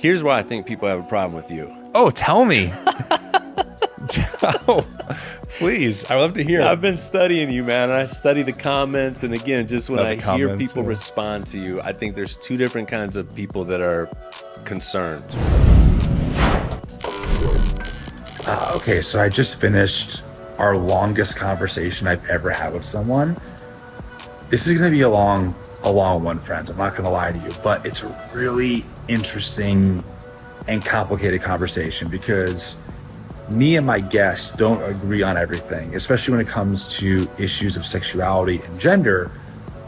Here's why I think people have a problem with you. Oh, tell me. Oh, please. I love to hear. I've been studying you, man. And I study the comments. And again, just when I hear comments, people respond to you, I think there's two different kinds of people that are concerned. Okay, so I just finished our longest conversation I've ever had with someone. This is going to be a long one, friends. I'm not going to lie to you, but it's a really interesting and complicated conversation because me and my guests don't agree on everything, especially when it comes to issues of sexuality and gender,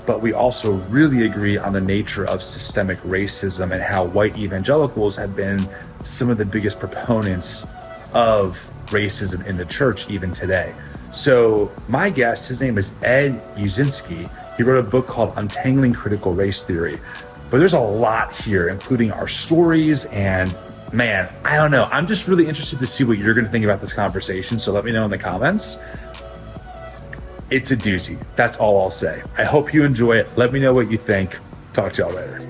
but we also really agree on the nature of systemic racism and how white evangelicals have been some of the biggest proponents of racism in the church even today. So my guest, his name is Ed Uszynski. He wrote a book called Untangling Critical Race Theory. But there's a lot here, including our stories and man, I don't know. I'm just really interested to see what you're going to think about this conversation. So let me know in the comments. It's a doozy. That's all I'll say. I hope you enjoy it. Let me know what you think. Talk to y'all later.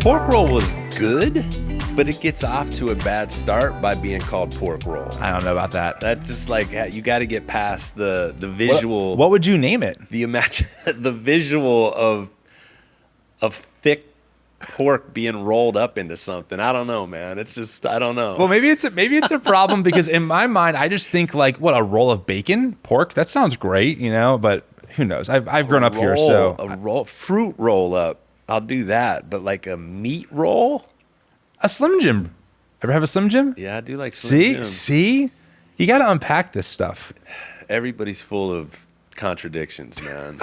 Pork roll was good, but it gets off to a bad start by being called pork roll. I don't know about that. That just like, you got to get past the visual. What would you name it? The visual of thick pork being rolled up into something. I don't know, man. It's just, I don't know. Well, maybe it's a problem because in my mind, I just think like, what, a roll of bacon, pork? That sounds great, but who knows? I've grown up here, so fruit roll up. I'll do that, but like a meat roll? A Slim Jim. Ever have a Slim Jim? Yeah, I do like Slim Jim. See? You got to unpack this stuff. Everybody's full of contradictions, man.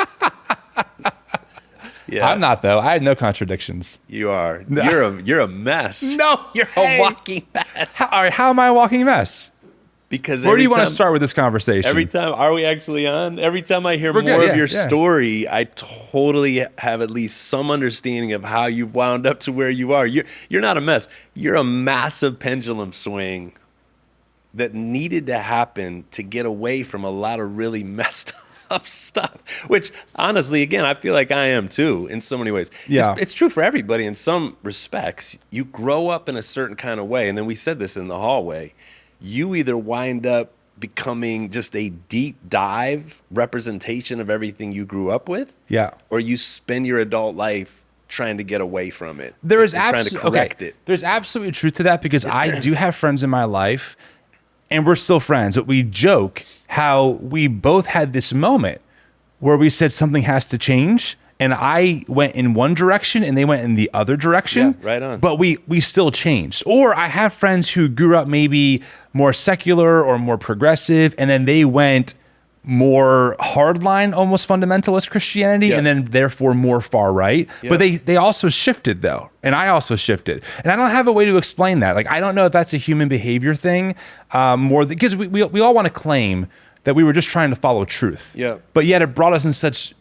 Yeah. I'm not, though. I had no contradictions. You are. You're a mess. No, you're a walking mess. All right, how am I a walking mess? Because where do you want to start with this conversation? Every time, are we actually on? Every time I hear more of your story, I totally have at least some understanding of how you've wound up to where you are. You're not a mess. You're a massive pendulum swing that needed to happen to get away from a lot of really messed up stuff, which honestly, again, I feel like I am too in so many ways. Yeah. It's true for everybody in some respects. You grow up in a certain kind of way, and then we said this in the hallway. You either wind up becoming just a deep dive representation of everything you grew up with, or you spend your adult life trying to get away from it. Trying to correct it. There's absolutely truth to that because I do have friends in my life, and we're still friends, but we joke how we both had this moment where we said something has to change. And I went in one direction and they went in the other direction. Yeah, right on. But we still changed. Or I have friends who grew up maybe more secular or more progressive, and then they went more hardline, almost fundamentalist Christianity, and then therefore more far right. But they also shifted though. And I also shifted. And I don't have a way to explain that. Like, I don't know if that's a human behavior thing, because we all want to claim that we were just trying to follow truth. Yeah. But yet it brought us in such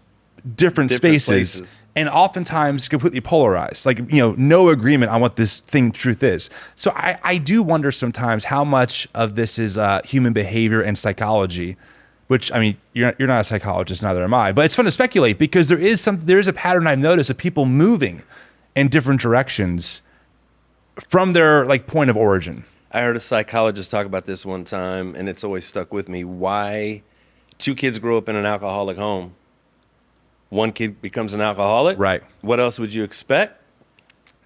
different spaces places. And oftentimes completely polarized, like, no agreement on what this thing truth is. So I do wonder sometimes how much of this is human behavior and psychology, which, I mean, you're not a psychologist, neither am I, but it's fun to speculate because there is a pattern I've noticed of people moving in different directions from their point of origin. I heard a psychologist talk about this one time, and it's always stuck with me. Why two kids grow up in an alcoholic home? One kid becomes an alcoholic. Right. What else would you expect?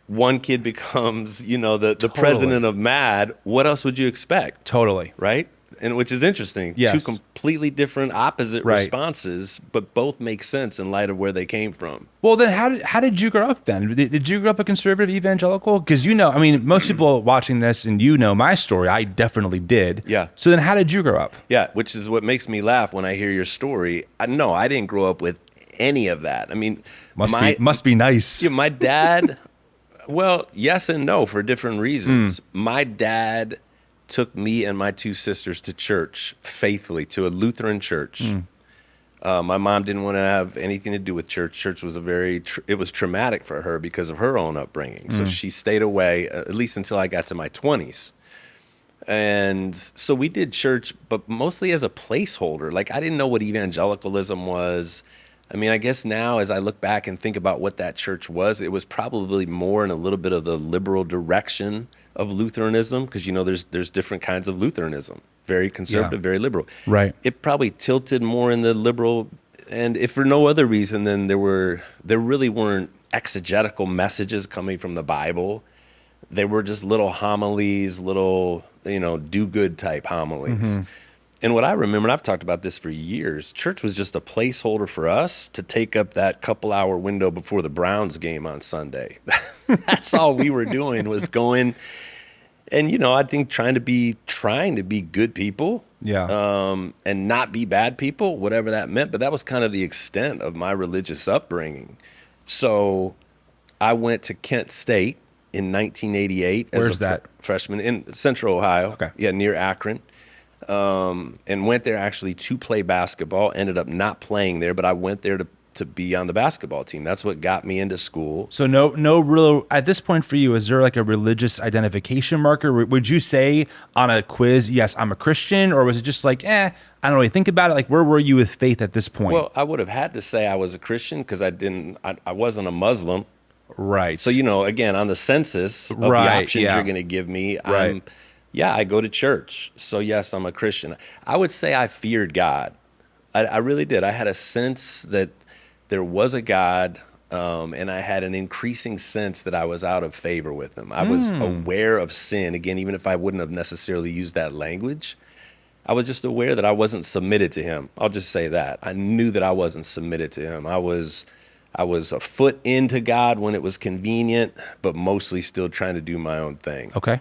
One kid becomes, the president of MAD. What else would you expect? Totally. Right? And which is interesting. Yes. Two completely different opposite responses, but both make sense in light of where they came from. Well, then how did you grow up then? Did you grow up a conservative evangelical? Because most people watching this and my story, I definitely did. Yeah. So then how did you grow up? Yeah, which is what makes me laugh when I hear your story. I didn't grow up with any of that. I mean, must be nice. Yeah, my dad, well, yes and no for different reasons. My dad took me and my two sisters to church faithfully, to a Lutheran church. My mom didn't want to have anything to do with church. Church was it was traumatic for her because of her own upbringing. So she stayed away, at least until I got to my 20s. And so we did church, but mostly as a placeholder. Like, I didn't know what evangelicalism was. I mean, I guess now as I look back and think about what that church was, it was probably more in a little bit of the liberal direction of Lutheranism, because, there's different kinds of Lutheranism, very conservative, very liberal. Right. It probably tilted more in the liberal, and if for no other reason, then there really weren't exegetical messages coming from the Bible. They were just little homilies, little, do-good type homilies. And what I remember, and I've talked about this for years, church was just a placeholder for us to take up that couple-hour window before the Browns game on Sunday. That's all we were doing, was going, and I think trying to be good people, and not be bad people, whatever that meant. But that was kind of the extent of my religious upbringing. So I went to Kent State in 1988 as a freshman in Central Ohio. Okay. Yeah, near Akron. And went there actually to play basketball. Ended up not playing there, but I went there to be on the basketball team. That's what got me into school. So no real, at this point for you, is there like a religious identification marker? Would you say on a quiz, yes, I'm a Christian, or was it just like, I don't really think about it? Like, where were you with faith at this point? Well, I would have had to say I was a Christian because I wasn't a Muslim. Right. So, again, on the census of the options you're going to give me, I go to church. So, yes, I'm a Christian. I would say I feared God. I really did. I had a sense that there was a God, and I had an increasing sense that I was out of favor with him. I was aware of sin. Again, even if I wouldn't have necessarily used that language, I was just aware that I wasn't submitted to him. I'll just say that. I knew that I wasn't submitted to him. I was a foot into God when it was convenient, but mostly still trying to do my own thing. Okay.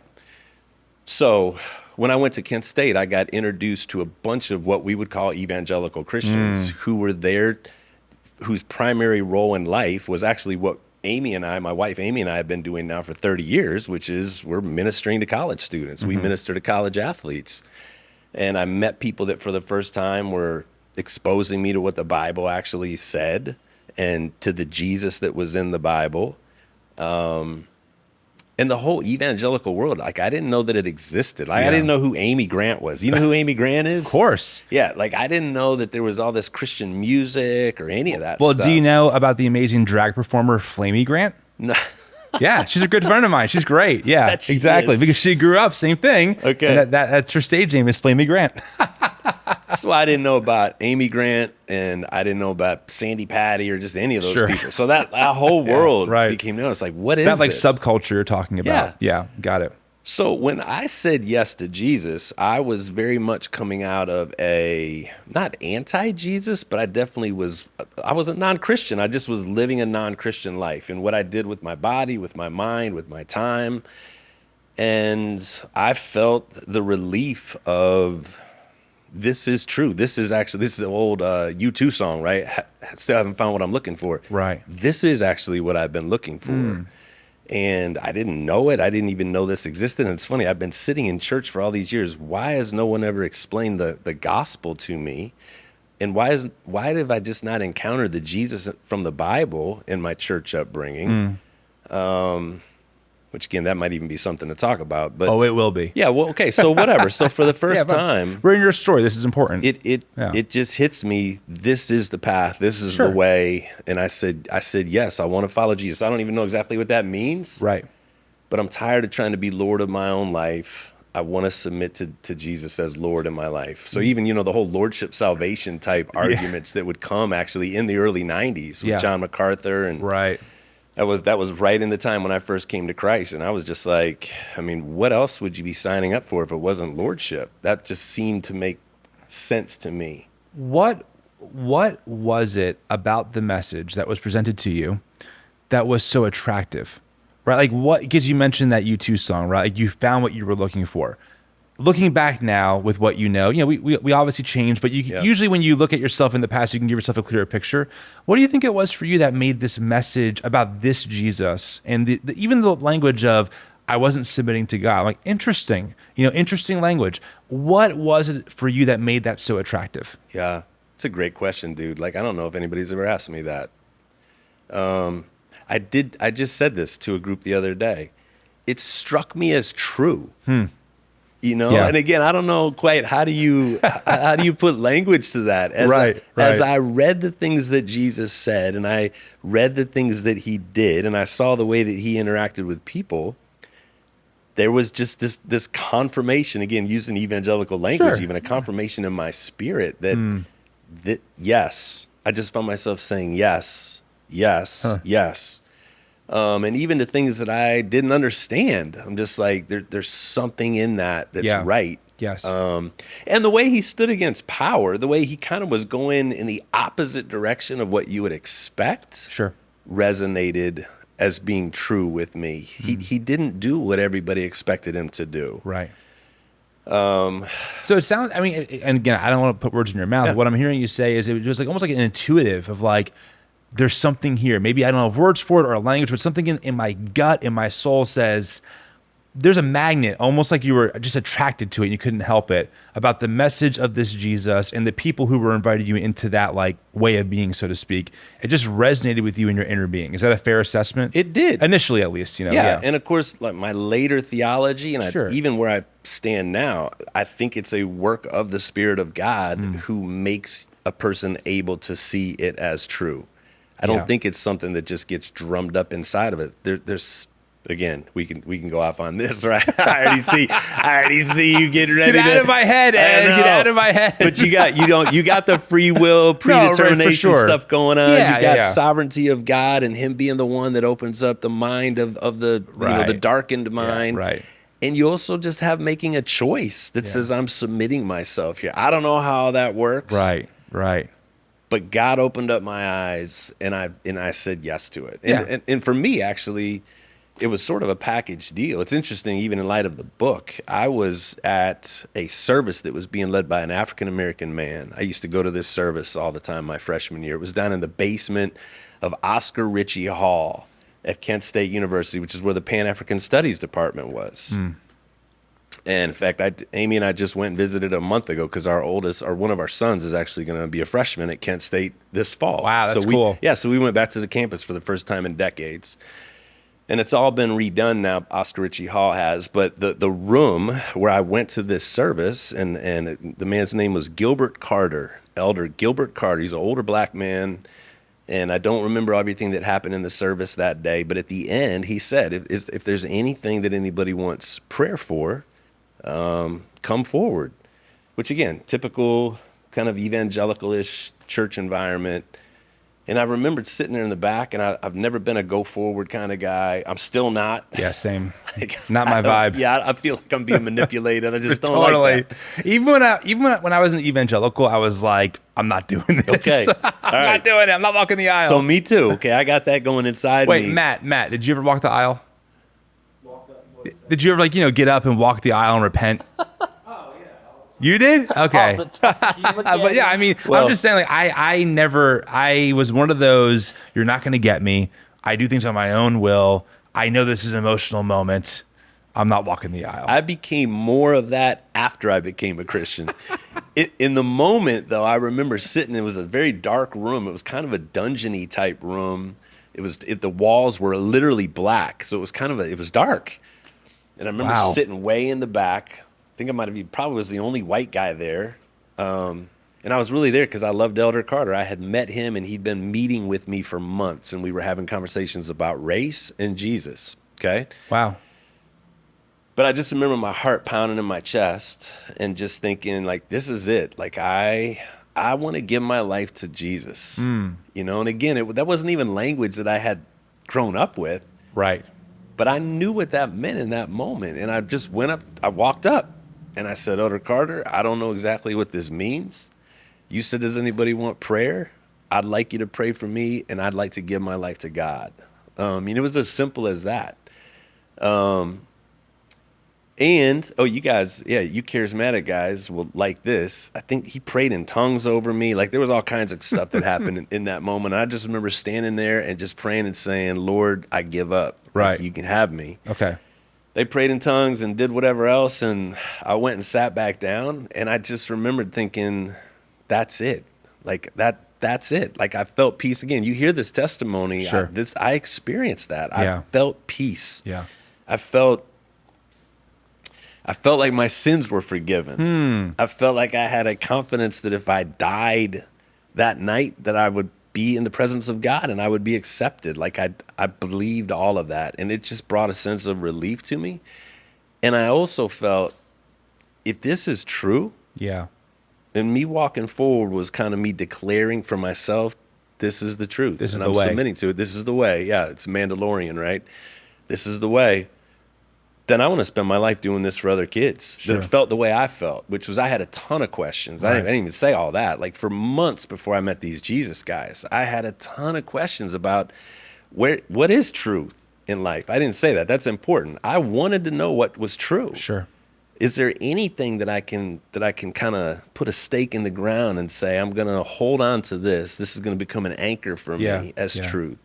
So when I went to Kent State, I got introduced to a bunch of what we would call evangelical Christians who were there, whose primary role in life was actually what my wife Amy and I have been doing now for 30 years, which is we're ministering to college students. We minister to college athletes. And I met people that for the first time were exposing me to what the Bible actually said and to the Jesus that was in the Bible. And the whole evangelical world, like, I didn't know that it existed. Like, I didn't know who Amy Grant was. You know who Amy Grant is? Of course. Yeah, like, I didn't know that there was all this Christian music or any of that stuff. stuff. Do you know about the amazing drag performer Flamey Grant? No. Yeah, she's a good friend of mine. She's great. Yeah, exactly. Because she grew up, same thing. Okay. And that's her stage name is Flamey Grant. So I didn't know about Amy Grant, and I didn't know about Sandy Patty or just any of those people. So that whole world became known. It's like, what is that like this? Subculture you're talking about? Yeah, got it. So when I said yes to Jesus, I was very much coming out of not anti-Jesus, but I was a non-Christian. I just was living a non-Christian life and what I did with my body, with my mind, with my time. And I felt the relief of, this is true. This is the old U2 song, right? Still haven't found what I'm looking for. Right. This is actually what I've been looking for. And I didn't know it. I didn't even know this existed. And it's funny, I've been sitting in church for all these years. Why has no one ever explained the gospel to me? And why have I just not encountered the Jesus from the Bible in my church upbringing? Which, again, that might even be something to talk about. But it will be. Yeah, well, okay, so whatever. So for the first time, we're in your story. This is important. It just hits me. This is the path. This is the way. And I said, yes, I want to follow Jesus. I don't even know exactly what that means. Right. But I'm tired of trying to be Lord of my own life. I want to submit to Jesus as Lord in my life. So even, the whole lordship salvation type arguments that would come actually in the early 90s with John MacArthur. And right. That was right in the time when I first came to Christ. And I was just like, I mean, what else would you be signing up for if it wasn't lordship? That just seemed to make sense to me. What was it about the message that was presented to you that was so attractive, right? Like because you mentioned that U2 song, right? Like you found what you were looking for. Looking back now with what you know, we obviously changed, but usually when you look at yourself in the past, you can give yourself a clearer picture. What do you think it was for you that made this message about this Jesus and even the language of, I wasn't submitting to God? Like, interesting language. What was it for you that made that so attractive? Yeah. It's a great question, dude. Like, I don't know if anybody's ever asked me that. I just said this to a group the other day. It struck me as true. You know, Yeah. and again, I don't know quite how do you put language to that. Right. As I read the things that Jesus said, and I read the things that he did, and I saw the way that he interacted with people, there was just this confirmation, again, using evangelical language, Sure. even a confirmation in my spirit that yes, I just found myself saying yes, yes. And even the things that I didn't understand, I'm just like, there's something in that's right. Yes. And the way he stood against power, the way he kind of was going in the opposite direction of what you would expect, Sure. resonated as being true with me. He didn't do what everybody expected him to do. Right. So it sounds, I mean, and again, I don't want to put words in your mouth. Yeah. What I'm hearing you say is it was like almost like an intuitive of like, there's something here. Maybe I don't have words for it or a language, but something in my gut, in my soul says, there's a magnet, almost like you were just attracted to it and you couldn't help it, about the message of this Jesus and the people who were inviting you into that like way of being, so to speak. It just resonated with you in your inner being. Is that a fair assessment? It did. Initially, at least, you know. Yeah. And of course, like my later theology and Sure. even where I stand now, I think it's a work of the Spirit of God who makes a person able to see it as true. I don't think it's something that just gets drummed up inside of it. There's again, we can go off on this, right? I already see you getting ready. Get out of my head, Ed. Get out of my head. But you got the free will, predetermination stuff going on. Yeah, you got sovereignty of God and him being the one that opens up the mind of the the darkened mind. Yeah, right. And you also just have making a choice that says, I'm submitting myself here. I don't know how that works. Right. But God opened up my eyes, and I said yes to it. And for me, actually, it was sort of a package deal. It's interesting, even in light of the book. I was at a service that was being led by an African-American man. I used to go to this service all the time my freshman year. It was down in the basement of Oscar Ritchie Hall at Kent State University, which is where the Pan-African Studies department was. And in fact, Amy and I just went and visited a month ago because one of our sons is actually going to be a freshman at Kent State this fall. Wow, that's cool. Yeah, so we went back to the campus for the first time in decades. And it's all been redone now, Oscar Ritchie Hall has. But the room where I went to this service, and the man's name was Gilbert Carter, Elder Gilbert Carter. He's an older black man. And I don't remember everything that happened in the service that day. But at the end, he said, if there's anything that anybody wants prayer for, come forward. Which again, typical kind of evangelical-ish church environment. And I remembered sitting there in the back, and I've never been a go forward kind of guy. I'm still not. Yeah, same. Not my vibe. Yeah, I feel like I'm being manipulated. I just don't totally. like that. Even when I was an evangelical, I was like, I'm not doing this. Okay. I'm not doing it. I'm not walking the aisle. So me too. Okay, I got that going inside me. Wait, Matt, did you ever walk the aisle? Did you ever get up and walk the aisle and repent? You did? Okay. But yeah, I mean, I'm just saying, like, I was one of those, you're not going to get me. I do things on my own will. I know this is an emotional moment. I'm not walking the aisle. I became more of that after I became a Christian. In the moment, though, I remember sitting, it was a very dark room. It was kind of a dungeon-y type room. The walls were literally black. So it was it was dark. And I remember sitting way in the back. I think I might have probably was the only white guy there. And I was really there because I loved Elder Carter. I had met him, and he'd been meeting with me for months, and we were having conversations about race and Jesus. Okay? Wow. But I just remember my heart pounding in my chest and just thinking, like, this is it. Like, I want to give my life to Jesus. And again, that wasn't even language that I had grown up with. Right. But I knew what that meant in that moment. And I just I walked up. And I said, Elder Carter, I don't know exactly what this means. You said, does anybody want prayer? I'd like you to pray for me, and I'd like to give my life to God. It was as simple as that. You guys, you charismatic guys will like this. I think he prayed in tongues over me. Like, there was all kinds of stuff that happened in that moment. I just remember standing there and just praying and saying, Lord, I give up. Right. Like, you can have me. Okay. They prayed in tongues and did whatever else, and I went and sat back down, and I just remembered thinking, that's it. Like that's it. Like I felt peace again. You hear this testimony. Sure. I experienced that. Yeah. I felt peace. Yeah. I felt like my sins were forgiven. I felt like I had a confidence that if I died that night, that I would be in the presence of God and I would be accepted. Like I believed all of that. And it just brought a sense of relief to me. And I also felt, if this is true, Yeah. then me walking forward was kind of me declaring for myself, this is the truth. This is and the I'm way. submitting to it. This is the way. Yeah, it's Mandalorian, right? This is the way. Then I want to spend my life doing this for other kids Sure. that felt the way I felt, which was I had a ton of questions. I didn't even say all that. Like for months before I met these Jesus guys, I had a ton of questions about what is truth in life. I didn't say that. That's important. I wanted to know what was true. Sure. Is there anything that I can kind of put a stake in the ground and say, I'm going to hold on to this. This is going to become an anchor for me as truth.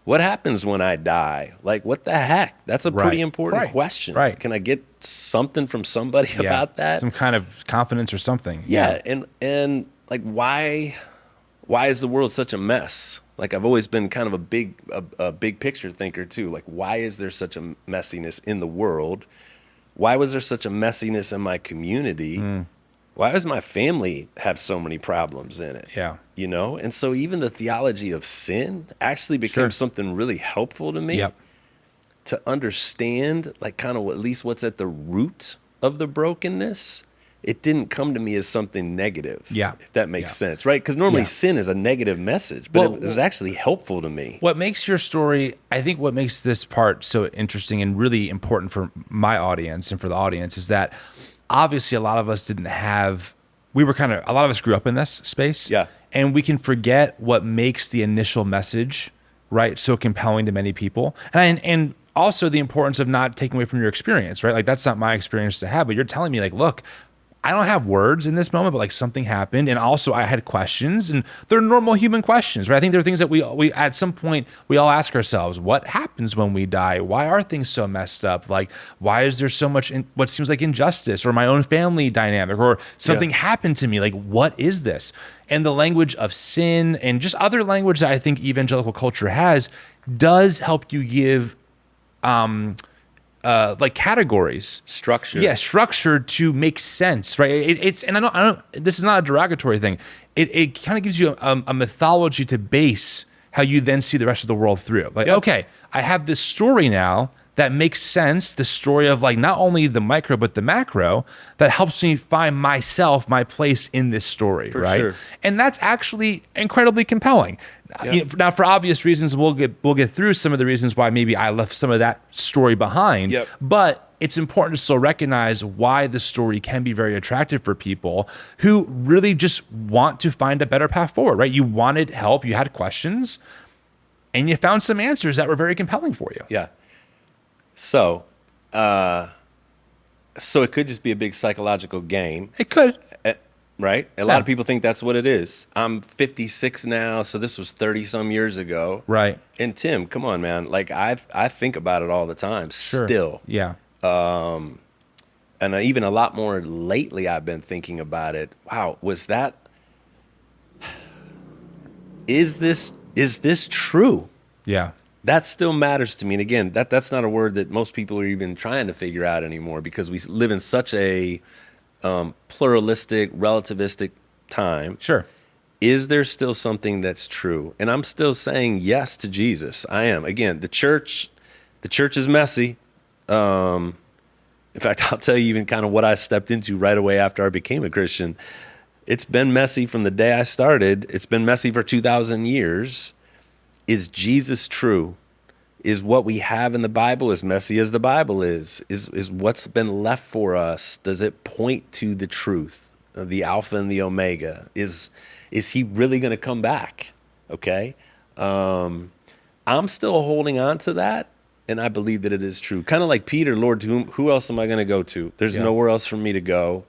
What happens when I die? Like, what the heck? That's a pretty important question. Right. Can I get something from somebody about that? Some kind of confidence or something. Yeah. And like, why is the world such a mess? Like, I've always been kind of a big picture thinker too. Like, why is there such a messiness in the world? Why was there such a messiness in my community? Why does my family have so many problems in it? Yeah. You know? And so even the theology of sin actually became something really helpful to me to understand, like, kind of at least what's at the root of the brokenness. It didn't come to me as something negative. Yeah. If that makes sense, right? Because normally sin is a negative message, but it was actually helpful to me. What makes your story, I think what makes this part so interesting and really important for my audience and for the audience is that obviously a lot of us a lot of us grew up in this space. Yeah. And we can forget what makes the initial message, right, so compelling to many people. And also the importance of not taking away from your experience, right? Like, that's not my experience to have, but you're telling me, like, look, I don't have words in this moment, but like something happened. And also I had questions, and they're normal human questions, right? I think there are things that we at some point, we all ask ourselves, what happens when we die? Why are things so messed up? Like, why is there so much what seems like injustice, or my own family dynamic, or something happened to me? Like, what is this? And the language of sin and just other language that I think evangelical culture has does help you give, like categories, structure to make sense, right? It's and I don't. This is not a derogatory thing. It kind of gives you a mythology to base how you then see the rest of the world through. Like, okay, I have this story now that makes sense. The story of like not only the micro but the macro that helps me find myself, my place in this story, right? Sure. And that's actually incredibly compelling. Now, for obvious reasons, we'll get through some of the reasons why maybe I left some of that story behind. But it's important to still recognize why the story can be very attractive for people who really just want to find a better path forward, right? You wanted help, you had questions, and you found some answers that were very compelling for you. Yeah. So it could just be a big psychological game. It could. Right? A lot of people think that's what it is. I'm 56 now, so this was 30 some years ago. Right. And Tim, come on, man. Like I think about it all the time still. Yeah. And even a lot more lately I've been thinking about it. Wow, is this true? Yeah. That still matters to me. And again, that's not a word that most people are even trying to figure out anymore, because we live in such a pluralistic, relativistic time. Sure. Is there still something that's true? And I'm still saying yes to Jesus. I am. Again, the church is messy. In fact, I'll tell you even kind of what I stepped into right away after I became a Christian. It's been messy from the day I started. It's been messy for 2,000 years. Is Jesus true? Is what we have in the Bible as messy as the Bible is what's been left for us? Does it point to the truth, the Alpha and the Omega? Is he really going to come back? Okay. I'm still holding on to that, and I believe that it is true. Kind of like Peter, Lord, who else am I going to go to? There's nowhere else for me to go.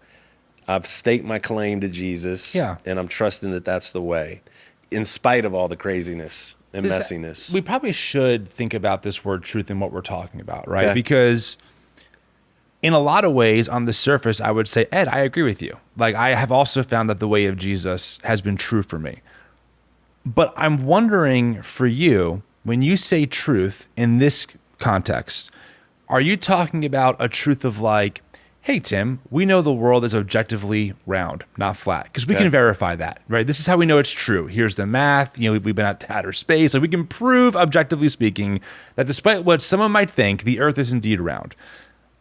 I've staked my claim to Jesus, and I'm trusting that that's the way, in spite of all the craziness and messiness. We probably should think about this word truth and what we're talking about, right? Because in a lot of ways, on the surface, I would say, Ed, I agree with you. Like, I have also found that the way of Jesus has been true for me. But I'm wondering for you, when you say truth in this context, are you talking about a truth of like, hey, Tim, we know the world is objectively round, not flat, because we can verify that, right? This is how we know it's true. Here's the math. You know, we've been at outer space. Like, we can prove, objectively speaking, that despite what someone might think, the earth is indeed round.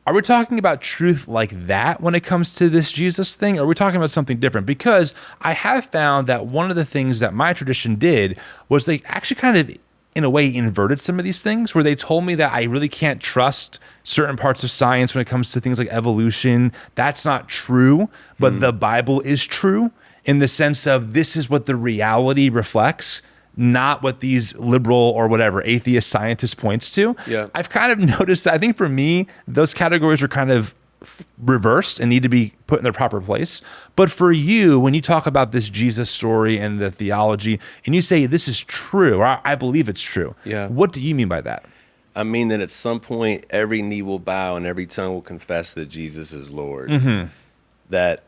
Are we talking about truth like that when it comes to this Jesus thing? Or are we talking about something different? Because I have found that one of the things that my tradition did was they actually kind of, in a way, inverted some of these things, where they told me that I really can't trust certain parts of science when it comes to things like evolution. That's not true, but the Bible is true in the sense of this is what the reality reflects, not what these liberal or whatever atheist scientists points to. Yeah. I've kind of noticed that I think for me, those categories are kind of reversed and need to be put in their proper place. But for you, when you talk about this Jesus story and the theology, and you say this is true, or I believe it's true, what do you mean by that? I mean that at some point, every knee will bow and every tongue will confess that Jesus is Lord. That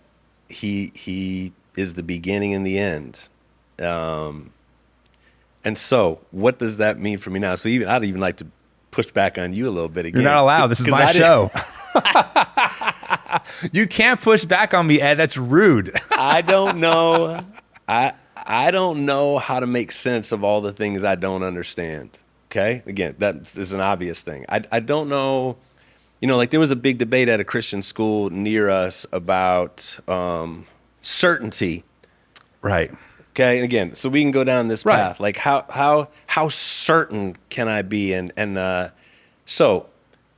he is the beginning and the end. And so what does that mean for me now? So I'd even like to push back on you a little bit again. You're not allowed. This is my show. You can't push back on me, Ed. That's rude. I don't know. I don't know how to make sense of all the things I don't understand. Okay? Again, that is an obvious thing. I don't know. You know, like there was a big debate at a Christian school near us about certainty. Right. Okay, and again, so we can go down this path. Like how certain can I be? And the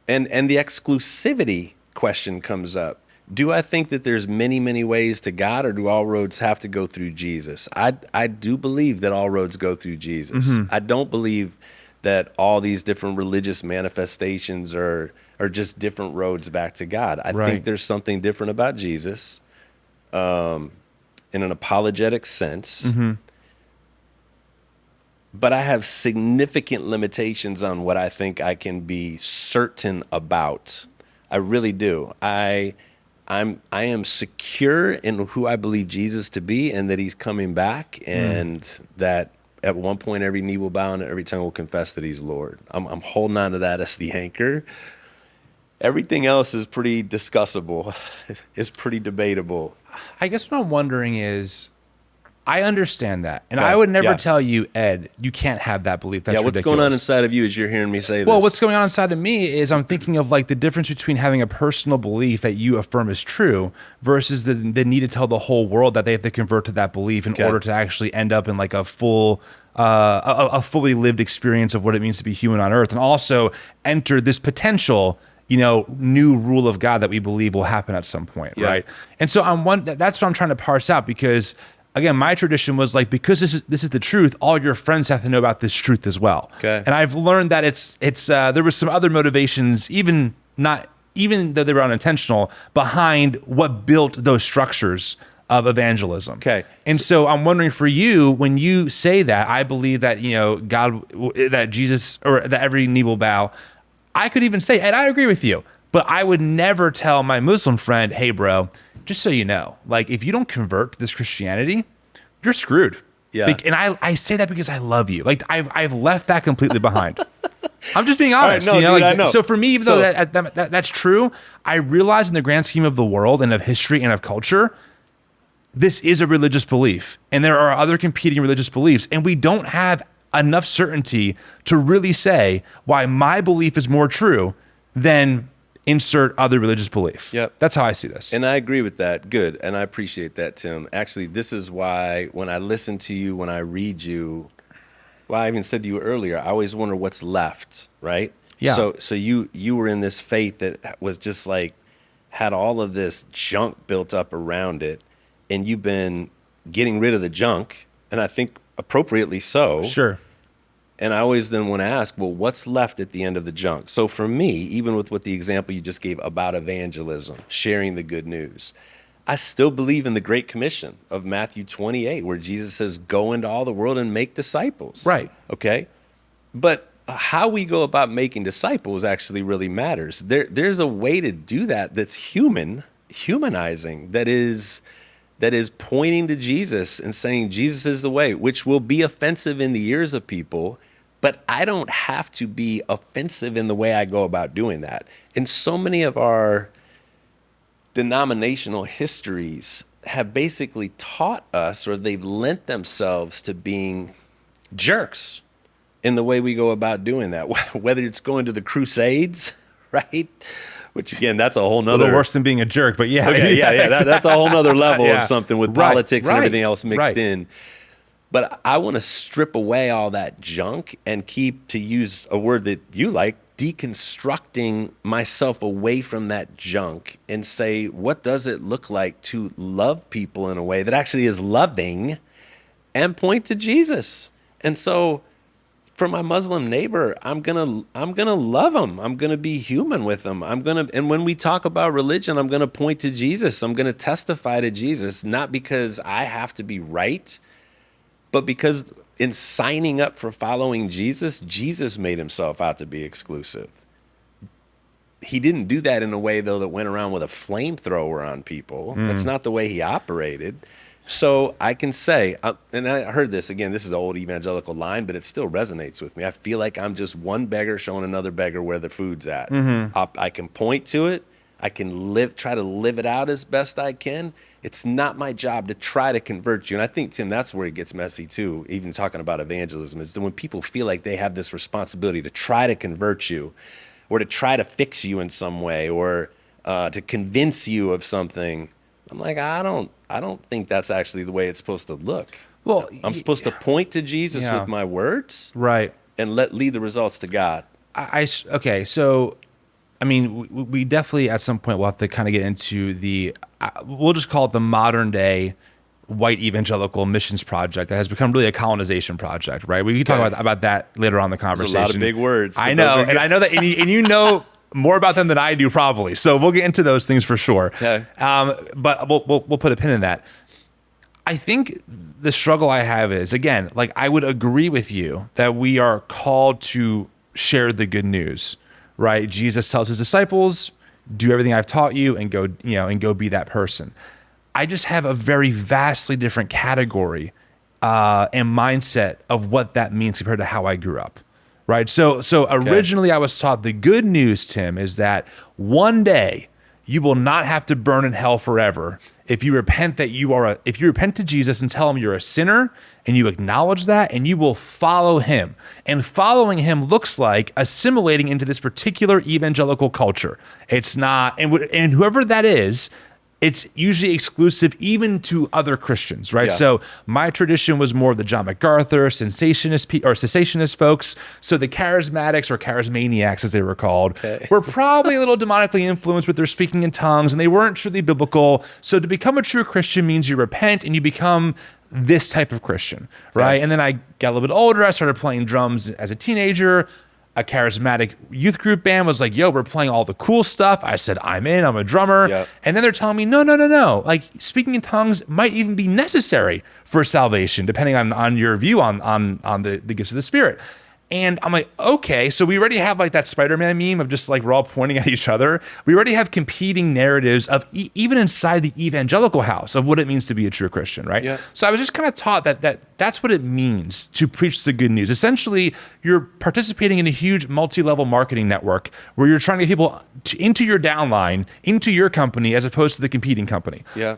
exclusivity question comes up. Do I think that there's many, many ways to God, or do all roads have to go through Jesus? I do believe that all roads go through Jesus. I don't believe that all these different religious manifestations are just different roads back to God. I think there's something different about Jesus. In an apologetic sense, but I have significant limitations on what I think I can be certain about. I really do. I am secure in who I believe Jesus to be, and that he's coming back, and that at one point every knee will bow and every tongue will confess that he's Lord. I'm holding on to that as the anchor. Everything else is pretty discussable. It's pretty debatable. I guess what I'm wondering is, I understand that. And I would never tell you, Ed, you can't have that belief. That's what's ridiculous. going on inside of you as you're hearing me say this? Well, what's going on inside of me is I'm thinking of like the difference between having a personal belief that you affirm is true versus the need to tell the whole world that they have to convert to that belief in order to actually end up in like a full, a fully lived experience of what it means to be human on earth, and also enter this potential, you know, new rule of God that we believe will happen at some point, right? And so that's what I'm trying to parse out, because again, my tradition was like, because this is the truth, all your friends have to know about this truth as well. Okay. And I've learned that it's there was some other motivations, even though they were unintentional, behind what built those structures of evangelism. Okay. And so I'm wondering for you, when you say that, I believe that, you know, God, that Jesus, or that every knee will bow, I could even say, and I agree with you, but I would never tell my Muslim friend, hey, bro, just so you know, like, if you don't convert to this Christianity, you're screwed. Yeah. And I say that because I love you. Like, I've left that completely behind. I'm just being honest. Right, no, dude, like, I know. So for me, even though that's true, I realize in the grand scheme of the world and of history and of culture, this is a religious belief. And there are other competing religious beliefs. And we don't have enough certainty to really say why my belief is more true than insert other religious belief. Yep. That's how I see this. And I agree with that. Good. And I appreciate that, Tim. Actually, this is why when I listen to you, when I read you, well, I even said to you earlier, I always wonder what's left, right? Yeah. So you were in this faith that was just like, had all of this junk built up around it, and you've been getting rid of the junk, and I think appropriately so. Sure. And I always then want to ask, well, what's left at the end of the junk? So for me, even with what the example you just gave about evangelism, sharing the good news, I still believe in the Great Commission of Matthew 28, where Jesus says, go into all the world and make disciples. Right. Okay. But how we go about making disciples actually really matters. There's a way to do that that's humanizing, that is pointing to Jesus and saying Jesus is the way, which will be offensive in the ears of people, but I don't have to be offensive in the way I go about doing that. And so many of our denominational histories have basically taught us, or they've lent themselves to being jerks in the way we go about doing that, whether it's going to the Crusades, right? Which again, that's a whole nother. A little worse than being a jerk, but yeah. Okay, yeah. That's a whole nother level Yeah. of something with Right, politics and right, everything else mixed right. in. But I want to strip away all that junk and keep, to use a word that you like, deconstructing myself away from that junk and say, what does it look like to love people in a way that actually is loving and point to Jesus? And so for my Muslim neighbor, I'm gonna love him. I'm gonna be human with him. And when we talk about religion, I'm gonna point to Jesus. I'm gonna testify to Jesus, not because I have to be right, but because in signing up for following Jesus, Jesus made himself out to be exclusive. He didn't do that in a way, though, that went around with a flamethrower on people. That's not the way he operated. So I can say, and I heard this, again, this is an old evangelical line, but it still resonates with me. I feel like I'm just one beggar showing another beggar where the food's at. I can point to it. I can try to live it out as best I can. It's not my job to try to convert you. And I think, Tim, that's where it gets messy too, even talking about evangelism, is that when people feel like they have this responsibility to try to convert you or to try to fix you in some way or to convince you of something. I'm like, I don't think that's actually the way it's supposed to look. Well, I'm supposed to point to Jesus with my words, right, and lead the results to God. Okay, so I mean, we definitely at some point will have to kind of get into we'll just call it the modern day white evangelical missions project that has become really a colonization project, right? We can talk about that later on in the conversation. There's a lot of big words. I know, and I know that, and you know more about them than I do probably. So we'll get into those things for sure. Okay. But we'll put a pin in that. I think the struggle I have is, again, like I would agree with you that we are called to share the good news, right? Jesus tells his disciples, do everything I've taught you and go be that person. I just have a very vastly different category and mindset of what that means compared to how I grew up. Right. So originally I was taught the good news, Tim, is that one day you will not have to burn in hell forever if you repent if you repent to Jesus and tell him you're a sinner and you acknowledge that, and you will follow him. And following him looks like assimilating into this particular evangelical culture. It's not, and whoever that is, it's usually exclusive even to other Christians, right? Yeah. So my tradition was more of the John MacArthur, cessationist folks. So the charismatics, or charismaniacs as they were called, were probably a little demonically influenced with their speaking in tongues, and they weren't truly biblical. So to become a true Christian means you repent and you become this type of Christian, right? And then I got a little bit older. I started playing drums as a teenager. A charismatic youth group band was like, yo, we're playing all the cool stuff. I said, I'm in, I'm a drummer. Yep. And then they're telling me, no. Like speaking in tongues might even be necessary for salvation, depending on your view on the gifts of the Spirit. And I'm like, okay, so we already have like that Spider-Man meme of just like we're all pointing at each other. We already have competing narratives of even inside the evangelical house of what it means to be a true Christian, right? Yeah. So I was just kind of taught that's what it means to preach the good news. Essentially, you're participating in a huge multi-level marketing network where you're trying to get people into your downline, into your company, as opposed to the competing company. Yeah.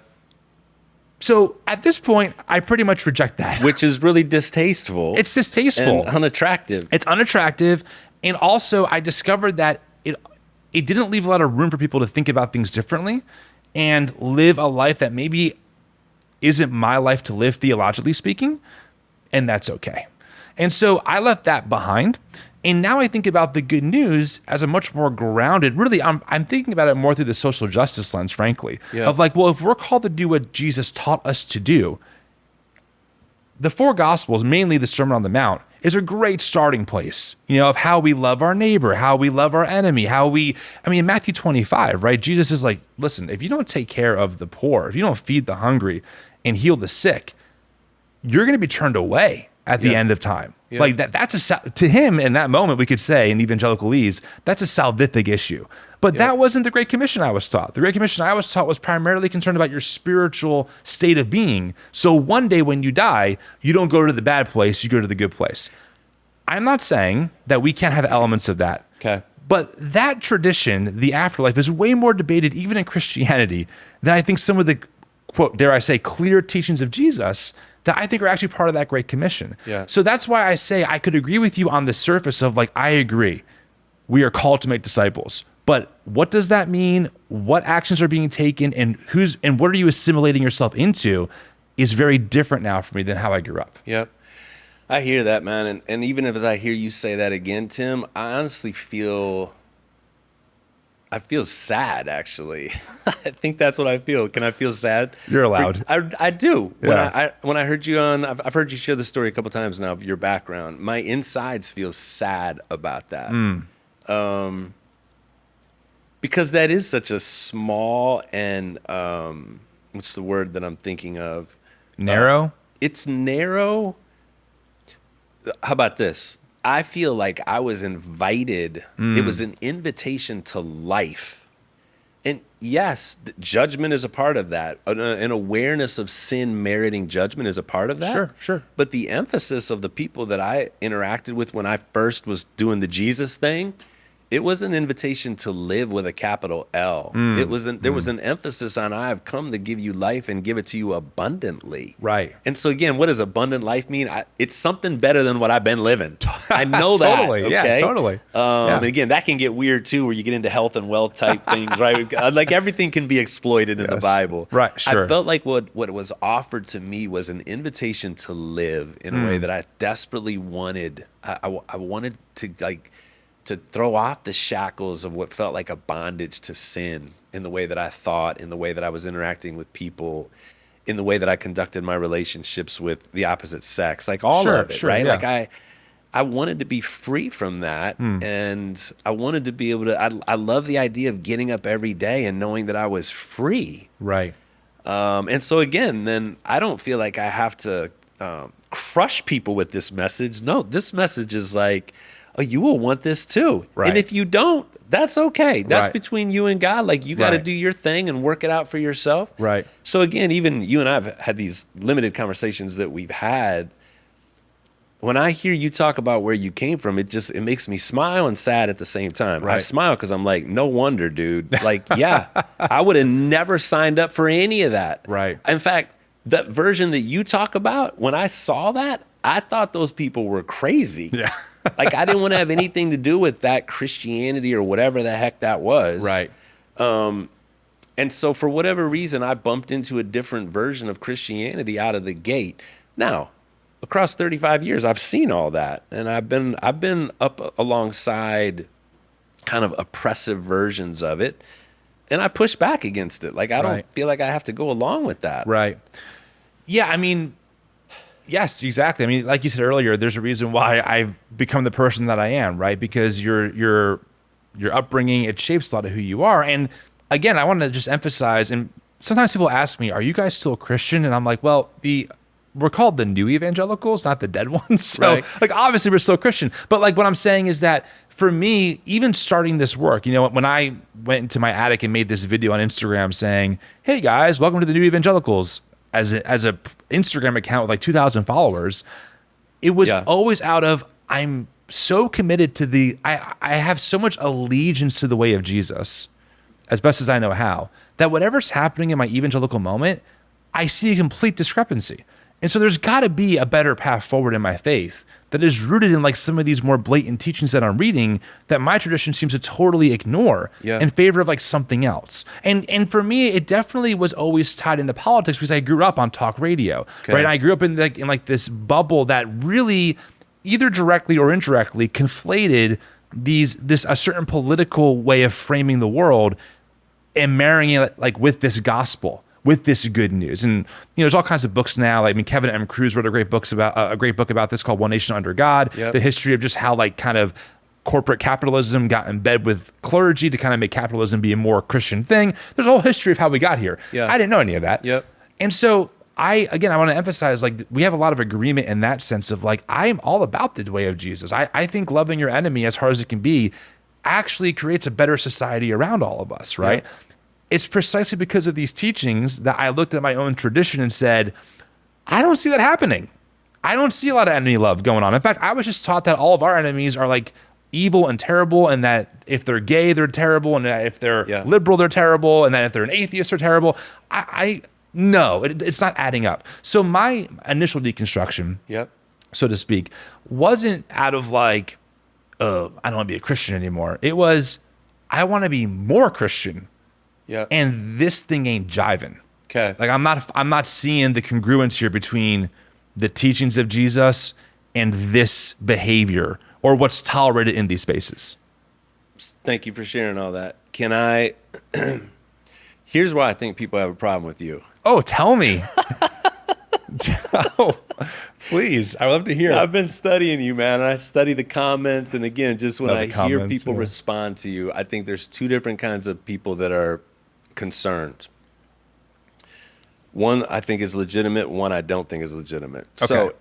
So at this point, I pretty much reject that. Which is really distasteful. It's distasteful. And unattractive. It's unattractive. And also, I discovered that it didn't leave a lot of room for people to think about things differently and live a life that maybe isn't my life to live, theologically speaking, and that's okay. And so I left that behind. And now I think about the good news as a much more grounded, really, I'm thinking about it more through the social justice lens, frankly, of like, well, if we're called to do what Jesus taught us to do, the four gospels, mainly the Sermon on the Mount, is a great starting place, of how we love our neighbor, how we love our enemy, in Matthew 25, right? Jesus is like, listen, if you don't take care of the poor, if you don't feed the hungry and heal the sick, you're going to be turned away at the end of time. Like that's to him in that moment, we could say in evangelicalese, that's a salvific issue. But that wasn't the Great Commission I was taught. The Great Commission I was taught was primarily concerned about your spiritual state of being. So one day when you die, you don't go to the bad place, you go to the good place. I'm not saying that we can't have elements of that. Okay. But that tradition, the afterlife, is way more debated even in Christianity than I think some of the, quote, dare I say, clear teachings of Jesus that I think are actually part of that Great Commission. Yeah. So that's why I say I could agree with you on the surface of like, I agree, we are called to make disciples. But what does that mean? What actions are being taken and what are you assimilating yourself into is very different now for me than how I grew up. Yep. I hear that, man. And even as I hear you say that again, Tim, I honestly feel sad, actually. I think that's what I feel. Can I feel sad? You're allowed. I do. Yeah. When I heard you on, I've heard you share the story a couple times now of your background. My insides feel sad about that. Because that is such a small and, what's the word that I'm thinking of? Narrow? It's narrow. How about this? I feel like I was invited. It was an invitation to life. And yes, judgment is a part of that. An awareness of sin meriting judgment is a part of that. Sure. But the emphasis of the people that I interacted with when I first was doing the Jesus thing, it was an invitation to live with a capital L. There was an emphasis on I have come to give you life and give it to you abundantly. Right. And so again, what does abundant life mean? It's something better than what I've been living. I know Totally. that. Okay? Yeah, totally. And again, that can get weird too, where you get into health and wealth type things, right? Like everything can be exploited in the Bible. Right, sure. I felt like what was offered to me was an invitation to live in a way that I desperately wanted. I wanted to to throw off the shackles of what felt like a bondage to sin in the way that I thought, in the way that I was interacting with people, in the way that I conducted my relationships with the opposite sex, like all of it, right? Yeah. Like I wanted to be free from that. And I wanted to be able to, I love the idea of getting up every day and knowing that I was free. Right. And so again, then I don't feel like I have to crush people with this message. No, this message is like, oh, you will want this too. Right. And if you don't, that's okay. That's Right. between you and God. Like you got to Right. do your thing and work it out for yourself. Right. So again, even you and I have had these limited conversations that we've had. When I hear you talk about where you came from, it makes me smile and sad at the same time. Right. I smile because I'm like, no wonder, dude. Like, yeah, I would have never signed up for any of that. Right. In fact, that version that you talk about, when I saw that, I thought those people were crazy. Yeah. Like I didn't want to have anything to do with that Christianity or whatever the heck that was. Right. And so for whatever reason, I bumped into a different version of Christianity out of the gate. Now, across 35 years, I've seen all that, and I've been up alongside kind of oppressive versions of it, and I push back against it. Like I don't feel like I have to go along with that. Right. Yeah, I mean, yes, exactly. I mean, like you said earlier, there's a reason why I've become the person that I am, right? Because your upbringing, it shapes a lot of who you are. And again, I want to just emphasize, and sometimes people ask me, are you guys still Christian? And I'm like, well, we're called the new evangelicals, not the dead ones. So like, obviously we're still Christian, but like what I'm saying is that for me, even starting this work, you know, when I went into my attic and made this video on Instagram saying, hey guys, welcome to the new evangelicals, as a Instagram account with like 2,000 followers, it was always out of, I'm so committed to I have so much allegiance to the way of Jesus, as best as I know how, that whatever's happening in my evangelical moment, I see a complete discrepancy. And so there's got to be a better path forward in my faith that is rooted in like some of these more blatant teachings that I'm reading that my tradition seems to totally ignore in favor of like something else. And for me, it definitely was always tied into politics because I grew up on talk radio, right? And I grew up in this bubble that really either directly or indirectly conflated a certain political way of framing the world and marrying it like with this gospel, with this good news. And you know, there's all kinds of books now. Like, I mean, Kevin M. Cruz wrote a great book about this called One Nation Under God, the history of just how like kind of corporate capitalism got in bed with clergy to kind of make capitalism be a more Christian thing. There's a whole history of how we got here. I didn't know any of that. And so I want to emphasize, like, we have a lot of agreement in that sense of, like, I am all about the way of Jesus. I think loving your enemy as hard as it can be actually creates a better society around all of us, right? Yeah. It's precisely because of these teachings that I looked at my own tradition and said, I don't see that happening. I don't see a lot of enemy love going on. In fact, I was just taught that all of our enemies are like evil and terrible, and that if they're gay, they're terrible, and that if they're liberal, they're terrible, and that if they're an atheist, they're terrible. No, it's not adding up. So my initial deconstruction, so to speak, wasn't out of like, I don't want to be a Christian anymore. It was, I want to be more Christian. Yeah. And this thing ain't jiving. Okay. Like I'm not seeing the congruence here between the teachings of Jesus and this behavior or what's tolerated in these spaces. Thank you for sharing all that. Can I here's why I think people have a problem with you. Oh, tell me. Oh, please. I love to hear. I've been studying you, man. And I study the comments. And again, just when I hear people respond to you, I think there's two different kinds of people that are concerned. One I think is legitimate. One I don't think is legitimate. Okay. So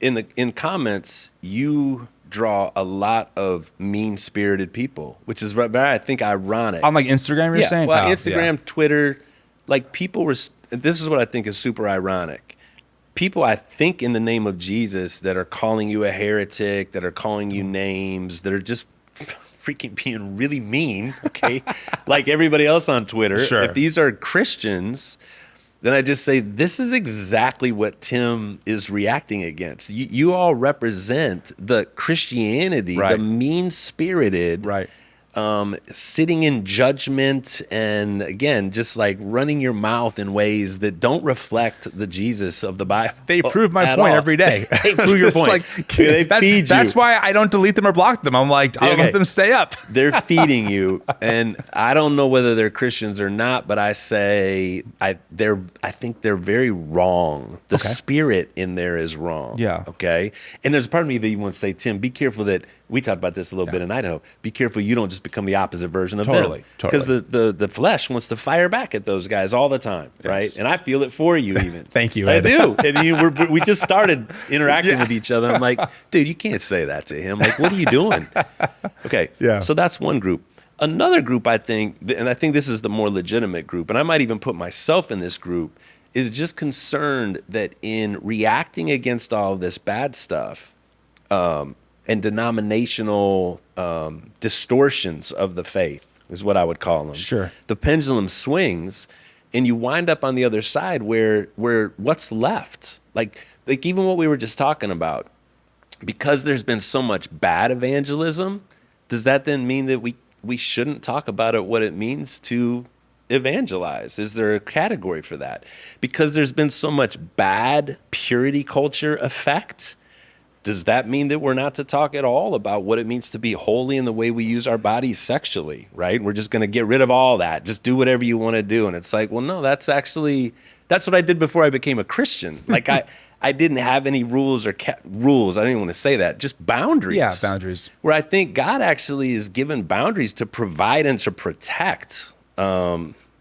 in comments, you draw a lot of mean-spirited people, which is I think ironic. On like Instagram, you're saying? Well, Instagram, Twitter, like people this is what I think is super ironic. People, I think, in the name of Jesus that are calling you a heretic, that are calling you names, that are just freaking being really mean, okay? Like everybody else on Twitter. Sure. If these are Christians, then I just say, this is exactly what Tim is reacting against. You all represent the Christianity, the mean-spirited, sitting in judgment and, again, just like running your mouth in ways that don't reflect the Jesus of the Bible. They prove my point every day. They prove your point. Like, they feed you. That's why I don't delete them or block them. I'm like, I'll let them stay up. They're feeding you. And I don't know whether they're Christians or not, but I say I think they're very wrong. The spirit in there is wrong. Yeah. Okay. And there's a part of me that you want to say, Tim, be careful that we talked about this a little bit in Idaho. Be careful you don't just become the opposite version of them. Because the flesh wants to fire back at those guys all the time, right? And I feel it for you even. Thank you, Ed. I do. And we just started interacting with each other. I'm like, dude, you can't say that to him. Like, what are you doing? Okay, so that's one group. Another group, I think, and I think this is the more legitimate group, and I might even put myself in this group, is just concerned that in reacting against all of this bad stuff, and denominational distortions of the faith is what I would call them. Sure. The pendulum swings, and you wind up on the other side where what's left? Like even what we were just talking about, because there's been so much bad evangelism, does that then mean that we shouldn't talk about it, what it means to evangelize? Is there a category for that? Because there's been so much bad purity culture effect, does that mean that we're not to talk at all about what it means to be holy in the way we use our bodies sexually, right? We're just going to get rid of all that. Just do whatever you want to do. And it's like, well, no, that's what I did before I became a Christian. Like I didn't have any rules or rules. I didn't even want to say that. Just boundaries. Yeah, boundaries. Where I think God actually is given boundaries to provide and to protect.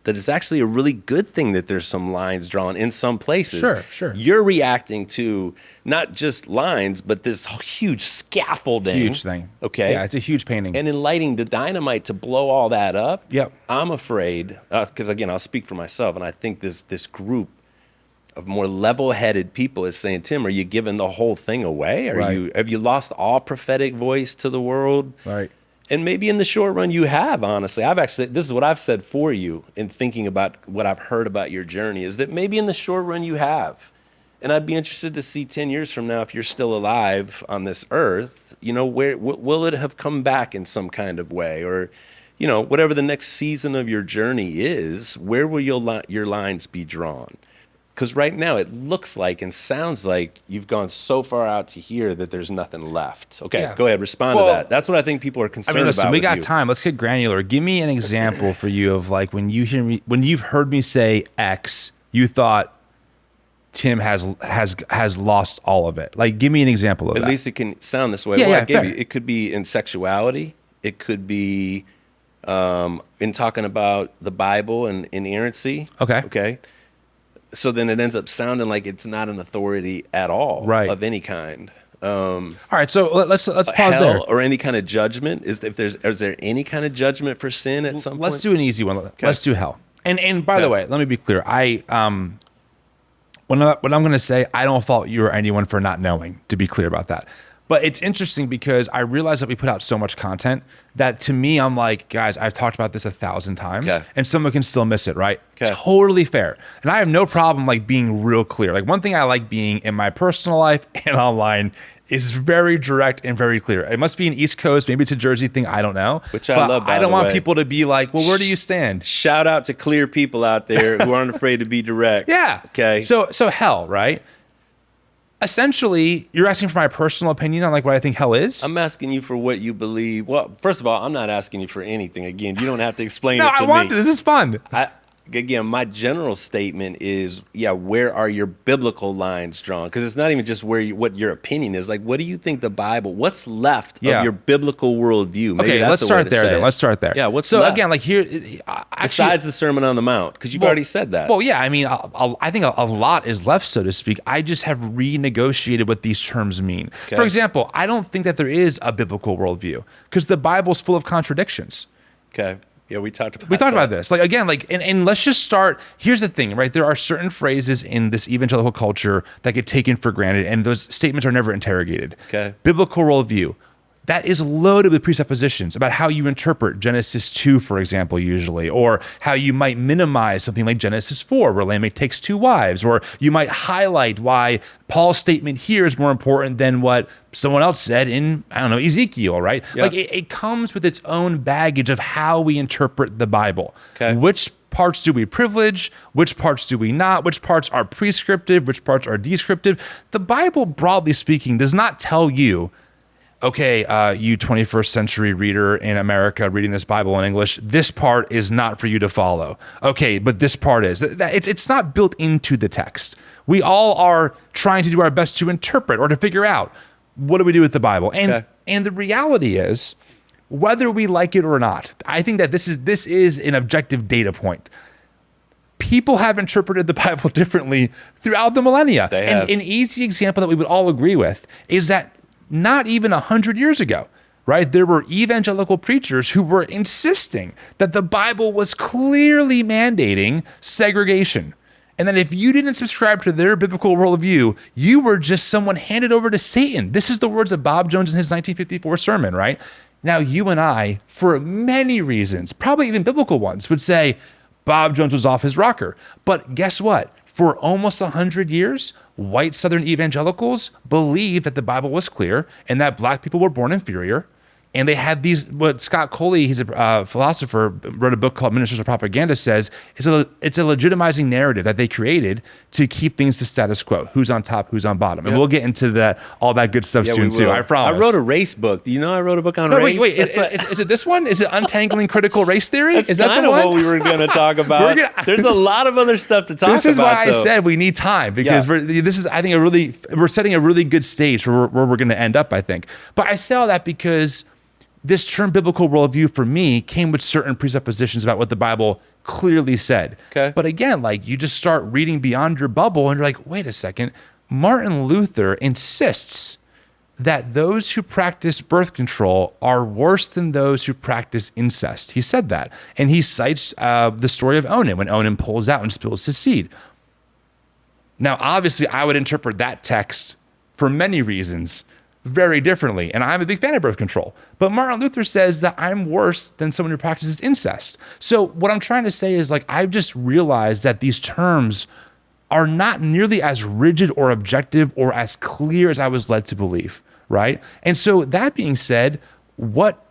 That it's actually a really good thing that there's some lines drawn in some places. Sure. You're reacting to not just lines, but this huge scaffolding. Huge thing. Okay. Yeah, it's a huge painting. And in lighting the dynamite to blow all that up, yep. I'm afraid, because again, I'll speak for myself, and I think this group of more level-headed people is saying, Tim, are you giving the whole thing away? Have you lost all prophetic voice to the world? Right. And maybe in the short run you have, honestly. This is what I've said for you in thinking about what I've heard about your journey, is that maybe in the short run you have. And I'd be interested to see 10 years from now, if you're still alive on this earth, where will it have come back in some kind of way? Or, whatever the next season of your journey is, where will your lines be drawn? Because right now it looks like and sounds like you've gone so far out to here that there's nothing left. Okay, Go ahead, respond to that. That's what I think people are concerned about. Listen, we got time. Let's get granular. Give me an example for you of like when you've heard me say X, you thought Tim has lost all of it. Like, give me an example of that. At least it can sound this way. It could be in sexuality. It could be in talking about the Bible and inerrancy. Okay. So then it ends up sounding like it's not an authority at all, right, of any kind. All right, so let's pause hell there. Or any kind of judgment. Is there any kind of judgment for sin at some point? Let's do an easy one. Okay. Let's do hell. And by the way, let me be clear. What I'm going to say, I don't fault you or anyone for not knowing, to be clear about that. But it's interesting because I realize that we put out so much content that to me, I'm like, guys, I've talked about this 1,000 times and someone can still miss it, right? Totally fair. And I have no problem like being real clear. Like one thing I like being in my personal life and online is very direct and very clear. It must be an East Coast, maybe it's a Jersey thing, I don't know. Which I love, by I don't the want way. people to be like, well, where do you stand? Shout out to clear people out there who aren't afraid to be direct. Yeah. Okay. So hell, right? Essentially, you're asking for my personal opinion on like what I think hell is? I'm asking you for what you believe. Well, first of all, I'm not asking you for anything. Again, you don't have to explain it to me. No, I want to. This is fun. Again, my general statement is, where are your biblical lines drawn? Because it's not even just what your opinion is. Like, what do you think the Bible, what's left of your biblical worldview? Maybe let's start there then. Let's start there. Yeah, what's so left? Again, like here, besides the Sermon on the Mount, because you've already said that. Well, yeah, I mean, I think a lot is left, so to speak. I just have renegotiated what these terms mean. Okay. For example, I don't think that there is a biblical worldview because the Bible's full of contradictions. Okay. Yeah, we talked about this. Like again, like and let's just start. Here's the thing, right? There are certain phrases in this evangelical culture that get taken for granted, and those statements are never interrogated. Okay. Biblical worldview. That is loaded with presuppositions about how you interpret Genesis 2, for example, usually, or how you might minimize something like Genesis 4, where Lamech takes 2 wives, or you might highlight why Paul's statement here is more important than what someone else said in, I don't know, Ezekiel, right? Yep. Like it comes with its own baggage of how we interpret the Bible. Okay. Which parts do we privilege? Which parts do we not? Which parts are prescriptive? Which parts are descriptive? The Bible, broadly speaking, does not tell you, okay, you 21st century reader in America reading this Bible in English, this part is not for you to follow. Okay, but this part is. It's not built into the text. We all are trying to do our best to interpret or to figure out what do we do with the Bible. And the reality is, whether we like it or not, I think that this is an objective data point. People have interpreted the Bible differently throughout the millennia. They have. And an easy example that we would all agree with is that not even 100 years ago, right? There were evangelical preachers who were insisting that the Bible was clearly mandating segregation. And that if you didn't subscribe to their biblical worldview, you were just someone handed over to Satan. This is the words of Bob Jones in his 1954 sermon, right? Now, you and I, for many reasons, probably even biblical ones, would say Bob Jones was off his rocker. But guess what? For almost 100 years, white Southern evangelicals believed that the Bible was clear and that black people were born inferior. And they had these, what Scott Coley, he's a philosopher, wrote a book called Ministers of Propaganda, says it's a legitimizing narrative that they created to keep things to status quo. Who's on top, who's on bottom. And we'll get into all that good stuff soon too, I promise. I wrote a race book. Do you know I wrote a book on race? Wait, is it this one? Is it Untangling Critical Race Theory? That's is that kind the of one? what we were going to talk about. There's a lot of other stuff to talk about. This is why I said we need time, because this is, I think, we're setting a really good stage for where we're going to end up, I think. But I say all that because this term biblical worldview for me came with certain presuppositions about what the Bible clearly said. Okay. But again, like you just start reading beyond your bubble and you're like, wait a second, Martin Luther insists that those who practice birth control are worse than those who practice incest. He said that. And he cites the story of Onan, when Onan pulls out and spills his seed. Now, obviously, I would interpret that text for many reasons very differently. And I'm a big fan of birth control. But Martin Luther says that I'm worse than someone who practices incest. So what I'm trying to say is, like, I've just realized that these terms are not nearly as rigid or objective or as clear as I was led to believe, right? And so that being said, what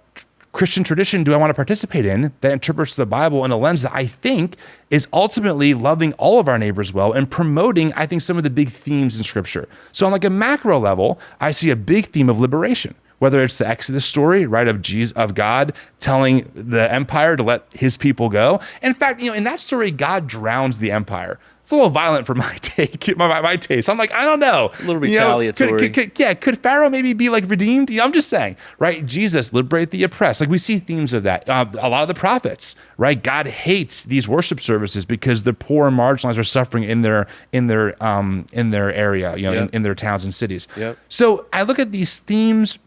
Christian tradition do I want to participate in that interprets the Bible in a lens that I think is ultimately loving all of our neighbors well and promoting, I think, some of the big themes in Scripture? So on like a macro level, I see a big theme of liberation, whether it's the Exodus story, right, of God telling the empire to let his people go. In fact, in that story, God drowns the empire. it's a little violent for my take, my taste. I'm like, I don't know. It's a little retaliatory. Could Pharaoh maybe be like redeemed? I'm just saying, right? Jesus, liberate the oppressed. Like we see themes of that. A lot of the prophets, right? God hates these worship services because the poor and marginalized are suffering in their area, in their towns and cities. Yep. So I look at these themes.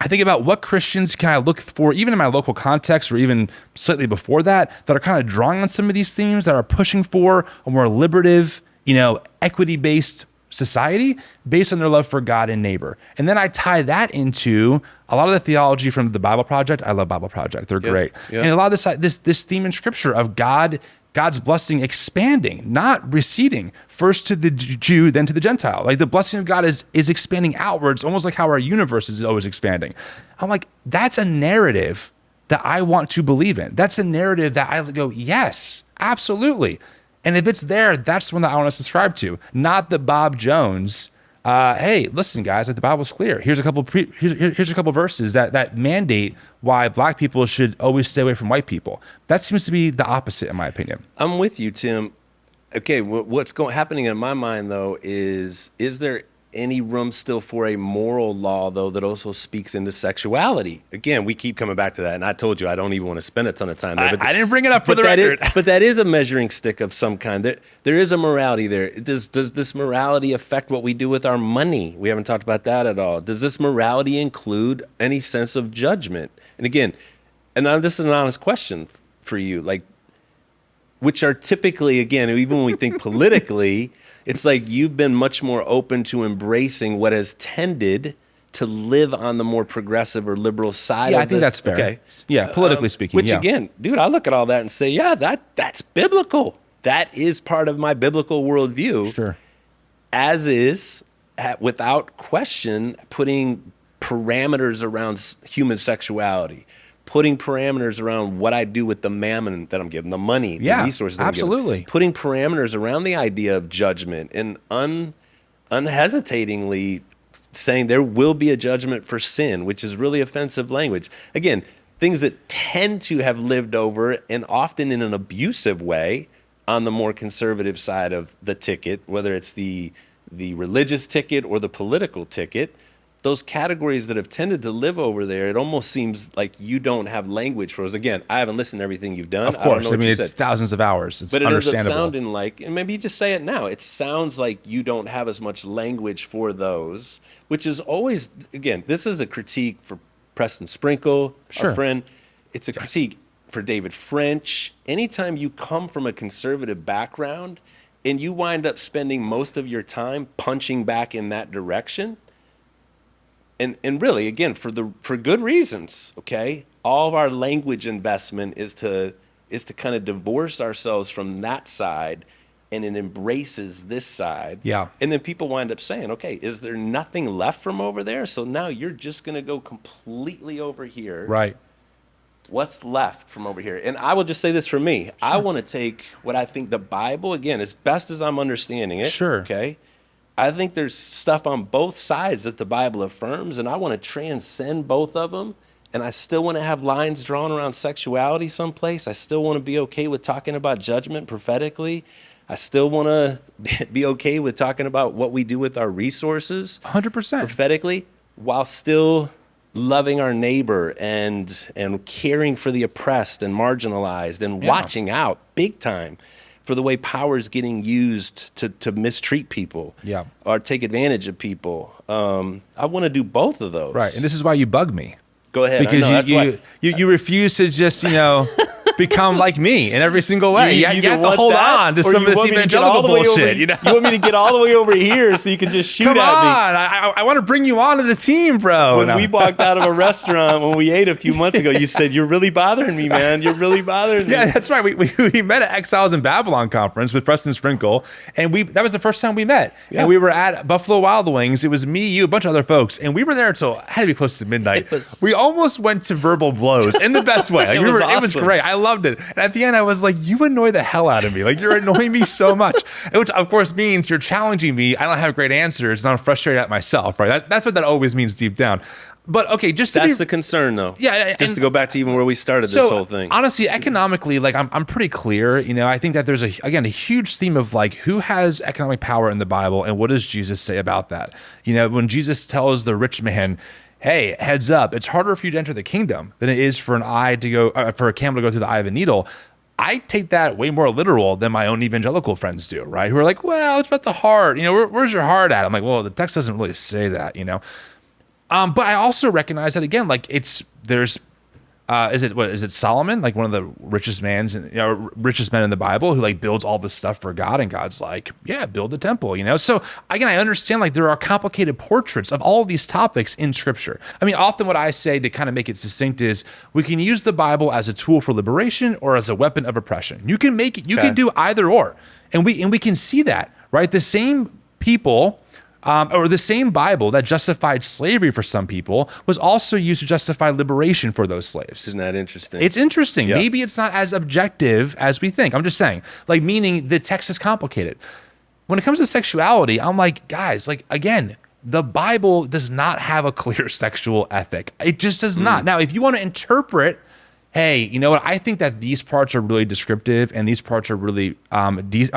I think about what Christians can I look for, even in my local context or even slightly before that are kind of drawing on some of these themes, that are pushing for a more liberative, equity-based society based on their love for God and neighbor. And then I tie that into a lot of the theology from the Bible Project. I love Bible Project. They're great. Yep. And a lot of this theme in Scripture of God's blessing expanding, not receding, first to the Jew, then to the Gentile. Like the blessing of God is expanding outwards, almost like how our universe is always expanding. I'm like, that's a narrative that I want to believe in. That's a narrative that I go, yes, absolutely. And if it's there, that's the one that I want to subscribe to, not the Bob Jones. Hey, listen, guys, like the Bible's clear. Here's a couple verses that mandate why black people should always stay away from white people. That seems to be the opposite, in my opinion. I'm with you, Tim. Okay, what's happening in my mind though is there any room still for a moral law though that also speaks into sexuality? Again, we keep coming back to that, and I told you I don't even want to spend a ton of time there. But I didn't bring it up for the record. But that is a measuring stick of some kind. There is a morality there. Does this morality affect what we do with our money? We haven't talked about that at all. Does this morality include any sense of judgment? And again, this is an honest question for you, like, which are typically, again, even when we think politically, it's like you've been much more open to embracing what has tended to live on the more progressive or liberal side. Yeah, I think that's fair. Okay. Yeah, politically speaking. Which again, dude, I look at all that and say, yeah, that's biblical. That is part of my biblical worldview. Sure. As is, without question, putting parameters around human sexuality, putting parameters around what I do with the mammon that I'm given, the money, the resources that absolutely. I'm given, putting parameters around the idea of judgment and unhesitatingly saying there will be a judgment for sin, which is really offensive language. Again, things that tend to have lived over and often in an abusive way on the more conservative side of the ticket, whether it's the religious ticket or the political ticket. Those categories that have tended to live over there, it almost seems like you don't have language for us. Again, I haven't listened to everything you've done. Of course. I mean, it's thousands of hours. It's understandable. But it ends up sounding like, and maybe you just say it now, it sounds like you don't have as much language for those, which is always, again, this is a critique for Preston Sprinkle, our friend. It's a critique for David French. Anytime you come from a conservative background and you wind up spending most of your time punching back in that direction, and really, again, for good reasons, okay? All of our language investment is to kind of divorce ourselves from that side, and it embraces this side. Yeah. And then people wind up saying, okay, is there nothing left from over there? So now you're just going to go completely over here. Right. What's left from over here? And I will just say this for me. Sure. I want to take what I think the Bible, again, as best as I'm understanding it. Sure. Okay. I think there's stuff on both sides that the Bible affirms, and I want to transcend both of them. And I still want to have lines drawn around sexuality someplace. I still want to be okay with talking about judgment prophetically. I still want to be okay with talking about what we do with our resources 100% prophetically, while still loving our neighbor and caring for the oppressed and marginalized and watching out big time for the way power is getting used to mistreat people or take advantage of people. I want to do both of those. Right, and this is why you bug me. Go ahead. Because you refuse to just, become like me in every single way. You have to hold on to some of this evangelical bullshit. You want me to get all the way over here so you can just shoot at me? Come on, I want to bring you onto the team, bro. When we walked out of a restaurant when we ate a few months ago, you said, "You're really bothering me, man. You're really bothering me." Yeah, that's right. We met at Exiles in Babylon conference with Preston Sprinkle, and that was the first time we met. Yeah. And we were at Buffalo Wild Wings. It was me, you, a bunch of other folks, and we were there until it had to be close to midnight. We almost went to verbal blows in the best way. Like, it was great. I loved it. And at the end, I was like, you annoy the hell out of me. Like, you're annoying me so much. Which, of course, means you're challenging me. I don't have great answers, and I'm frustrated at myself, right? That's what that always means deep down. But okay, that's the concern, though. Yeah, just to go back to even where we started this whole thing. Honestly, economically, like I'm pretty clear. I think that there's a huge theme of like who has economic power in the Bible, and what does Jesus say about that? When Jesus tells the rich man, "Hey, heads up, it's harder for you to enter the kingdom than it is for for a camel to go through the eye of a needle." I take that way more literal than my own evangelical friends do, right? Who are like, "Well, it's about the heart. Where's your heart at?" I'm like, "Well, the text doesn't really say that, But I also recognize that again, like is it Solomon, like one of the richest men in the Bible, who like builds all this stuff for God, and God's like, yeah, build the temple, So again, I understand like there are complicated portraits of all of these topics in Scripture. I mean, often what I say to kind of make it succinct is we can use the Bible as a tool for liberation or as a weapon of oppression. You can can do either or, and we can see that, right? The same people. Or the same Bible that justified slavery for some people was also used to justify liberation for those slaves. Isn't that interesting? It's interesting. Yeah. Maybe it's not as objective as we think. I'm just saying, like, meaning the text is complicated. When it comes to sexuality, I'm like, guys, like, again, the Bible does not have a clear sexual ethic. It just does not. Now, if you want to interpret, hey, you know what? I think that these parts are really descriptive and these parts are really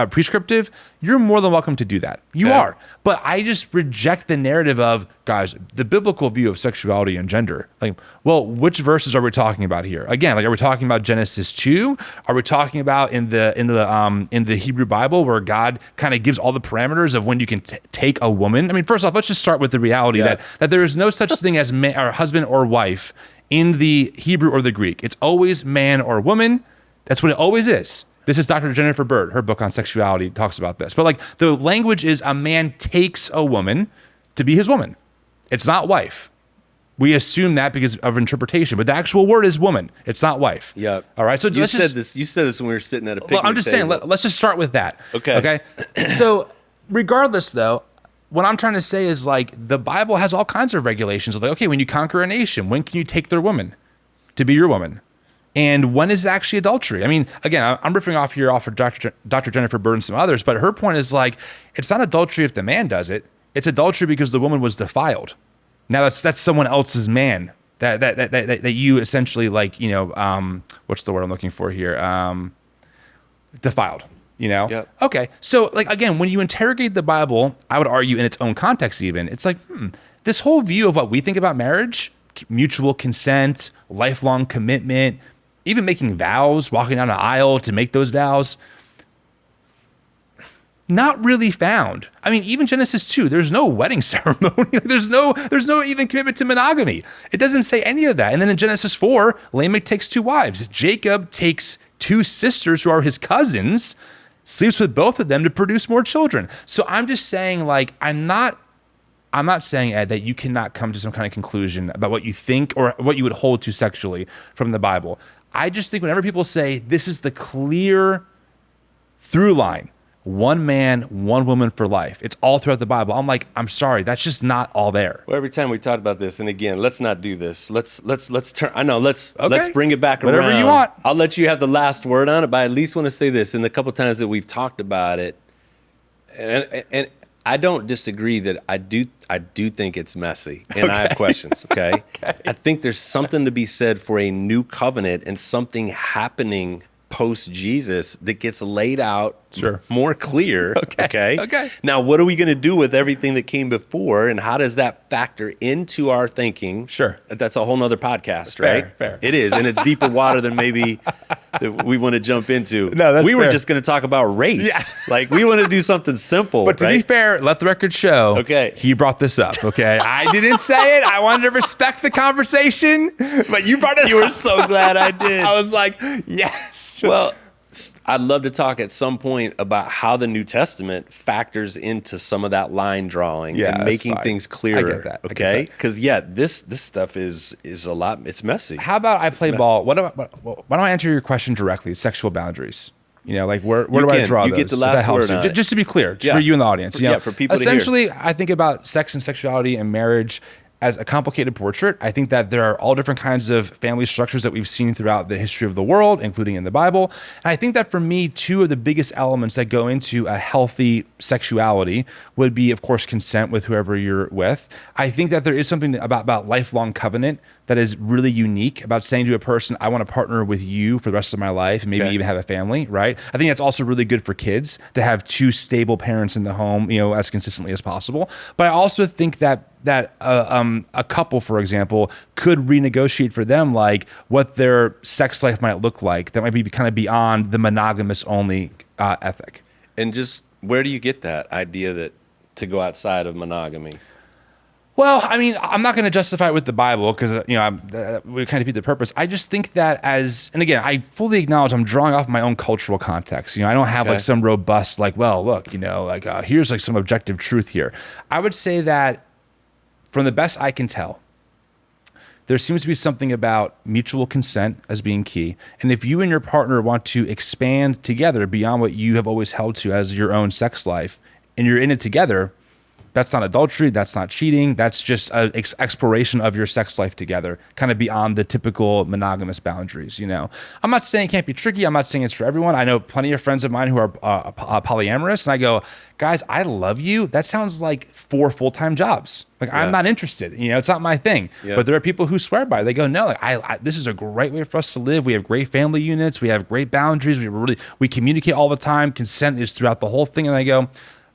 prescriptive. You're more than welcome to do that. You are. But I just reject the narrative of, guys, the biblical view of sexuality and gender. Like, well, which verses are we talking about here? Again, like, are we talking about Genesis 2? Are we talking about in the Hebrew Bible where God kind of gives all the parameters of when you can take a woman? I mean, first off, let's just start with the reality that there is no such thing as or husband or wife in the Hebrew or the Greek. It's always man or woman. That's what it always is. This is Dr. Jennifer Bird. Her book on sexuality talks about this. But like the language is a man takes a woman to be his woman. It's not wife. We assume that because of interpretation, but the actual word is woman. It's not wife. Yeah. All right. So you said this when we were sitting at a picnic I'm just saying, let's just start with that. Okay. So regardless though, what I'm trying to say is like the Bible has all kinds of regulations of like, okay, when you conquer a nation, when can you take their woman to be your woman? And when is it actually adultery? I mean, again, I'm riffing off of Dr. Jennifer Bird and some others, but her point is like, it's not adultery if the man does it. It's adultery because the woman was defiled. Now that's someone else's man that you essentially like, what's the word I'm looking for here? Defiled. Yep. Okay. So like, again, when you interrogate the Bible, I would argue in its own context, even it's like, this whole view of what we think about marriage, mutual consent, lifelong commitment, even making vows, walking down an aisle to make those vows, not really found. I mean, even Genesis 2, there's no wedding ceremony. there's no even commitment to monogamy. It doesn't say any of that. And then in Genesis 4, Lamech takes 2 wives. Jacob takes 2 sisters who are his cousins, sleeps with both of them to produce more children. So I'm just saying, like, I'm not saying, Ed, that you cannot come to some kind of conclusion about what you think or what you would hold to sexually from the Bible. I just think whenever people say this is the clear through line, one man, one woman for life, it's all throughout the Bible. I'm like, I'm sorry, that's just not all there. Well, every time we talk about this, and again, let's not do this. Let's turn. I know. Let's bring it back around. Whatever you want. I'll let you have the last word on it, but I at least want to say this. In the couple times that we've talked about it, and I don't disagree that I do think it's messy, and I have questions. Okay? I think there's something to be said for a new covenant and something happening post Jesus that gets laid out more clear. Okay. Now, what are we going to do with everything that came before, and how does that factor into our thinking? Sure. That's a whole nother podcast, right? Fair. It is, and it's deeper water than maybe that we want to jump into. No, that's we were fair. just going to talk about race. Yeah. Like, we want to do something simple. But to be fair, let the record show. Okay. He brought this up. Okay. I didn't say it. I wanted to respect the conversation, but you brought it up. You were so glad I did. I was like, yes. Well, I'd love to talk at some point about how the New Testament factors into some of that line drawing and making things clearer. I get that. Okay? Because this stuff is a lot. It's messy. How about I play ball? Why don't I answer your question directly? Sexual boundaries. Like where do I draw those? You get the last word on it. Just to be clear, for you and the audience. For people essentially, to hear. I think about sex and sexuality and marriage as a complicated portrait. I think that there are all different kinds of family structures that we've seen throughout the history of the world, including in the Bible. And I think that for me, two of the biggest elements that go into a healthy sexuality would be, of course, consent with whoever you're with. I think that there is something about lifelong covenant that is really unique about saying to a person, I want to partner with you for the rest of my life and maybe even have a family, right? I think that's also really good for kids to have two stable parents in the home, as consistently as possible. But I also think that a couple, for example, could renegotiate for them like what their sex life might look like. That might be kind of beyond the monogamous only ethic. And just where do you get that idea that to go outside of monogamy? Well, I mean, I'm not going to justify it with the Bible because, we kind of defeat the purpose. I just think that and again, I fully acknowledge I'm drawing off my own cultural context. I don't have like some robust, well, look, here's like some objective truth here. I would say that from the best I can tell, there seems to be something about mutual consent as being key. And if you and your partner want to expand together beyond what you have always held to as your own sex life, and you're in it together, that's not adultery, that's not cheating, that's just an exploration of your sex life together, kind of beyond the typical monogamous boundaries, I'm not saying it can't be tricky, I'm not saying it's for everyone. I know plenty of friends of mine who are polyamorous, and I go, guys, I love you. That sounds like 4 full-time jobs. I'm not interested, it's not my thing. But there are people who swear by it. They go, no, this is a great way for us to live. We have great family units, we have great boundaries, we communicate all the time, consent is throughout the whole thing. And I go,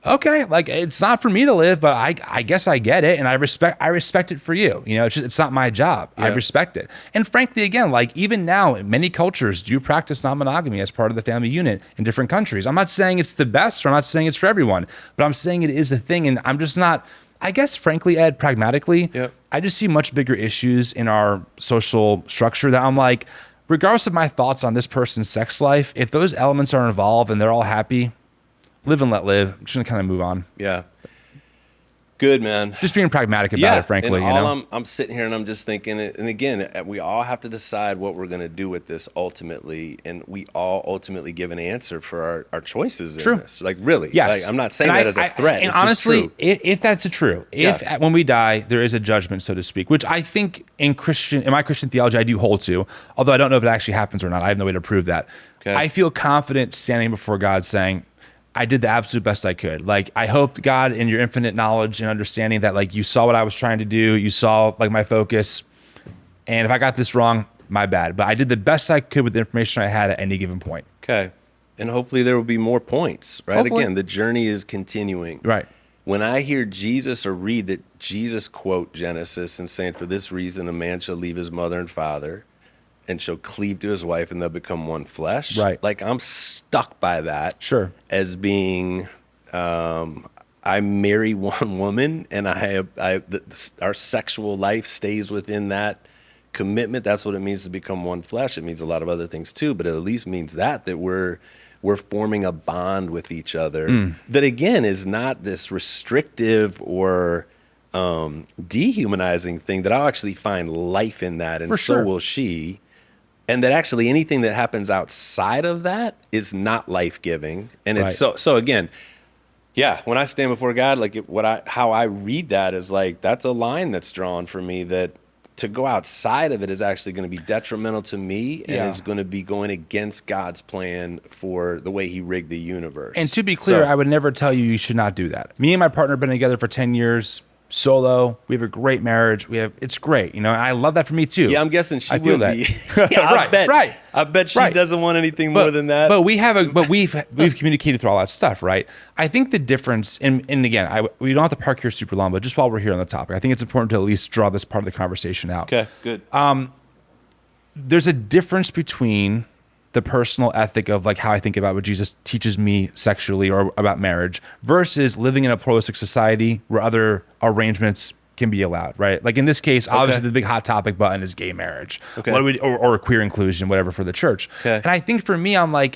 okay, it's not for me to live, but I guess I get it, and I respect it for you. It's not my job. I respect it. And frankly, again, even now, in many cultures do practice non-monogamy as part of the family unit in different countries. I'm not saying it's the best, or I'm not saying it's for everyone, but I'm saying it is a thing, and I'm just not. I guess, frankly, Ed, pragmatically, I just see much bigger issues in our social structure that I'm like, regardless of my thoughts on this person's sex life, if those elements are involved and they're all happy, live and let live. I'm just gonna kind of move on. Yeah. Good, man. Just being pragmatic about it, frankly. And I'm sitting here and I'm just thinking, and again, we all have to decide what we're gonna do with this ultimately, and we all ultimately give an answer for our choices in this. Really. Yes. I'm not saying that as a threat. And it's honestly, if that's true, when we die, there is a judgment, so to speak, which I think in my Christian theology, I do hold to, although I don't know if it actually happens or not. I have no way to prove that. Okay. I feel confident standing before God saying, I did the absolute best I could. I hope, God, in your infinite knowledge and understanding that you saw what I was trying to do, you saw my focus, and if I got this wrong, my bad. But I did the best I could with the information I had at any given point. Okay. And hopefully there will be more points, right? Hopefully. Again, the journey is continuing. Right. When I hear Jesus or read that Jesus quote Genesis and saying, for this reason, a man shall leave his mother and father and shall cleave to his wife and they'll become one flesh. Right. I'm stuck by that. Sure. As being, I marry one woman and our sexual life stays within that commitment. That's what it means to become one flesh. It means a lot of other things too, but it at least means that we're forming a bond with each other that again is not this restrictive or dehumanizing thing, that I'll actually find life in that, and so will she. And that actually anything that happens outside of that is not life-giving. And it's so again, when I stand before God, how I read that is that's a line that's drawn for me, that to go outside of it is actually going to be detrimental to me and is going to be going against God's plan for the way he rigged the universe. And to be clear, I would never tell you should not do that. Me and my partner have been together for 10 years. Solo, we have a great marriage. It's great, and I love that for me too. Yeah, I'm guessing she will be. Right. I bet she doesn't want anything more than that. But we've communicated through all that stuff, right? I think the difference, and again, we don't have to park here super long, but just while we're here on the topic, I think it's important to at least draw this part of the conversation out. Okay, good. There's a difference between the personal ethic of how I think about what Jesus teaches me sexually or about marriage versus living in a pluralistic society where other arrangements can be allowed, right? In this case, obviously the big hot topic button is gay marriage, or queer inclusion, whatever, for the church. Okay. And I think for me, I'm and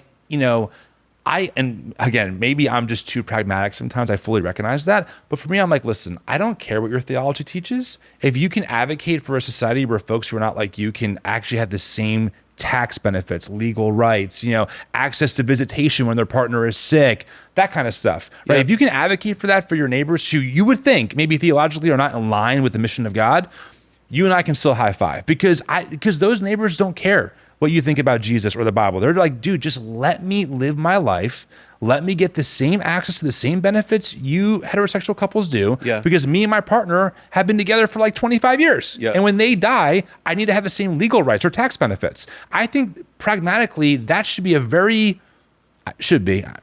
again, maybe I'm just too pragmatic sometimes. I fully recognize that. But for me, I'm listen, I don't care what your theology teaches. If you can advocate for a society where folks who are not like you can actually have the same tax benefits, legal rights, access to visitation when their partner is sick, that kind of stuff, right? Yeah. If you can advocate for that for your neighbors who you would think maybe theologically are not in line with the mission of God, you and I can still high five because those neighbors don't care what you think about Jesus or the Bible. They're like, dude, just let me live my life. Let me get the same access to the same benefits you heterosexual couples do. Yeah. Because me and my partner have been together for like 25 years. Yeah. And when they die, I need to have the same legal rights or tax benefits. I think pragmatically, that should be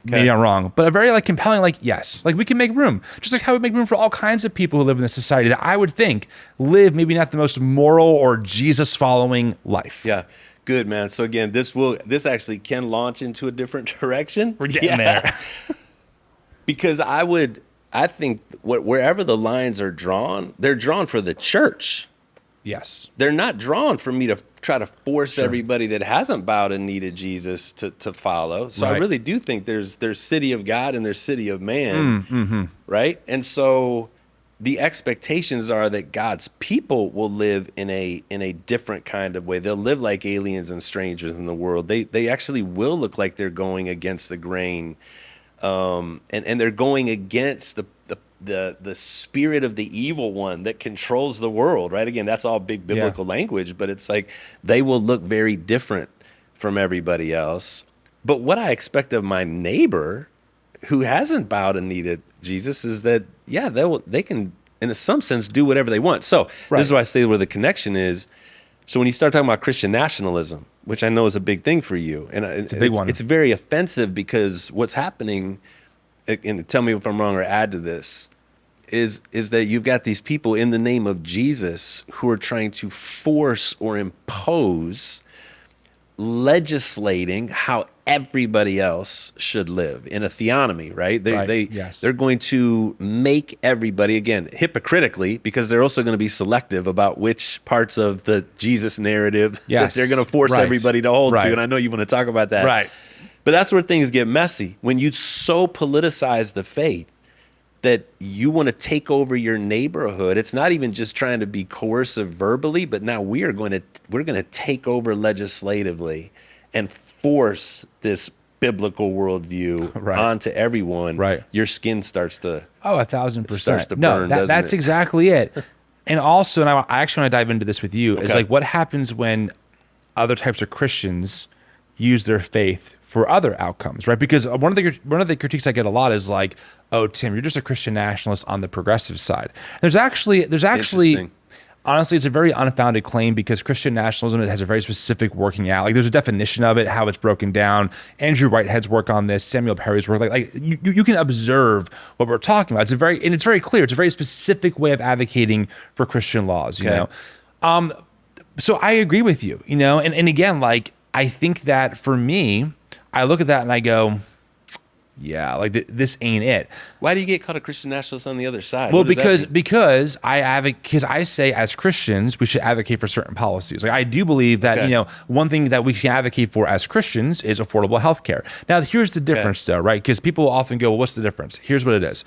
maybe I'm wrong, but a very like compelling, like, yes, like we can make room, just like how we make room for all kinds of people who live in this society that I would think live maybe not the most moral or Jesus following life. Yeah. Good, man. So again, this actually can launch into a different direction. We're getting there. Because I think wherever the lines are drawn, they're drawn for the church. Yes. They're not drawn for me to try to force everybody that hasn't bowed and needed Jesus to follow. So I really do think there's city of God and there's city of man, right? And so the expectations are that God's people will live in a different kind of way. They'll live like aliens and strangers in the world. They actually will look like they're going against the grain, and they're going against the spirit of the evil one that controls the world, right? Again, that's all big biblical language, but it's like they will look very different from everybody else. But what I expect of my neighbor who hasn't bowed and needed Jesus is that, they can, in some sense, do whatever they want. So this is why I say where the connection is. So when you start talking about Christian nationalism, which I know is a big thing for you, and it's a big one. It's very offensive because what's happening, and tell me if I'm wrong or add to this, is that you've got these people in the name of Jesus who are trying to force or impose legislating how everybody else should live in a theonomy, right? They're going to make everybody, again, hypocritically, because they're also going to be selective about which parts of the Jesus narrative that they're going to force everybody to hold to. And I know you want to talk about that. Right. But that's where things get messy. When you so politicize the faith that you want to take over your neighborhood, it's not even just trying to be coercive verbally, but now we're going to take over legislatively and force this biblical worldview onto everyone. Right. Your skin starts to 1,000%. Starts to burn, that's exactly it. And also, and I actually want to dive into this with you, is like what happens when other types of Christians use their faith for other outcomes, right? Because one of the critiques I get a lot is like, "Oh, Tim, you're just a Christian nationalist on the progressive side." There's actually, honestly, it's a very unfounded claim because Christian nationalism has a very specific working out. Like, there's a definition of it, how it's broken down. Andrew Whitehead's work on this, Samuel Perry's work. Like you can observe what we're talking about. It's very clear. It's a very specific way of advocating for Christian laws. You know, so I agree with you. You know, and again, like I think that for me, I look at that and I go, yeah, like this ain't it. Why do you get called a Christian nationalist on the other side? Well, because I say as Christians we should advocate for certain policies. Like I do believe that one thing that we can advocate for as Christians is affordable health care. Now here's the difference though, right? Because people often go, well, what's the difference? Here's what it is.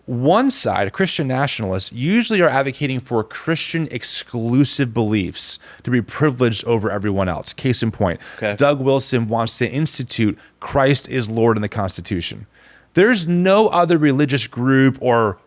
One side, Christian nationalists, usually are advocating for Christian exclusive beliefs to be privileged over everyone else. Case in point, Doug Wilson wants to institute Christ is Lord in the Constitution. There's no other religious group or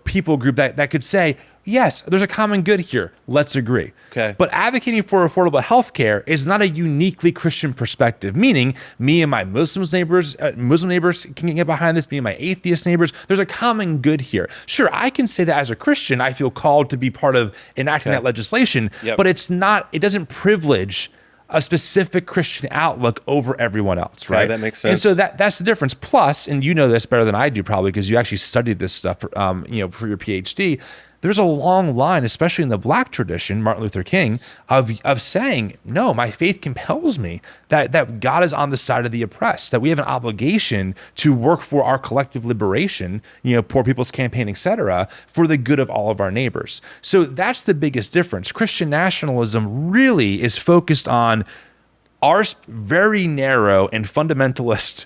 people group that could say, yes, there's a common good here. Let's agree. But advocating for affordable health care is not a uniquely Christian perspective, meaning me and my Muslim neighbors can get behind this, me and my atheist neighbors. There's a common good here. Sure, I can say that as a Christian, I feel called to be part of enacting that legislation, but it doesn't privilege a specific Christian outlook over everyone else, right? That makes sense. And so that's the difference. Plus, and you know this better than I do probably because you actually studied this stuff, for your PhD. There's a long line, especially in the Black tradition, Martin Luther King, of saying, no, my faith compels me that God is on the side of the oppressed, that we have an obligation to work for our collective liberation, Poor People's Campaign, etc., for the good of all of our neighbors. So that's the biggest difference. Christian nationalism really is focused on our very narrow and fundamentalist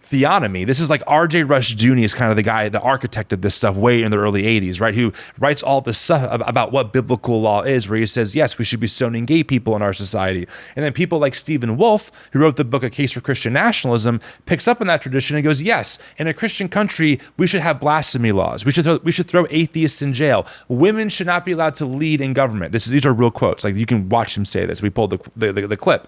theonomy. This is like R.J. Rushdoony is kind of the guy, the architect of this stuff way in the early 80s, right? Who writes all this stuff about what biblical law is, where he says, yes, we should be stoning gay people in our society. And then people like Stephen Wolfe, who wrote the book A Case for Christian Nationalism, picks up in that tradition and goes, yes, in a Christian country, we should have blasphemy laws. We should throw atheists in jail. Women should not be allowed to lead in government. These are real quotes. Like, you can watch him say this. We pulled the clip.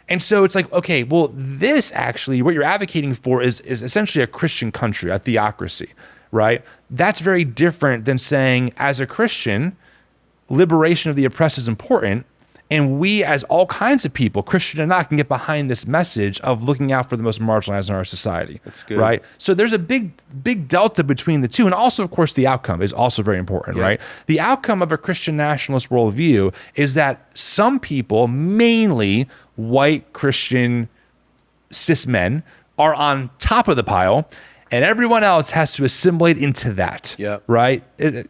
And so it's like, okay, well, this actually, what you're advocating for is essentially a Christian country, a theocracy, right? That's very different than saying, as a Christian, liberation of the oppressed is important. And we, as all kinds of people, Christian and not, can get behind this message of looking out for the most marginalized in our society. That's good. Right? So there's a big delta between the two. And also, of course, the outcome is also very important, right? The outcome of a Christian nationalist worldview is that some people, mainly white Christian cis men, are on top of the pile, and everyone else has to assimilate into that. Yeah. Right? And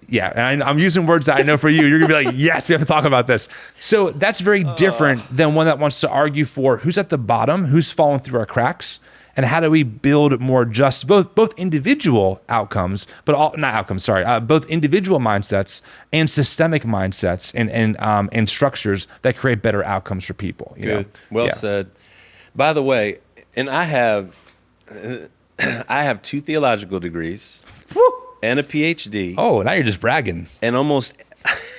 I'm using words that I know for you. You're going to be like, yes, we have to talk about this. So that's very different than one that wants to argue for who's at the bottom, who's falling through our cracks, and how do we build more just, both individual outcomes, both individual mindsets and systemic mindsets and structures that create better outcomes for people. You know? Well said. By the way, and I have 2 theological degrees and a PhD. Oh, now you're just bragging. And almost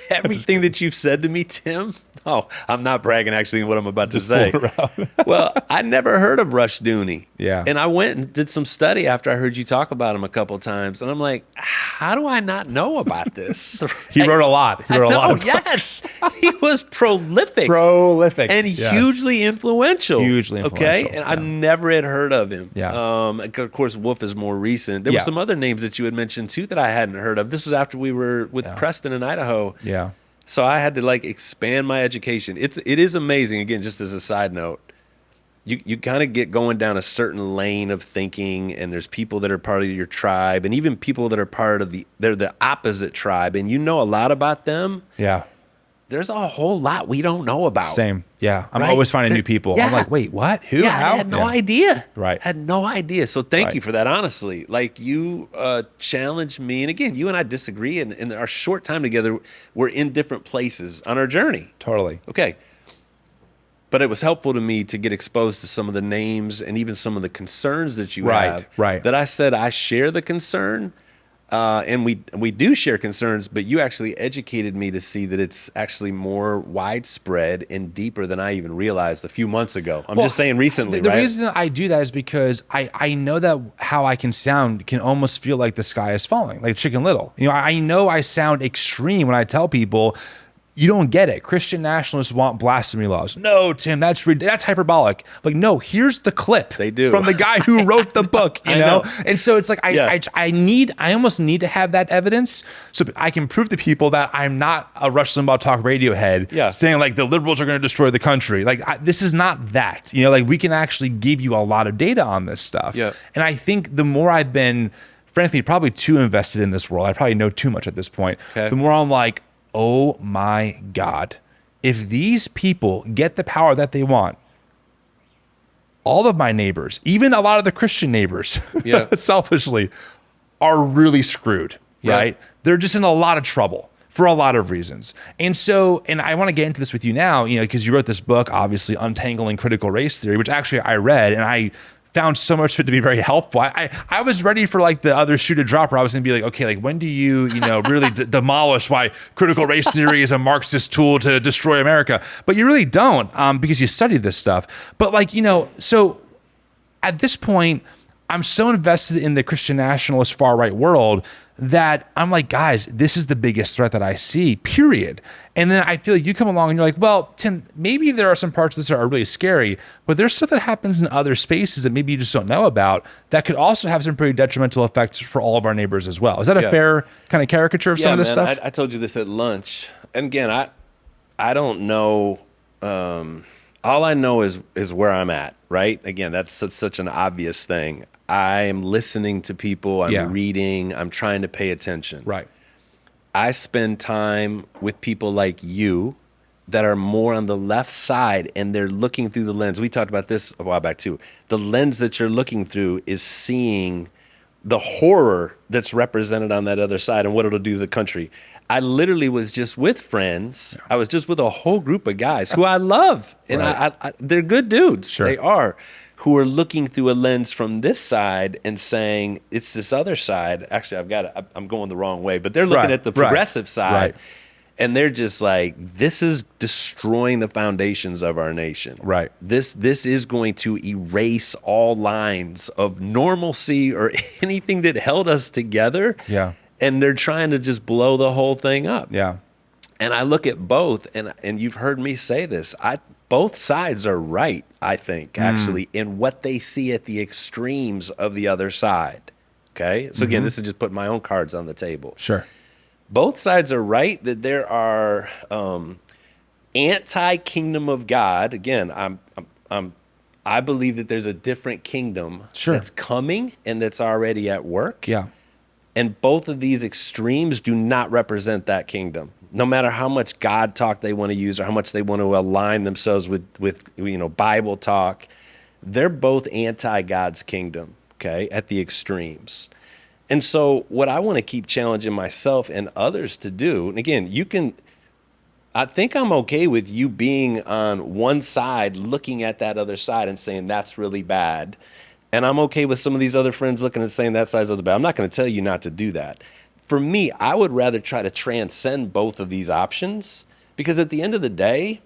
everything that you've said to me, Tim. Oh, I'm not bragging actually in what I'm about to say. Well, I never heard of Rushdoony. Yeah. And I went and did some study after I heard you talk about him a couple of times. And I'm like, how do I not know about this? He wrote a lot. He wrote a lot of books. Yes. He was prolific. And hugely influential. Hugely influential. Okay. And I never had heard of him. Yeah. Of course, Wolf is more recent. There were some other names that you had mentioned too that I hadn't heard of. This was after we were with Preston in Idaho. Yeah. So I had to like expand my education. It is amazing. Again, just as a side note, you kind of get going down a certain lane of thinking, and there's people that are part of your tribe, and even people that are part of they're the opposite tribe, and you know a lot about them. Yeah. There's a whole lot we don't know about. Same. Yeah. I'm always finding new people. I'm like, wait, what? Who? Yeah, How? I had no idea. Right. Had no idea. So thank you for that, honestly. Like, you challenged me. And again, you and I disagree. And in our short time together, we're in different places on our journey. Totally. Okay. But it was helpful to me to get exposed to some of the names and even some of the concerns that you have. Right. That I said I share the concern. And we do share concerns, but you actually educated me to see that it's actually more widespread and deeper than I even realized a few months ago. I'm just saying recently, the right? reason I do that is because I know that how I can sound can almost feel like the sky is falling, like Chicken Little. You know, I know I sound extreme when I tell people, you don't get it. Christian nationalists want blasphemy laws. No, Tim, that's hyperbolic. Like, no, here's the clip. They do. From the guy who wrote the book, you know? And so it's like, I almost need to have that evidence so I can prove to people that I'm not a Rush Limbaugh talk radio head saying like the liberals are going to destroy the country. Like, this is not that, you know, like we can actually give you a lot of data on this stuff. Yeah. And I think the more I've been, frankly, probably too invested in this world, I probably know too much at this point. Okay. The more I'm like, oh my God, if these people get the power that they want, all of my neighbors, even a lot of the Christian neighbors, selfishly, are really screwed, right? They're just in a lot of trouble for a lot of reasons. And so, and I want to get into this with you now, you know, because you wrote this book, obviously, Untangling Critical Race Theory, which actually I read, and I found so much of it to be very helpful. I was ready for like the other shoe to drop where I was going to be like, okay, like when do you really demolish why critical race theory is a Marxist tool to destroy America? But you really don't because you studied this stuff. But like, you know, so at this point, I'm so invested in the Christian nationalist far right world that I'm like, guys, this is the biggest threat that I see, period. And then I feel like you come along and you're like, well, Tim, maybe there are some parts of this that are really scary, but there's stuff that happens in other spaces that maybe you just don't know about that could also have some pretty detrimental effects for all of our neighbors as well. Is that a fair kind of caricature of some of this stuff? I told you this at lunch. And again, I don't know. All I know is where I'm at, right? Again, that's such an obvious thing. I am listening to people, I'm reading, I'm trying to pay attention. Right. I spend time with people like you that are more on the left side, and they're looking through the lens. We talked about this a while back too. The lens that you're looking through is seeing the horror that's represented on that other side and what it'll do to the country. I literally was just with friends. I was just with a whole group of guys who I love, and I they're good dudes. Sure. They are, who are looking through a lens from this side and saying it's this other side. Actually, I'm going the wrong way, but they're looking at the progressive side, and they're just like, this is destroying the foundations of our nation. Right. This is going to erase all lines of normalcy or anything that held us together. Yeah. And they're trying to just blow the whole thing up. Yeah. And I look at both, and you've heard me say this. Both sides are right, I think, actually, in what they see at the extremes of the other side. Okay? So again, this is just putting my own cards on the table. Sure. Both sides are right that there are anti-kingdom of God. Again, I believe that there's a different kingdom that's coming and that's already at work. Yeah. And both of these extremes do not represent that kingdom. No matter how much God talk they want to use or how much they want to align themselves with Bible talk, they're both anti-God's kingdom, okay, at the extremes. And so what I want to keep challenging myself and others to do, and again, I think I'm okay with you being on one side, looking at that other side and saying that's really bad. And I'm okay with some of these other friends looking and saying that side's of the bad. I'm not going to tell you not to do that. For me, I would rather try to transcend both of these options, because at the end of the day,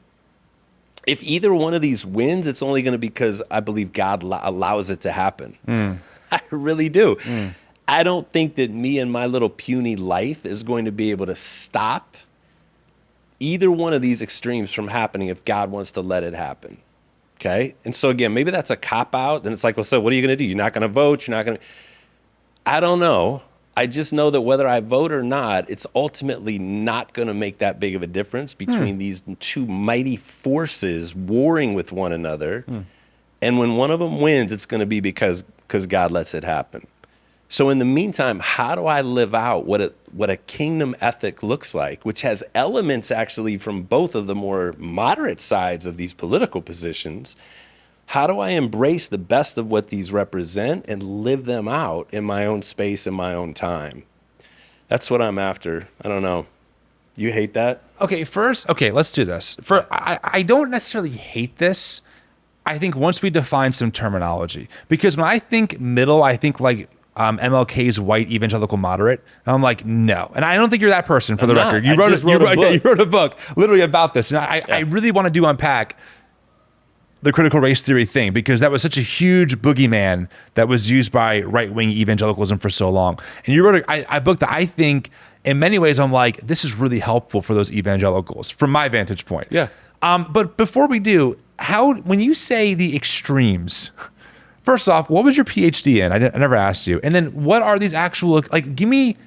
if either one of these wins, it's only going to be because I believe God allows it to happen. I really do. I don't think that me and my little puny life is going to be able to stop either one of these extremes from happening if God wants to let it happen. Okay. And so again, maybe that's a cop out. And it's like, well, so what are you going to do? You're not going to vote. You're not going to, I don't know. I just know that whether I vote or not, it's ultimately not going to make that big of a difference between these two mighty forces warring with one another. And when one of them wins, it's going to be because God lets it happen. So in the meantime, how do I live out what a kingdom ethic looks like, which has elements actually from both of the more moderate sides of these political positions? How do I embrace the best of what these represent and live them out in my own space and my own time? That's what I'm after. I don't know. You hate that? Okay, let's do this. I don't necessarily hate this. I think once we define some terminology, because when I think middle, I think like MLK's white evangelical moderate. And I'm like, no. And I don't think you're that person, for the record. You wrote a book literally about this. And I really want to unpack the critical race theory thing, because that was such a huge boogeyman that was used by right-wing evangelicalism for so long. And you wrote a book that I think in many ways I'm like, this is really helpful for those evangelicals from my vantage point. Yeah. But before we do, when you say the extremes, first off, what was your PhD in? I never asked you. And then what are these actual, like, give me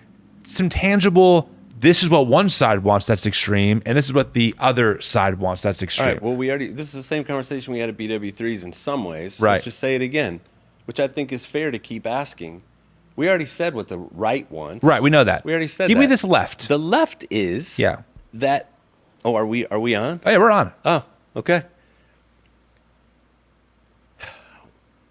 some tangible, this is what one side wants that's extreme, and this is what the other side wants that's extreme. All right, well, this is the same conversation we had at BW3s in some ways. Right. Let's just say it again, which I think is fair to keep asking. We already said what the right wants. Right, we know that. We already said Give that. me this left. The left is that, are we on? Oh, yeah, we're on. Oh, okay.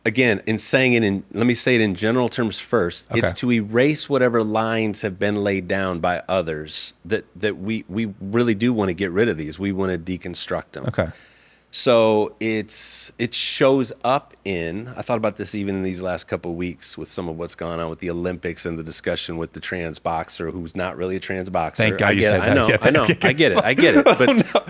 Again, in saying it let me say it in general terms first. Okay. It's to erase whatever lines have been laid down by others that we really do want to get rid of these. We want to deconstruct them. Okay. So it shows up in, I thought about this even in these last couple of weeks with some of what's gone on with the Olympics and the discussion with the trans boxer who's not really a trans boxer. Thank God you said that. I know. I get it. But,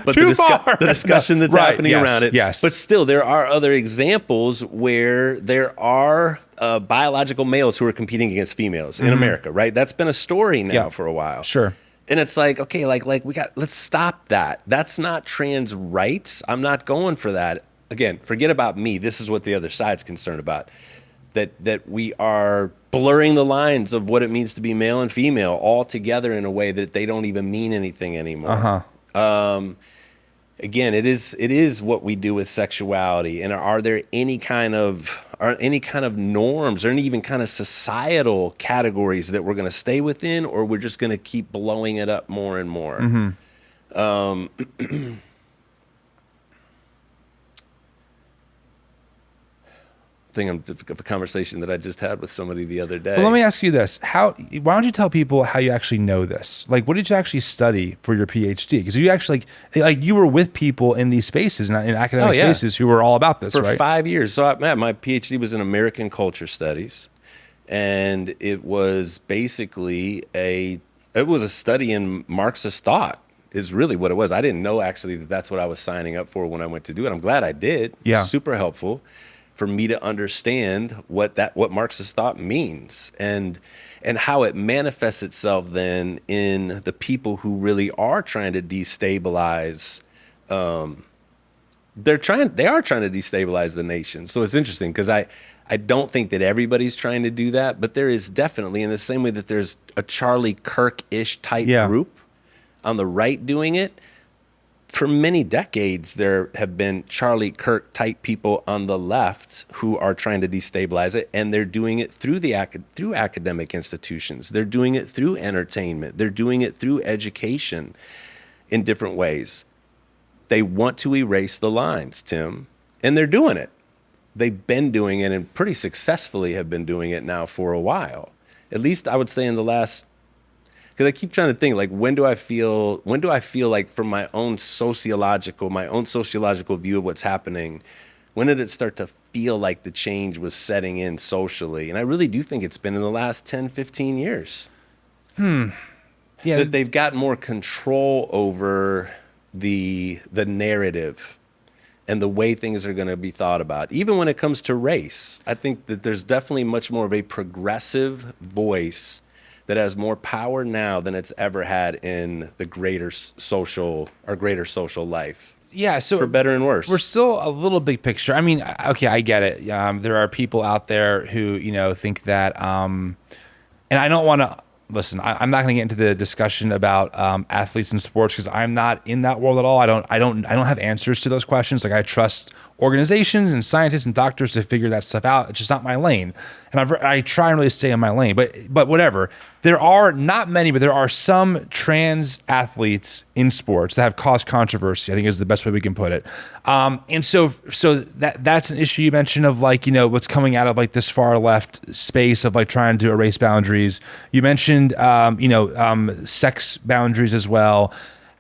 but the discussion that's happening around it. Yes. But still, there are other examples where there are biological males who are competing against females in America, right? That's been a story now for a while. Sure. And it's like, okay, let's stop that. That's not trans rights. I'm not going for that. Again, forget about me. This is what the other side's concerned about. That we are blurring the lines of what it means to be male and female all together in a way that they don't even mean anything anymore. Again, it is what we do with sexuality. And are there any kind of norms or any even kind of societal categories that we're going to stay within, or we're just going to keep blowing it up more and more? thinking of a conversation that I just had with somebody the other day. Well, let me ask you this: why don't you tell people how you actually know this? Like, what did you actually study for your PhD? Because you actually like you were with people in these spaces, in academic spaces, who were all about this, for right? 5 years. So my PhD was in American Culture Studies, and it was basically a study in Marxist thought. Is really what it was. I didn't know actually that that's what I was signing up for when I went to do it. I'm glad I did. Yeah, it was super helpful for me to understand what Marxist thought means and how it manifests itself then in the people who really are trying to destabilize. They are trying to destabilize the nation. So it's interesting because I don't think that everybody's trying to do that, but there is definitely, in the same way that there's a Charlie Kirk-ish type group on the right doing it. For many decades, there have been Charlie Kirk type people on the left who are trying to destabilize it, and they're doing it through through academic institutions. They're doing it through entertainment. They're doing it through education in different ways. They want to erase the lines, Tim, and they're doing it. They've been doing it and pretty successfully have been doing it now for a while. At least I would say in the last, because I keep trying to think, like, when do I feel like from my own sociological view of what's happening, when did it start to feel like the change was setting in socially? And I really do think it's been in the last 10, 15 years. Yeah. That they've got more control over the narrative and the way things are going to be thought about. Even when it comes to race, I think that there's definitely much more of a progressive voice that has more power now than it's ever had in the greater social life. Yeah, so for better and worse. We're still a little big picture. I mean, okay, I get it. There are people out there who, think that, and I don't want to listen. I'm not going to get into the discussion about athletes in sports because I'm not in that world at all. I don't have answers to those questions. Like, I trust organizations and scientists and doctors to figure that stuff out. It's just not my lane, and I try and really stay in my lane. But whatever. There are not many, but there are some trans athletes in sports that have caused controversy, I think is the best way we can put it. And so that's an issue you mentioned of, like, what's coming out of, like, this far left space of, like, trying to erase boundaries. You mentioned sex boundaries as well,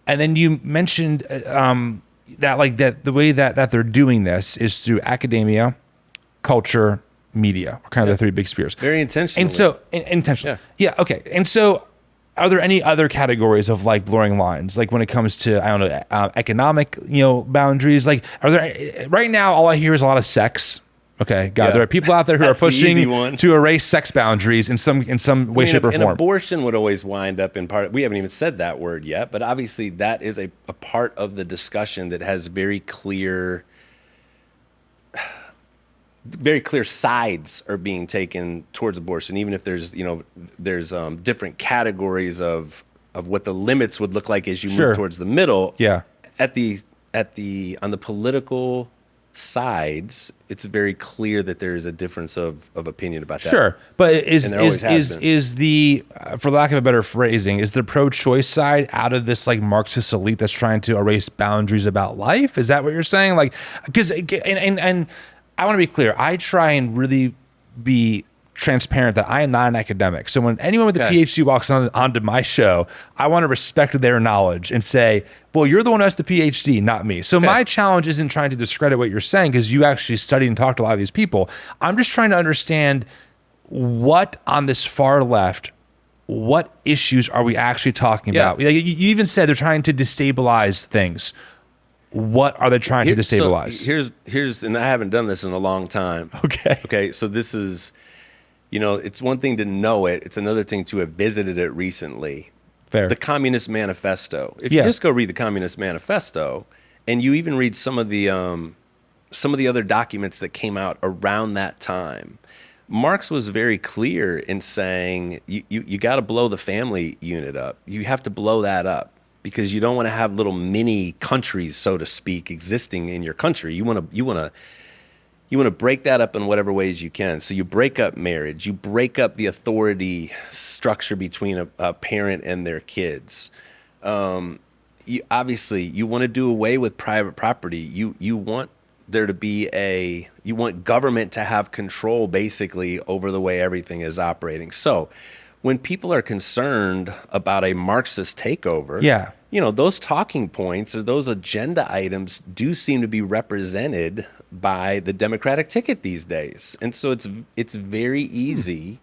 and then you mentioned that the way that they're doing this is through academia, culture, media, are kind of the three big spheres. Very intentional. And so, intentional. Yeah. Okay. And so, are there any other categories of, like, blurring lines? Like, when it comes to, I don't know, economic, boundaries? Like, are there, right now, all I hear is a lot of sex. Okay. God, there are people out there who are pushing to erase sex boundaries in some way, shape, or form. And abortion would always wind up in part, we haven't even said that word yet, but obviously that is a part of the discussion that has very clear sides are being taken towards abortion, even if there's different categories of what the limits would look like as you move towards the middle. Yeah. On the political sides, it's very clear that there is a difference of opinion about that. Sure, but is the, for lack of a better phrasing, is the pro-choice side out of this, like, Marxist elite that's trying to erase boundaries about life? Is that what you're saying? Like, because and I want to be clear. I try and really be transparent that I am not an academic. So when anyone with a PhD walks onto my show, I want to respect their knowledge and say, well, you're the one who has the PhD, not me. So my challenge isn't trying to discredit what you're saying because you actually studied and talked to a lot of these people. I'm just trying to understand what on this far left, what issues are we actually talking about? You even said they're trying to destabilize things. What are they trying to destabilize? So here's, and I haven't done this in a long time. Okay. So this is, it's one thing to know it. It's another thing to have visited it recently. Fair. The Communist Manifesto. If you just go read the Communist Manifesto, and you even read some of the other documents that came out around that time, Marx was very clear in saying you got to blow the family unit up. You have to blow that up because you don't want to have little mini countries, so to speak, existing in your country. You want to break that up in whatever ways you can. So you break up marriage. You break up the authority structure between a parent and their kids. You want to do away with private property. You want there to be you want government to have control basically over the way everything is operating. So when people are concerned about a Marxist takeover, those talking points or those agenda items do seem to be represented by the Democratic ticket these days. And so it's very easy.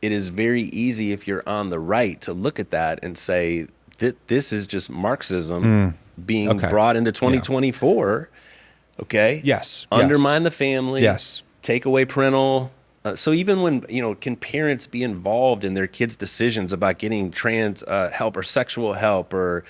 It is very easy if you're on the right to look at that and say that this is just Marxism being brought into 2024. Okay. Yes. Undermine the family. Yes. Take away parental. So even when, can parents be involved in their kids' decisions about getting trans help or sexual help or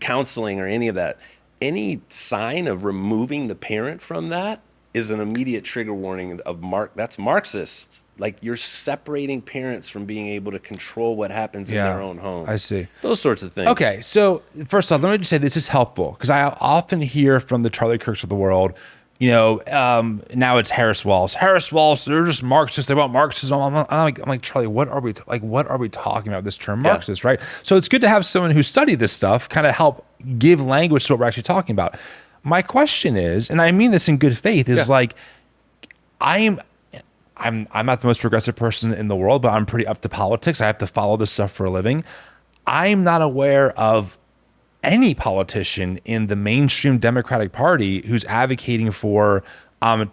counseling or any of that, any sign of removing the parent from that is an immediate trigger warning of that's Marxist. Like you're separating parents from being able to control what happens in their own home. I see. Those sorts of things. Okay, so first off, let me just say this is helpful because I often hear from the Charlie Kirks of the world, now it's Harris Walls. Harris Walls, they're just Marxists. They want Marxism. I'm like Charlie, what are we talking about? This term Marxist, right? So it's good to have someone who studied this stuff kind of help give language to what we're actually talking about. My question is, and I mean this in good faith, is like, I'm not the most progressive person in the world, but I'm pretty up to politics. I have to follow this stuff for a living. I'm not aware of any politician in the mainstream Democratic Party who's advocating for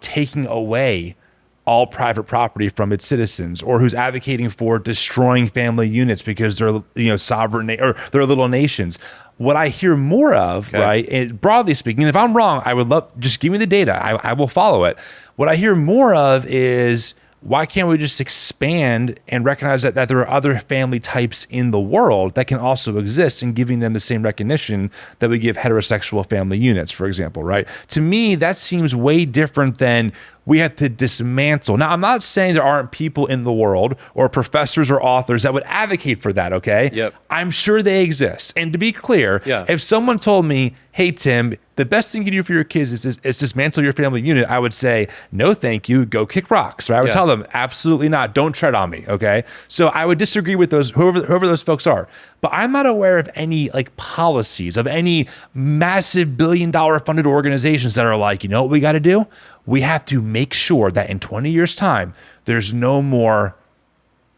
taking away all private property from its citizens, or who's advocating for destroying family units because they're sovereign or they're little nations. What I hear more of, right, and broadly speaking, and if I'm wrong, I would love, just give me the data. I will follow it. What I hear more of is, why can't we just expand and recognize that there are other family types in the world that can also exist, and giving them the same recognition that we give heterosexual family units, for example, right? To me, that seems way different than we have to dismantle. Now, I'm not saying there aren't people in the world or professors or authors that would advocate for that, okay? Yep. I'm sure they exist. And to be clear, if someone told me, hey, Tim, the best thing you can do for your kids is dismantle your family unit, I would say, no, thank you, go kick rocks. Right? I would tell them, absolutely not, don't tread on me, okay? So I would disagree with those, whoever those folks are. But I'm not aware of any policies, of any massive billion-dollar funded organizations that are like, you know what we got to do? We have to make sure that in 20 years' time, there's no more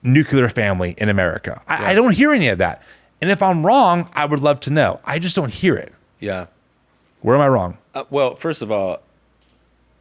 nuclear family in America. I don't hear any of that. And if I'm wrong, I would love to know. I just don't hear it. Yeah. Where am I wrong? Well, first of all,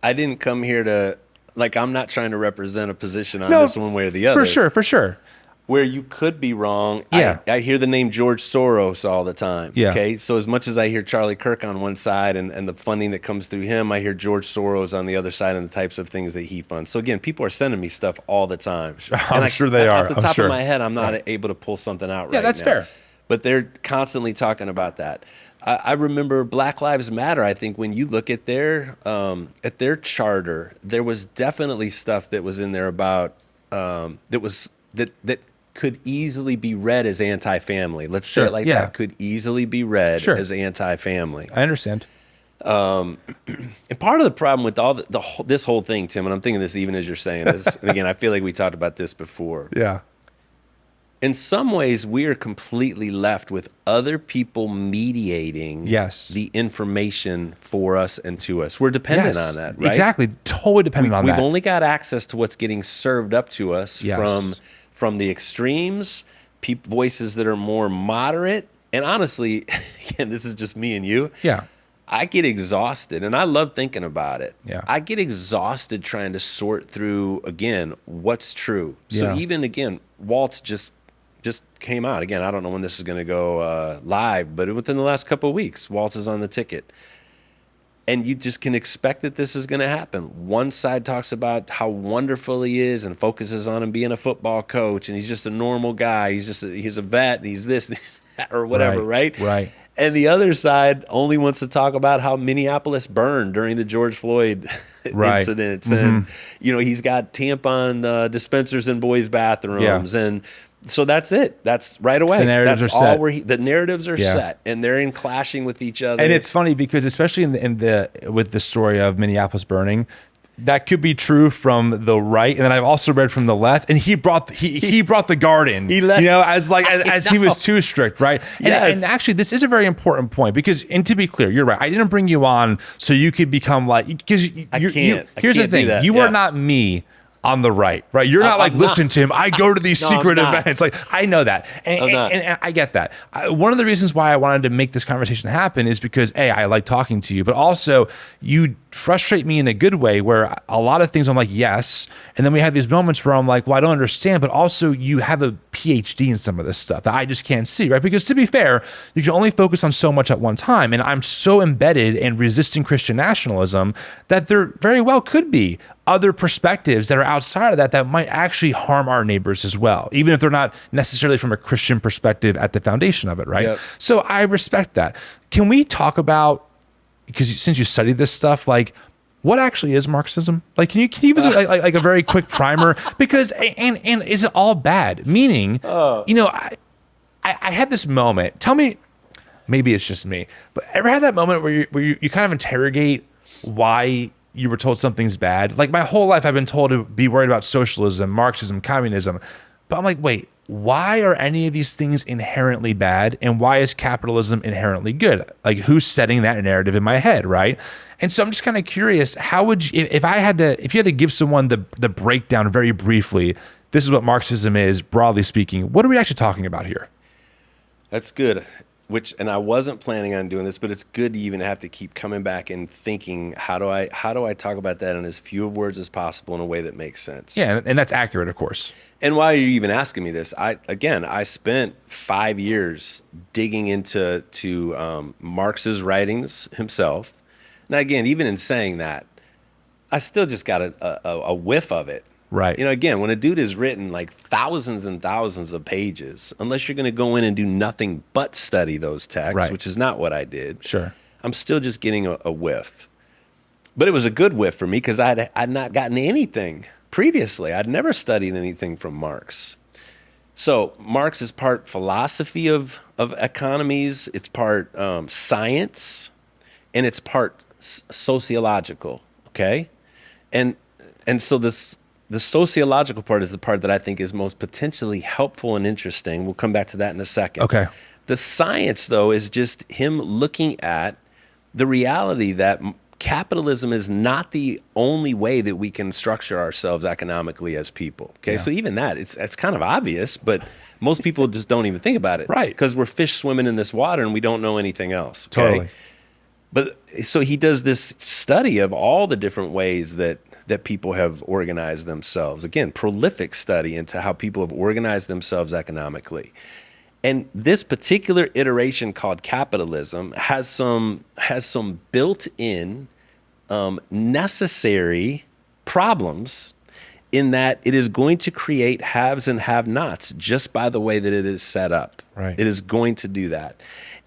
I didn't come here to, I'm not trying to represent a position on this one way or the other. For sure. Where you could be wrong, I hear the name George Soros all the time. Yeah. Okay, so as much as I hear Charlie Kirk on one side and the funding that comes through him, I hear George Soros on the other side and the types of things that he funds. So again, people are sending me stuff all the time. I'm sure they are. At the top of my head, I'm not able to pull something out right now. Yeah, that's fair. But they're constantly talking about that. I remember Black Lives Matter. I think when you look at their charter, there was definitely stuff that was in there about that could easily be read as anti-family. Let's say it like that. Could easily be read as anti-family. I understand. And part of the problem with all this whole thing, Tim, and I'm thinking this even as you're saying this, and again, I feel like we talked about this before. Yeah. In some ways, we are completely left with other people mediating the information for us and to us. We're dependent on that, right? Exactly. Totally dependent on that. We've only got access to what's getting served up to us from the extremes, voices that are more moderate. And honestly, again, this is just me and you. Yeah. I get exhausted, and I love thinking about it. Yeah. I get exhausted trying to sort through, again, what's true. So even, again, Waltz just came out. Again, I don't know when this is going to go live, but within the last couple of weeks, Waltz is on the ticket. And you just can expect that this is going to happen. One side talks about how wonderful he is and focuses on him being a football coach, and he's just a normal guy. He's a vet, and he's this and he's that, or whatever, right? Right. And the other side only wants to talk about how Minneapolis burned during the George Floyd incidents. And, he's got tampon dispensers in boys' bathrooms. And so that's it. That's right away. The narratives that's are all set. The narratives are set, and they're in clashing with each other. And it's funny because especially with the story of Minneapolis burning, that could be true from the right, and then I've also read from the left. And he brought the garden, as he was too strict, right? And actually, this is a very important point because, and to be clear, you're right. I didn't bring you on so you could become like, because here's the thing: you are not me on the right? You're not like, listen, Tim, I go to these secret events. Like, I know that. And I get that. One of the reasons why I wanted to make this conversation happen is because, A, I like talking to you, but also you frustrate me in a good way where a lot of things I'm like, yes. And then we have these moments where I'm like, well, I don't understand, but also you have a PhD in some of this stuff that I just can't see, right? Because to be fair, you can only focus on so much at one time. And I'm so embedded in resisting Christian nationalism that there very well could be other perspectives that are outside of that might actually harm our neighbors as well, even if they're not necessarily from a Christian perspective at the foundation of it, right? Yep. So I respect that. Can we talk about, because since you studied this stuff, like what actually is Marxism? Like, can you give us like a very quick primer? Because and is it all bad? Meaning, I had this moment. Tell me, maybe it's just me, but ever had that moment where you kind of interrogate why you were told something's bad? Like my whole life, I've been told to be worried about socialism, Marxism, communism, but I'm like, wait. Why are any of these things inherently bad, and why is capitalism inherently good? Like, who's setting that narrative in my head, right? And so I'm just kind of curious, how would you, if you had to give someone the breakdown very briefly, this is what Marxism is, broadly speaking, what are we actually talking about here? That's good. And I wasn't planning on doing this, but it's good to even have to keep coming back and thinking, how do I talk about that in as few words as possible in a way that makes sense? Yeah, and that's accurate, of course. And why are you even asking me this? I spent 5 years digging into Marx's writings himself. Now, again, even in saying that, I still just got a whiff of it. Right. Again, when a dude has written like thousands and thousands of pages, unless you're going to go in and do nothing but study those texts, which is not what I did. Sure. I'm still just getting a whiff. But it was a good whiff for me because I'd not gotten anything previously. I'd never studied anything from Marx. So Marx is part philosophy of economies, it's part science, and it's part sociological, okay? And so the sociological part is the part that I think is most potentially helpful and interesting. We'll come back to that in a second. Okay. The science, though, is just him looking at the reality that capitalism is not the only way that we can structure ourselves economically as people. Okay, so even that, it's kind of obvious, but most people just don't even think about it. Right. Because we're fish swimming in this water and we don't know anything else. Okay? Totally. But so he does this study of all the different ways that people have organized themselves. Again, prolific study into how people have organized themselves economically. And this particular iteration called capitalism has some built-in necessary problems in that it is going to create haves and have-nots just by the way that it is set up. Right. It is going to do that.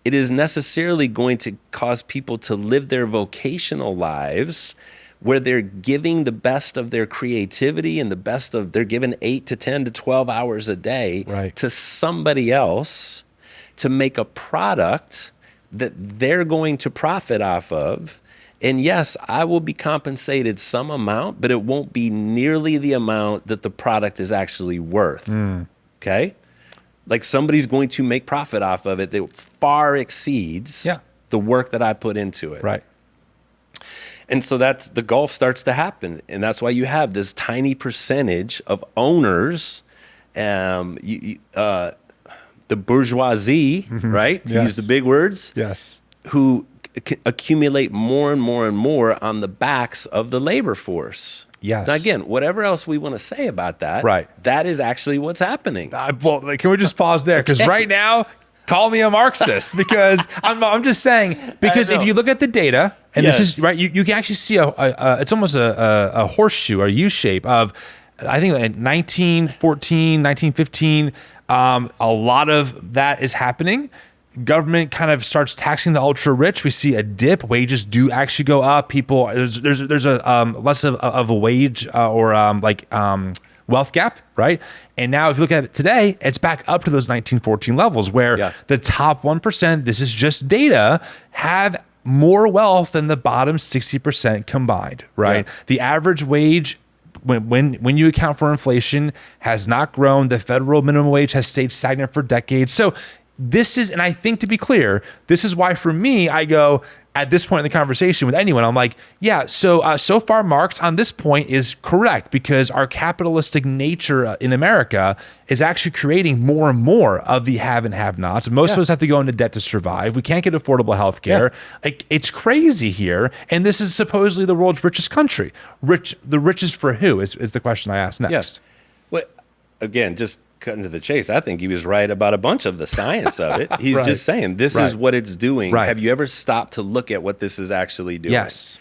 It is necessarily going to cause people to live their vocational lives where they're giving the best of their creativity and they're giving 8 to 10 to 12 hours a day to somebody else to make a product that they're going to profit off of. And yes, I will be compensated some amount, but it won't be nearly the amount that the product is actually worth. Okay? Like somebody's going to make profit off of it that far exceeds the work that I put into it. Right. And so that's the gulf starts to happen. And that's why you have this tiny percentage of owners, the bourgeoisie, right? To use the big words. Yes. Who accumulate more and more and more on the backs of the labor force. Yes. Now, again, whatever else we want to say about that, that is actually what's happening. Well, can we just pause there? Because right now, call me a Marxist because I'm just saying, because if you look at the data, and this is right, you can actually see it's almost a horseshoe or U shape of, I think like 1914, 1915, a lot of that is happening. Government kind of starts taxing the ultra rich. We see a dip. Wages do actually go up. People, there's a less of a wage wealth gap, right? And now if you look at it today, it's back up to those 1914 levels where the top 1%, this is just data, have more wealth than the bottom 60% combined, right? Yeah. The average wage, when you account for inflation, has not grown. The federal minimum wage has stayed stagnant for decades. So this is, and I think, to be clear, this is why for me, I go, at this point in the conversation with anyone, I'm like, yeah, so far Marx on this point is correct, because our capitalistic nature in America is actually creating more and more of the have and have-nots. Most of us have to go into debt to survive. We can't get affordable health care. Like, it's crazy here. And this is supposedly the world's richest country. The richest for who is the question I asked next. Yes. Well, again, just cutting to the chase, I think he was right about a bunch of the science of it. He's just saying this is what it's doing. Right. Have you ever stopped to look at what this is actually doing? Yes.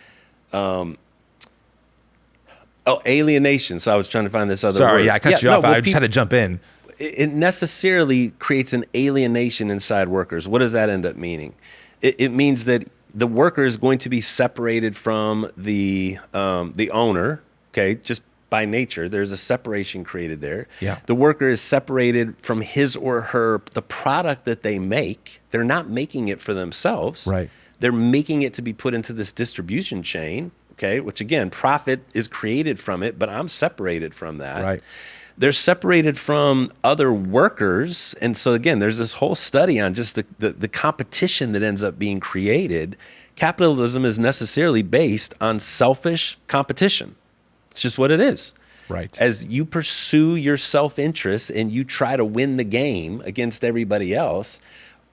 Alienation. So I was trying to find this other word. Sorry, I cut you off. I just had to jump in. It necessarily creates an alienation inside workers. What does that end up meaning? It means that the worker is going to be separated from the owner. Okay, just by nature, there's a separation created there. Yeah. The worker is separated from his or her, the product that they make. They're not making it for themselves. Right. They're making it to be put into this distribution chain, okay, which again, profit is created from it, but I'm separated from that. Right. They're separated from other workers. And so again, there's this whole study on just the competition that ends up being created. Capitalism is necessarily based on selfish competition. It's just what it is. Right. As you pursue your self-interest and you try to win the game against everybody else,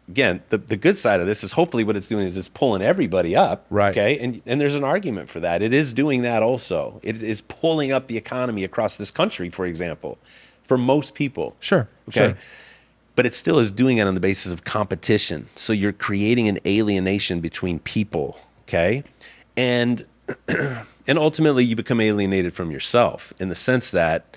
again, the good side of this is hopefully what it's doing is it's pulling everybody up. Right. Okay. And there's an argument for that. It is doing that also. It is pulling up the economy across this country, for example, for most people. Sure. Okay. Sure. But it still is doing it on the basis of competition. So you're creating an alienation between people. Okay. And ultimately you become alienated from yourself in the sense that,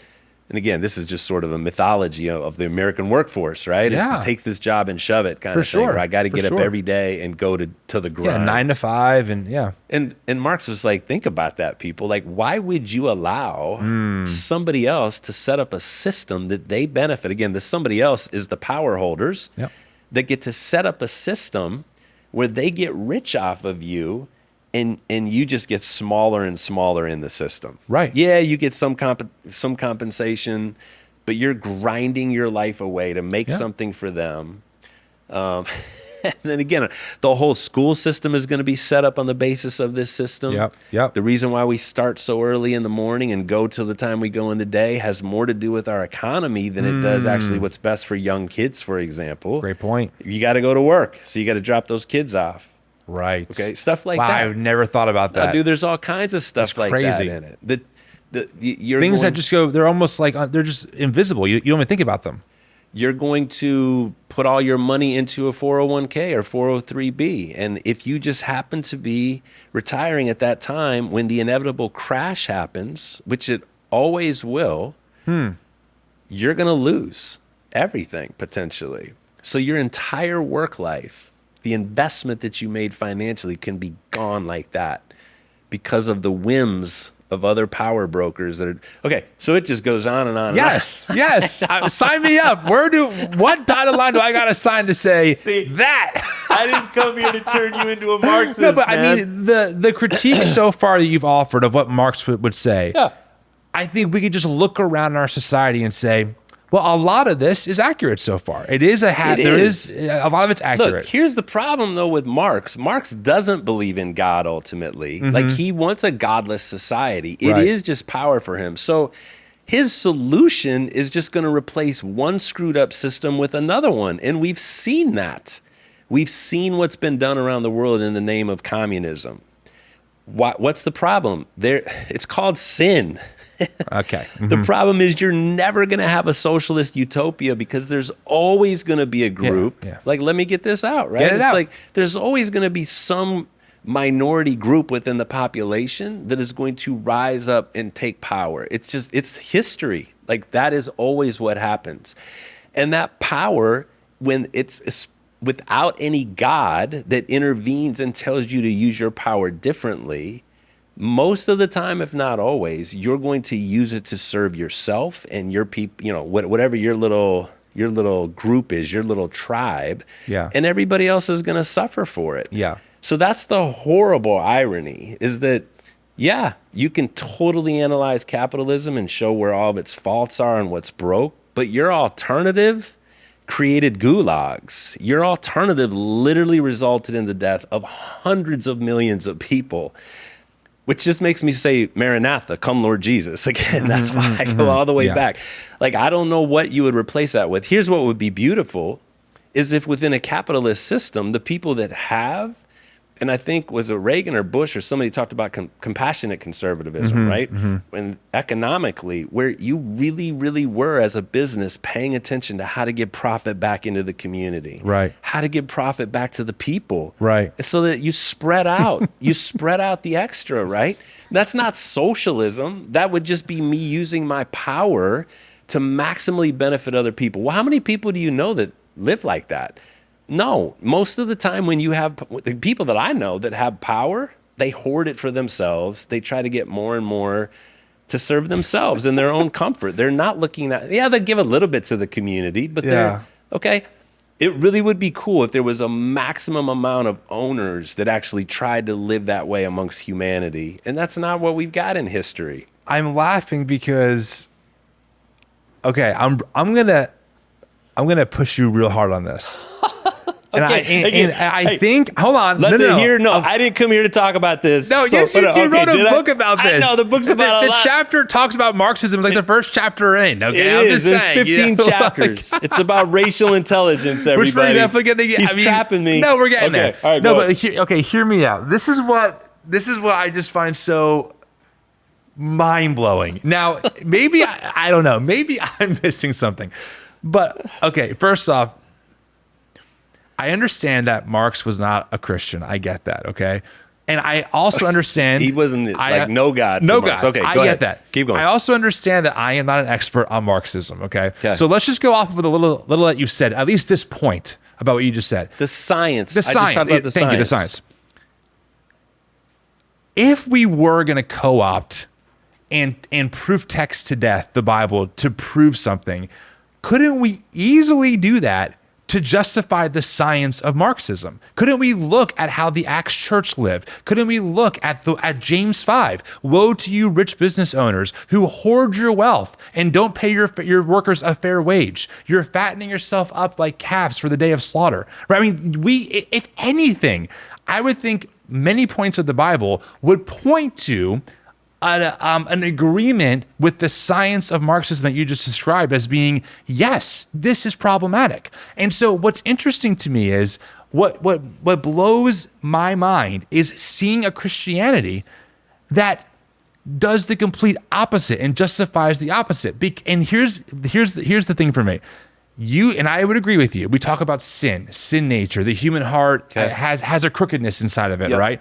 and again, this is just sort of a mythology of the American workforce, right? Yeah. It's to take this job and shove it kind of thing. Where I got to get up every day and go to the grind. Yeah, 9 to 5, and yeah. And Marx was like, think about that, people. Like, why would you allow somebody else to set up a system that they benefit? Again, the somebody else is the power holders that get to set up a system where they get rich off of you. And you just get smaller and smaller in the system. Right. Yeah, you get some compensation, but you're grinding your life away to make something for them. And then again, the whole school system is going to be set up on the basis of this system. Yep. The reason why we start so early in the morning and go till the time we go in the day has more to do with our economy than it does actually what's best for young kids, for example. Great point. You got to go to work, so you got to drop those kids off. Right. Okay. Stuff like that. I've never thought about that. No, dude, there's all kinds of stuff like that in it. Things that just go, they're almost like, they're just invisible. You don't even think about them. You're going to put all your money into a 401k or 403b. And if you just happen to be retiring at that time when the inevitable crash happens, which it always will, you're going to lose everything potentially. So your entire work life, the investment that you made financially can be gone like that because of the whims of other power brokers that are okay. So it just goes on and on. Yes. Sign me up. What dotted line do I got to sign to say that? I didn't come here to turn you into a Marxist. No, but man. I mean the critique so far that you've offered of what Marx would say. Yeah. I think we could just look around our society and say, well, a lot of this is accurate so far. There is a lot of it's accurate. Look, here's the problem though with Marx. Marx doesn't believe in God ultimately. Like he wants a godless society. It is just power for him. So his solution is just going to replace one screwed up system with another one. And we've seen that. We've seen what's been done around the world in the name of communism. What's the problem? It's called sin. Okay. The problem is you're never going to have a socialist utopia because there's always going to be a group. Like, let me get this out, right? It's like there's always going to be some minority group within the population that is going to rise up and take power. It's history. Like, that is always what happens. And that power, when it's without any God that intervenes and tells you to use your power differently, most of the time, if not always, you're going to use it to serve yourself and your people, whatever your little group is, your little tribe. Yeah. And everybody else is going to suffer for it. Yeah. So that's the horrible irony, is that, yeah, you can totally analyze capitalism and show where all of its faults are and what's broke, but your alternative created gulags. Your alternative literally resulted in the death of hundreds of millions of people, which just makes me say, Maranatha, come Lord Jesus. Again, that's why I go all the way back. Like, I don't know what you would replace that with. Here's what would be beautiful, is if within a capitalist system, the people that have, and I think was it Reagan or Bush or somebody talked about compassionate conservatism, right? When economically, where you really, really were as a business paying attention to how to get profit back into the community, right? How to get profit back to the people, right? So that you spread out, you spread out the extra, right? That's not socialism. That would just be me using my power to maximally benefit other people. Well, how many people do you know that live like that? No, most of the time when you have the people that I know that have power, they hoard it for themselves. They try to get more and more to serve themselves and their own comfort. They're not looking at, they give a little bit to the community, but they're, okay, it really would be cool if there was a maximum amount of owners that actually tried to live that way amongst humanity. And that's not what we've got in history. I'm laughing because, okay, I'm gonna push you real hard on this. And I think, hold on. I didn't come here to talk about this. No, yes, you wrote a book about this. I know, the book's about the chapter talks about Marxism. It's like the first chapter in. Okay, I'm just saying. There's 15 chapters. It's about racial intelligence, everybody. Which we're definitely getting. He's trapping me. No, we're getting there. All right, no, but hear me out. This is what I just find so mind-blowing. Now, maybe, I don't know. Maybe I'm missing something. But, okay, first off, I understand that Marx was not a Christian. I get that, okay? And I also understand... He wasn't no God. No God. Okay, I get that. Keep going. I also understand that I am not an expert on Marxism, okay? So let's just go off of the little that you said, at least this point about what you just said. The science. The science. I just talked about the Thank you, the science. If we were going to co-opt and proof text to death the Bible to prove something, couldn't we easily do that to justify the science of Marxism? Couldn't we look at how the Acts church lived? Couldn't we look at James 5? Woe to you rich business owners who hoard your wealth and don't pay your workers a fair wage. You're fattening yourself up like calves for the day of slaughter. Right? I mean, if anything, I would think many points of the Bible would point to an agreement with the science of Marxism that you just described as being, yes, this is problematic. And so what's interesting to me is what blows my mind is seeing a Christianity that does the complete opposite and justifies the opposite. And here's the thing for me. You and I would agree with you. We talk about sin nature. The human heart has a crookedness inside of it, right?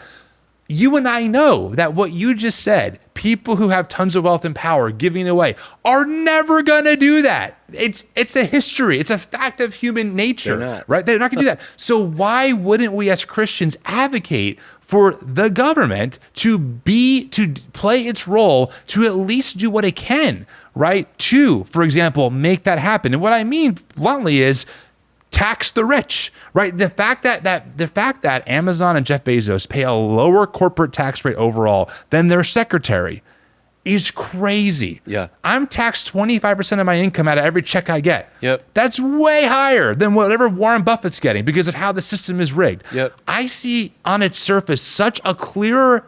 You and I know that what you just said, people who have tons of wealth and power giving away are never going to do that. It's a history. It's a fact of human nature, right? They're not going to do that. So why wouldn't we as Christians advocate for the government to play its role, to at least do what it can, right? To, for example, make that happen. And what I mean bluntly is tax the rich, right? The fact that Amazon and Jeff Bezos pay a lower corporate tax rate overall than their secretary is crazy. Yeah. I'm taxed 25% of my income out of every check I get. Yep. That's way higher than whatever Warren Buffett's getting because of how the system is rigged. Yep. I see on its surface such a clearer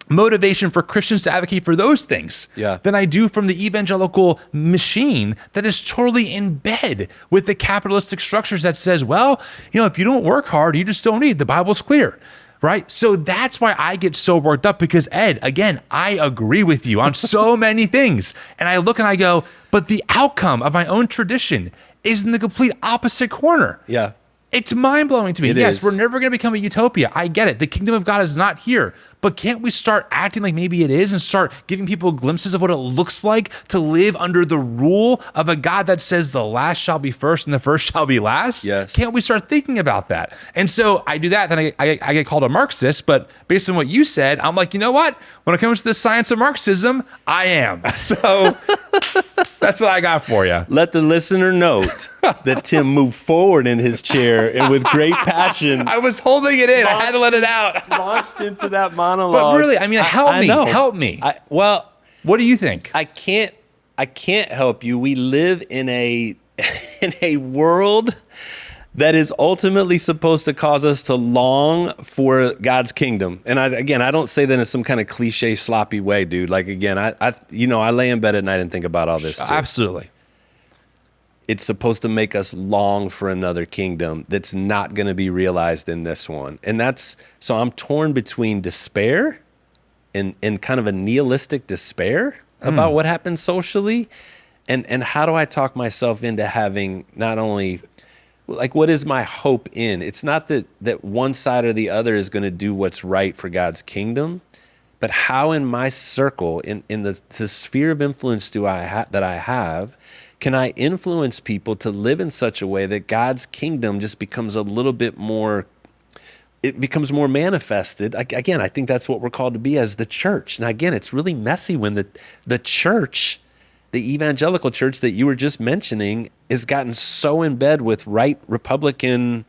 motivation for Christians to advocate for those things than I do from the evangelical machine that is totally in bed with the capitalistic structures that says, well, if you don't work hard, you just don't need. The Bible's clear, right? So that's why I get so worked up because, Ed, again, I agree with you on so many things. And I look and I go, but the outcome of my own tradition is in the complete opposite corner. Yeah. It's mind-blowing to me. Yes, we're never going to become a utopia. I get it. The kingdom of God is not here. but can't we start acting like maybe it is and start giving people glimpses of what it looks like to live under the rule of a God that says the last shall be first and the first shall be last? Yes. Can't we start thinking about that? And so I do that, then I get called a Marxist, but based on what you said, I'm like, you know what? When it comes to the science of Marxism, I am. So that's what I got for you. Let the listener note that Tim moved forward in his chair and with great passion. I was holding it in. I had to let it out. Launched into that monologue. But really, I mean, help me. Well, what do you think? I can't help you. We live in a world that is ultimately supposed to cause us to long for God's kingdom. And I don't say that in some kind of cliche, sloppy way, dude. Like, again, I lay in bed at night and think about all this too. Absolutely. It's supposed to make us long for another kingdom that's not going to be realized in this one. And so I'm torn between despair and kind of a nihilistic despair about what happens socially. And how do I talk myself into having not only, like, what is my hope in? It's not that one side or the other is going to do what's right for God's kingdom, but how in my circle, in the sphere of influence that I have, can I influence people to live in such a way that God's kingdom just becomes a little bit more, it becomes more manifested? Again, I think that's what we're called to be as the church. Now, again, it's really messy when the church, the evangelical church that you were just mentioning, has gotten so in bed with right Republican,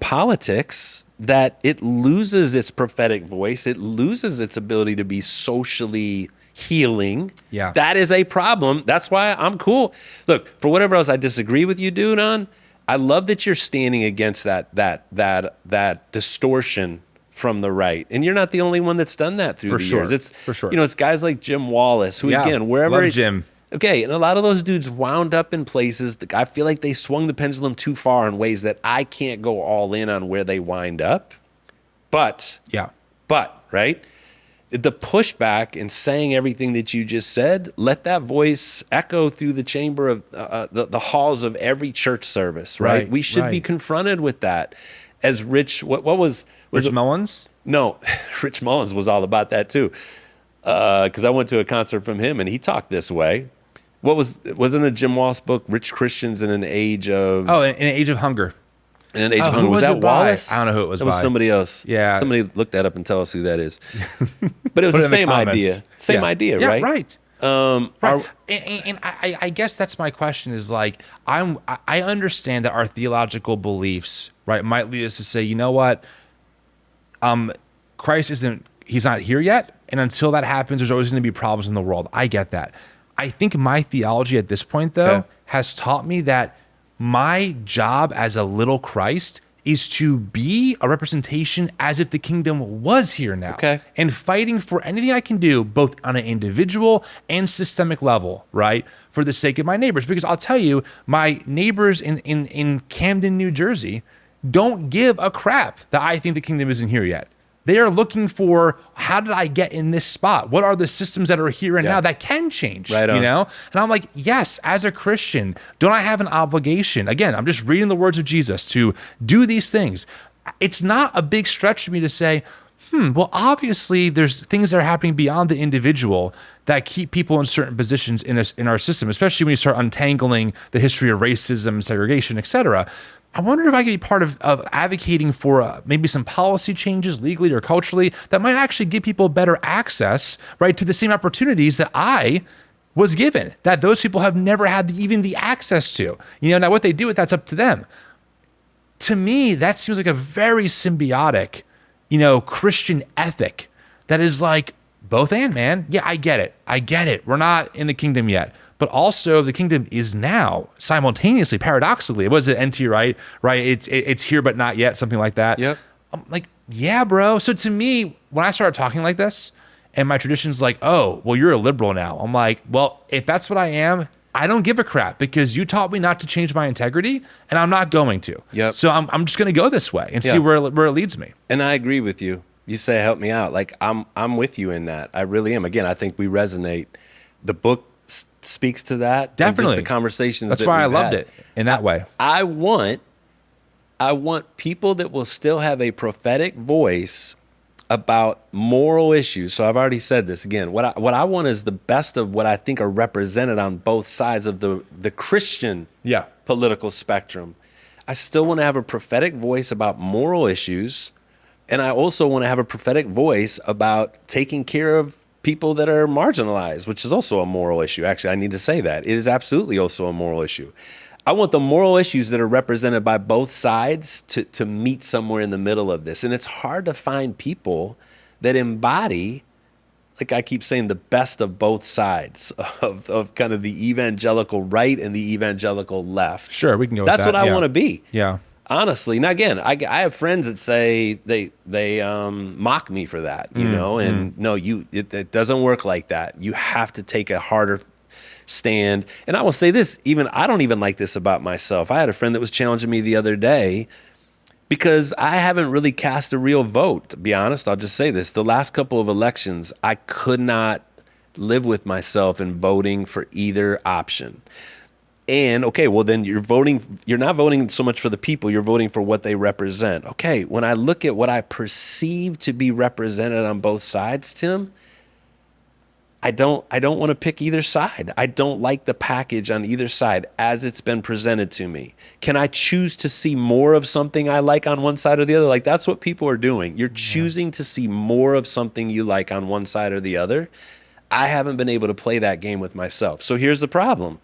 politics that it loses its prophetic voice. It loses its ability to be socially healing. Yeah. That is a problem. That's why I'm cool. Look, for whatever else I disagree with you, dude, on, I love that you're standing against that distortion from the right. And you're not the only one that's done that through the years. It's for sure. It's guys like Jim Wallace, who again, wherever Jim. Okay, and a lot of those dudes wound up in places that I feel like they swung the pendulum too far in ways that I can't go all in on where they wind up. But right? The pushback and saying everything that you just said, let that voice echo through the chamber of the halls of every church service, right? We should be confronted with that. As Rich, what was Rich Mullins? No, Rich Mullins was all about that too. Because I went to a concert from him and he talked this way. Wasn't a Jim Wallace book, Rich Christians in an Age of... Oh, in an Age of Hunger. In an Age of Hunger. Was that Wallace? I don't know who it was. That was somebody else. Yeah. Somebody look that up and tell us who that is. But it was the same idea. Same idea, yeah, right? Right. Right. And I guess that's my question is, like, I understand that our theological beliefs, right, might lead us to say, you know what, Christ he's not here yet. And until that happens, there's always going to be problems in the world. I get that. I think my theology at this point, though, has taught me that my job as a little Christ is to be a representation as if the kingdom was here now. And fighting for anything I can do, both on an individual and systemic level, right, for the sake of my neighbors. Because I'll tell you, my neighbors in Camden, New Jersey, don't give a crap that I think the kingdom isn't here yet. They are looking for, how did I get in this spot? What are the systems that are here and now that can change? Right on. And I'm like, yes, as a Christian, don't I have an obligation? Again, I'm just reading the words of Jesus to do these things. It's not a big stretch for me to say, well, obviously there's things that are happening beyond the individual that keep people in certain positions in our system, especially when you start untangling the history of racism, segregation, et cetera. I wonder if I could be part of advocating for maybe some policy changes legally or culturally that might actually give people better access, right, to the same opportunities that I was given, that those people have never had even the access to. Now what they do with that's up to them. To me, that seems like a very symbiotic, Christian ethic that is like both and, man. Yeah, I get it. We're not in the kingdom yet. But also the kingdom is now simultaneously, paradoxically. What is it, NT, right? Right. It's here, but not yet, something like that. Yep. I'm like, yeah, bro. So to me, when I started talking like this and my tradition's like, oh, well, you're a liberal now. I'm like, well, if that's what I am, I don't give a crap because you taught me not to change my integrity and I'm not going to. Yep. So I'm just going to go this way and see where it leads me. And I agree with you. You say, help me out. Like I'm with you in that. I really am. Again, I think we resonate. The book speaks to that. Definitely. And just the conversations. That's why I loved it in that way. I want people that will still have a prophetic voice about moral issues. So I've already said this again. What I want is the best of what I think are represented on both sides of the Christian political spectrum. I still want to have a prophetic voice about moral issues, and I also want to have a prophetic voice about taking care of people that are marginalized, which is also a moral issue. Actually, I need to say that. It is absolutely also a moral issue. I want the moral issues that are represented by both sides to meet somewhere in the middle of this. And it's hard to find people that embody, like I keep saying, the best of both sides of kind of the evangelical right and the evangelical left. Sure, we can go with that. That's what I want to be. Yeah. Honestly. Now, again, I have friends that say they mock me for that, you know, and no, it doesn't work like that. You have to take a harder stand. And I will say this, I don't even like this about myself. I had a friend that was challenging me the other day because I haven't really cast a real vote, to be honest. I'll just say this. The last couple of elections, I could not live with myself in voting for either option. And okay, well then you're not voting so much for the people, you're voting for what they represent. Okay, when I look at what I perceive to be represented on both sides, Tim, I don't want to pick either side. I don't like the package on either side as it's been presented to me. Can I choose to see more of something I like on one side or the other? Like that's what people are doing. You're choosing to see more of something you like on one side or the other. I haven't been able to play that game with myself. So here's the problem.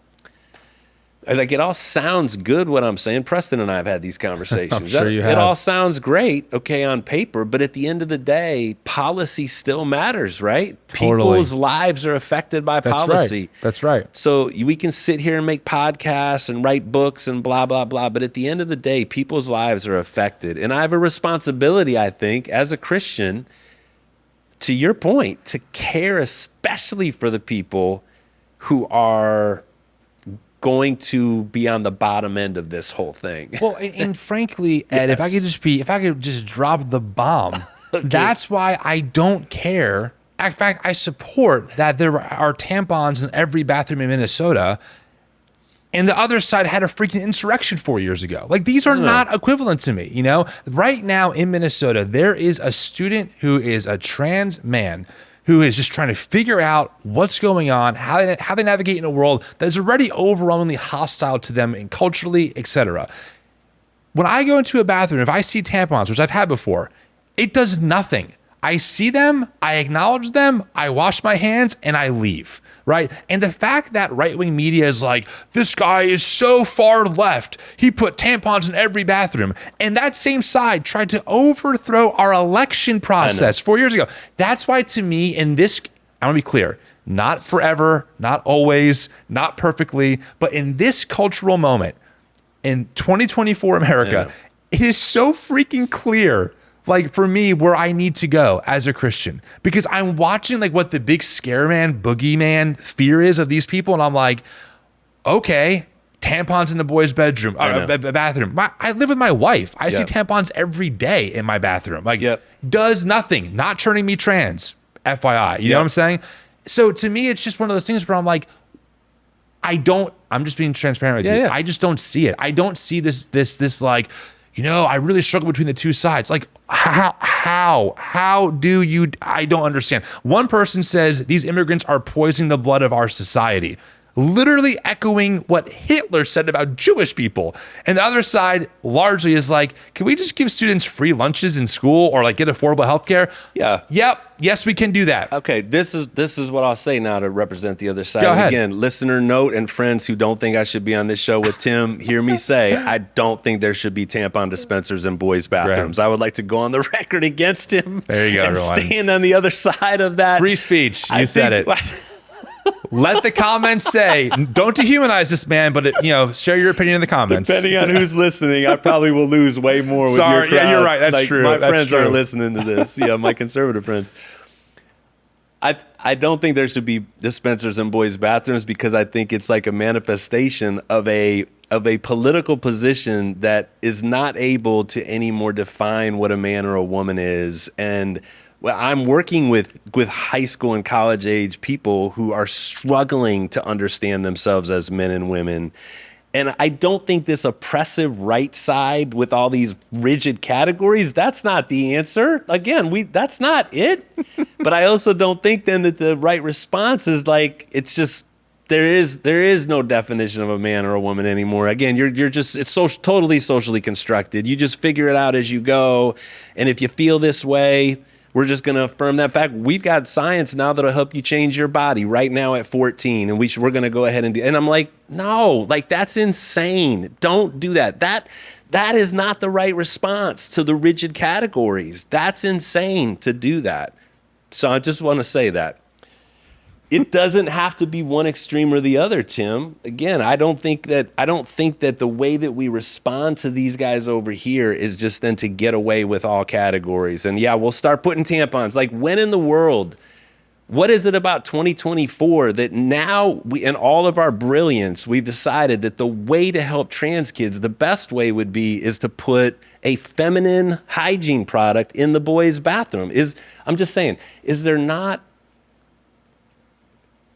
Like it all sounds good what I'm saying. Preston and I have had these conversations. I'm sure you have. It all sounds great, okay, on paper, but at the end of the day, policy still matters, right? Totally. People's lives are affected by policy. Right. That's right. So we can sit here and make podcasts and write books and blah, blah, blah, but at the end of the day, people's lives are affected. And I have a responsibility, I think, as a Christian, to your point, to care especially for the people who are going to be on the bottom end of this whole thing. Well, and frankly, Ed, if I could just drop the bomb, okay. That's why I don't care. In fact, I support that there are tampons in every bathroom in Minnesota, and the other side had a freaking insurrection 4 years ago. Like these are not equivalent to me, you know? Right now in Minnesota, there is a student who is a trans man who is just trying to figure out what's going on, how they navigate in a world that is already overwhelmingly hostile to them and culturally, etc. When I go into a bathroom, if I see tampons, which I've had before, it does nothing. I see them, I acknowledge them, I wash my hands, and I leave, right? And the fact that right-wing media is like, this guy is so far left, he put tampons in every bathroom, and that same side tried to overthrow our election process 4 years ago. That's why, to me, in this, I want to be clear, not forever, not always, not perfectly, but in this cultural moment, in 2024 America, it is so freaking clear, like for me, where I need to go as a Christian, because I'm watching like what the big scare man, boogeyman fear is of these people. And I'm like, okay, tampons in the boys' bedroom, bathroom. I live with my wife. I see tampons every day in my bathroom. Like does nothing, not turning me trans, FYI, you know what I'm saying? So to me, it's just one of those things where I'm like, I'm just being transparent with you. I just don't see it. I don't see this like, you know, I really struggle between the two sides. Like, how do you, I don't understand. One person says these immigrants are poisoning the blood of our society, literally echoing what Hitler said about Jewish people. And the other side largely is like, can we just give students free lunches in school or like get affordable healthcare? Yes, we can do that. Okay, this is what I'll say now to represent the other side. Go ahead. Again, listener note and friends who don't think I should be on this show with Tim, hear me say, I don't think there should be tampon dispensers in boys' bathrooms. Right. I would like to go on the record against him. There you go, and everyone. Stand on the other side of that. Free speech. You said it. Let the comments say, don't dehumanize this man, but share your opinion in the comments. Depending on who's listening, I probably will lose way more with your crowd. Yeah, you're right. That's true. My friends aren't listening to this. Yeah, my conservative friends. I don't think there should be dispensers in boys' bathrooms because I think it's like a manifestation of a political position that is not able to anymore define what a man or a woman is. And I'm working with high school and college age people who are struggling to understand themselves as men and women. And I don't think this oppressive right side with all these rigid categories, that's not the answer. Again, that's not it. But I also don't think then that the right response is like, it's just, there is no definition of a man or a woman anymore. Again, you're just, it's totally socially constructed. You just figure it out as you go. And if you feel this way, we're just going to affirm that fact. We've got science now that'll help you change your body right now at 14. And we're going to go ahead and do, and I'm like, no, like that's insane. Don't do that. That is not the right response to the rigid categories. That's insane to do that. So I just want to say that. It doesn't have to be one extreme or the other, Tim. Again, I don't think that the way that we respond to these guys over here is just then to get away with all categories. And yeah, we'll start putting tampons. Like, when in the world, what is it about 2024 that now in all of our brilliance, we've decided that the way to help trans kids, the best way would be is to put a feminine hygiene product in the boys' bathroom? I'm just saying, is there not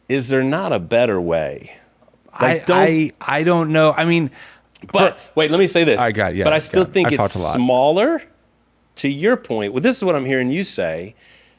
a better way? Like, I don't know. I mean, but wait, let me say this. Yeah, but I still think it's smaller. To your point, well, this is what I'm hearing you say.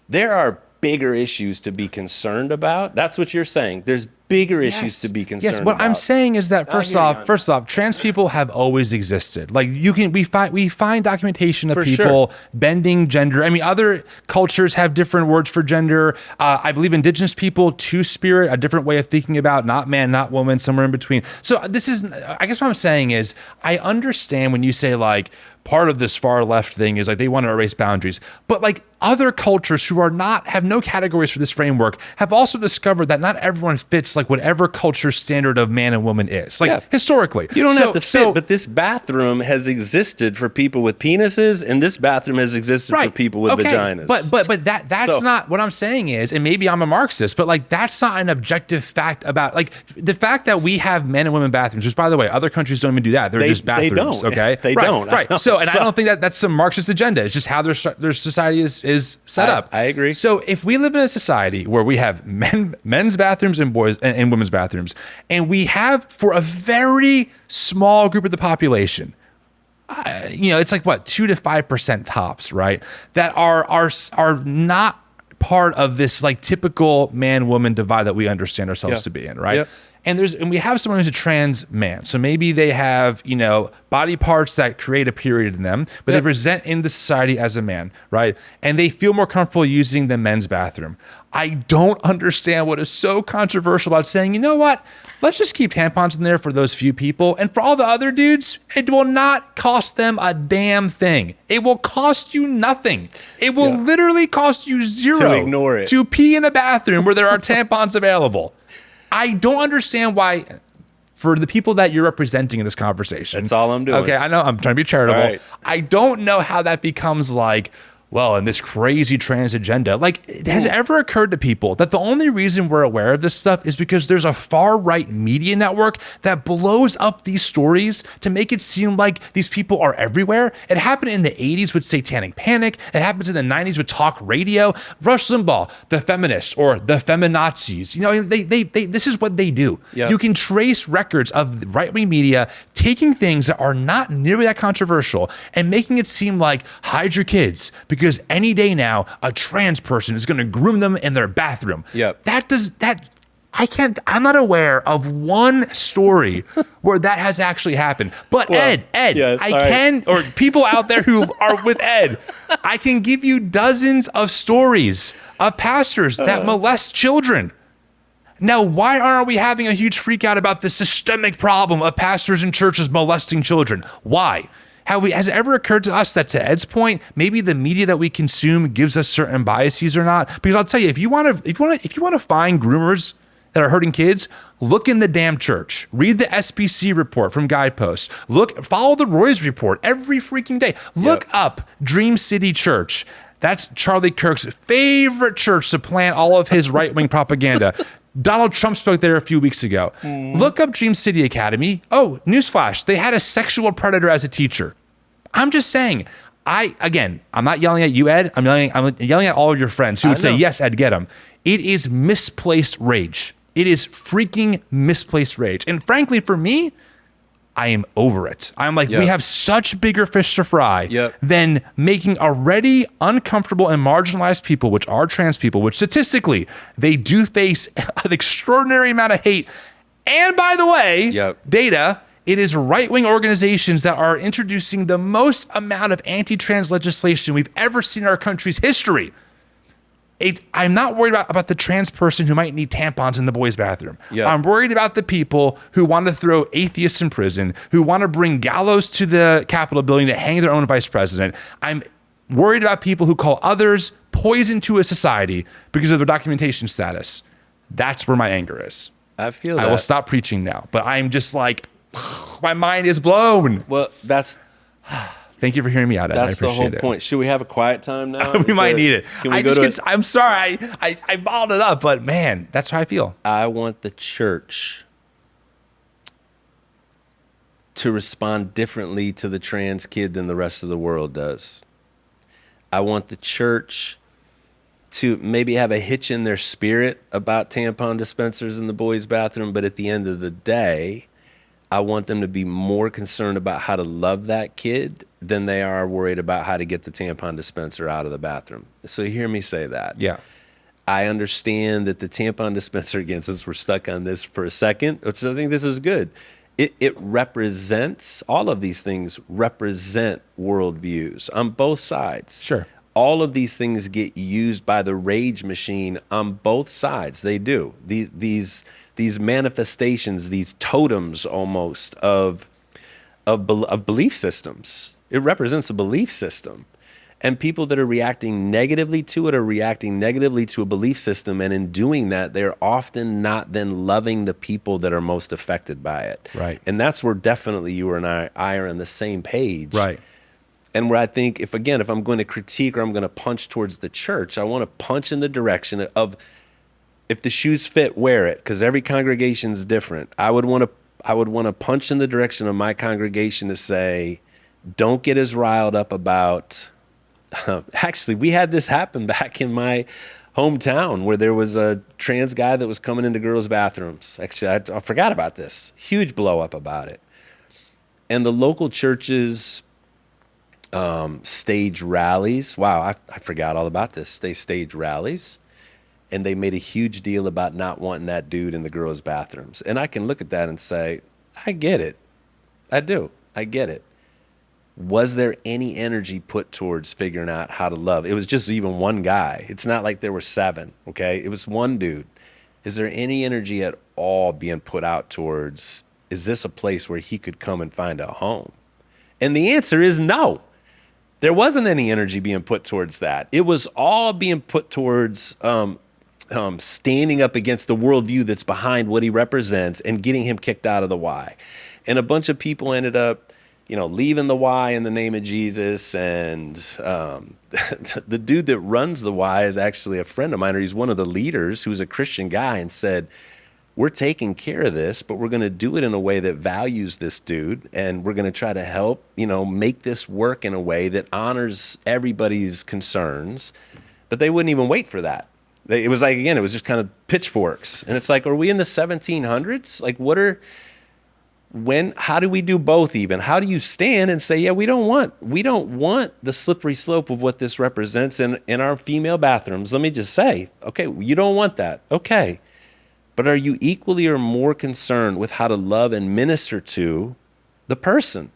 There are bigger issues to be concerned about. That's what you're saying. There's bigger issues to be concerned about. Yes, what I'm saying is that first off, trans people have always existed. Like, we find documentation of people bending gender. I mean, other cultures have different words for gender. I believe indigenous people, two-spirit, a different way of thinking about not man, not woman, somewhere in between. So I guess what I'm saying is, I understand when you say like, part of this far left thing is like they want to erase boundaries, but like other cultures who have no categories for this framework have also discovered that not everyone fits like whatever culture standard of man and woman is. Like historically, you don't have to fit, but this bathroom has existed for people with penises, and this bathroom has existed for people with vaginas. But that's not what I'm saying is, and maybe I'm a Marxist, but like that's not an objective fact about like the fact that we have men and women bathrooms. Which, by the way, other countries don't even do that. They're just bathrooms. They don't. Okay, they don't. Right. So, I don't think that's some Marxist agenda. It's just how their society is set up. I agree. So if we live in a society where we have men's bathrooms and boys and women's bathrooms, and we have for a very small group of the population, it's like what 2 to 5% tops, right? That are not part of this like typical man-woman divide that we understand ourselves to be in, right? Yep. And we have someone who's a trans man. So maybe they have, body parts that create a period in them, but they present in the society as a man, right? And they feel more comfortable using the men's bathroom. I don't understand what is so controversial about saying, you know what? Let's just keep tampons in there for those few people. And for all the other dudes, it will not cost them a damn thing. It will cost you nothing. It will literally cost you zero to ignore it, to pee in a bathroom where there are tampons available. I don't understand why, for the people that you're representing in this conversation. That's all I'm doing. Okay, I know, I'm trying to be charitable. Right. I don't know how that becomes like, well, in this crazy trans agenda. Like, has it ever occurred to people that the only reason we're aware of this stuff is because there's a far-right media network that blows up these stories to make it seem like these people are everywhere? It happened in the 80s with Satanic Panic. It happens in the 90s with talk radio. Rush Limbaugh, the feminists, or the feminazis. They this is what they do. Yep. You can trace records of right-wing media taking things that are not nearly that controversial and making it seem like hide your kids because any day now a trans person is going to groom them in their bathroom. Yep. I'm not aware of one story where that has actually happened. But Ed, yes, or people out there who are with Ed, I can give you dozens of stories of pastors that molest children. Now, why aren't we having a huge freak out about the systemic problem of pastors and churches molesting children? Why? Has it ever occurred to us that, to Ed's point, maybe the media that we consume gives us certain biases or not? Because I'll tell you, if you want to find groomers that are hurting kids, look in the damn church. Read the SPC report from Guidepost. Follow the Roy's report every freaking day. Look up Dream City Church. That's Charlie Kirk's favorite church to plant all of his right-wing propaganda. Donald Trump spoke there a few weeks ago. Look up Dream City Academy. Oh, newsflash, they had a sexual predator as a teacher. I'm just saying, I'm not yelling at you, Ed. I'm yelling at all of your friends who would say, yes, Ed, get him. It is misplaced rage. It is freaking misplaced rage. And frankly, for me, I am over it. I'm like, Yep. we have such bigger fish to fry Yep. than making already uncomfortable and marginalized people, which are trans people, which statistically, they do face an extraordinary amount of hate. And by the way, Yep. data, it is right-wing organizations that are introducing the most amount of anti-trans legislation we've ever seen in our country's history. I'm not worried about the trans person who might need tampons in the boys' bathroom. Yep. I'm worried about the people who want to throw atheists in prison, who want to bring gallows to the Capitol building to hang their own vice president. I'm worried about people who call others poison to a society because of their documentation status. That's where my anger is. I feel that. I will stop preaching now, but I'm just like, my mind is blown. Well, Thank you for hearing me out, Ed. I that's the appreciate whole it. point. Should we have a quiet time now? We might need it. Can we go to I'm sorry. I balled it up, but man, that's how I feel. I want the church to respond differently to the trans kid than the rest of the world does. I want the church to maybe have a hitch in their spirit about tampon dispensers in the boys' bathroom, but at the end of the day, I want them to be more concerned about how to love that kid than they are worried about how to get the tampon dispenser out of the bathroom. So hear me say that. Yeah. I understand that the tampon dispenser, again, since we're stuck on this for a second, which I think this is good, it represents, all of these things represent worldviews on both sides. Sure. All of these things get used by the rage machine on both sides. They do. These manifestations, these totems almost of belief systems. It represents a belief system. And people that are reacting negatively to it are reacting negatively to a belief system. And in doing that, they're often not then loving the people that are most affected by it. Right. And that's where definitely you and I are on the same page. Right. And where I think, if I'm going to critique or I'm going to punch towards the church, I want to punch in the direction of, if the shoes fit, wear it, because every congregation is different. I would want to punch in the direction of my congregation to say, don't get as riled up about. Actually, we had this happen back in my hometown where there was a trans guy that was coming into girls' bathrooms. Actually, I forgot about this. Huge blow up about it. And the local churches stage rallies. Wow, I forgot all about this. They stage rallies. And they made a huge deal about not wanting that dude in the girls' bathrooms. And I can look at that and say, I get it. I do. I get it. Was there any energy put towards figuring out how to love? It was just even one guy. It's not like there were 7, okay? It was one dude. Is there any energy at all being put out towards, is this a place where he could come and find a home? And the answer is no. There wasn't any energy being put towards that. It was all being put towards standing up against the worldview that's behind what he represents and getting him kicked out of the Y. And a bunch of people ended up, leaving the Y in the name of Jesus. And the dude that runs the Y is actually a friend of mine, or he's one of the leaders who's a Christian guy, and said, we're taking care of this, but we're going to do it in a way that values this dude. And we're going to try to help, make this work in a way that honors everybody's concerns. But they wouldn't even wait for that. It was like, again, it was just kind of pitchforks. And it's like, are we in the 1700s? Like, how do we do both even? How do you stand and say, yeah, we don't want the slippery slope of what this represents in our female bathrooms. Let me just say, okay, you don't want that. Okay. But are you equally or more concerned with how to love and minister to the person?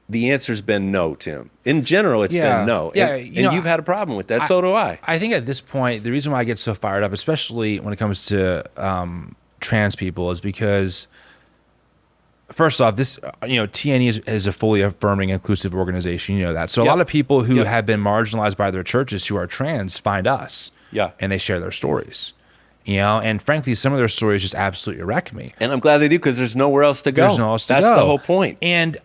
The answer's been no, Tim. In general, it's been no. Yeah, and you've had a problem with that. So do I. I think at this point, the reason why I get so fired up, especially when it comes to trans people, is because, first off, this TNE is a fully affirming, inclusive organization. You know that. So a lot of people who have been marginalized by their churches who are trans find us. Yeah. And they share their stories. And frankly, some of their stories just absolutely wreck me. And I'm glad they do, because there's nowhere else to go. There's nowhere else to go. That's the whole point. And,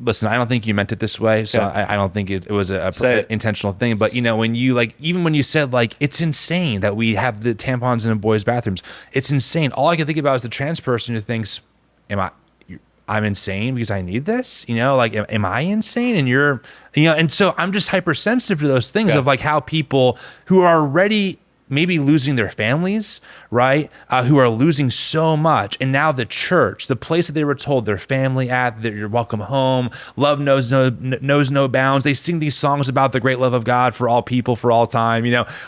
listen, I don't think you meant it this way. So I don't think it was a intentional thing. But, when you even when you said, it's insane that we have the tampons in the boys' bathrooms, it's insane. All I can think about is the trans person who thinks, I'm insane because I need this, am I insane? And and so I'm just hypersensitive to those things of how people who are already maybe losing their families, right? Who are losing so much. And now the church, the place that they were told their family at, that you're welcome home, love knows no bounds. They sing these songs about the great love of God for all people, for all time,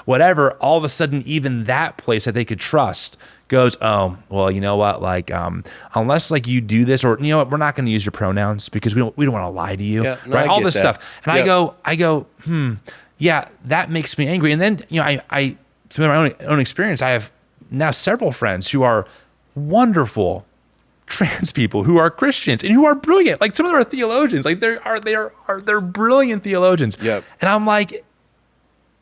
whatever. All of a sudden, even that place that they could trust goes, oh, well, you know what? Like, unless like you do this, or you know what, we're not going to use your pronouns because we don't want to lie to you, right? All this stuff. And I go, yeah, that makes me angry. And then, I through my own experience, I have now several friends who are wonderful trans people who are Christians and who are brilliant. Like some of them are theologians. Like they're brilliant theologians. Yep. And I'm like,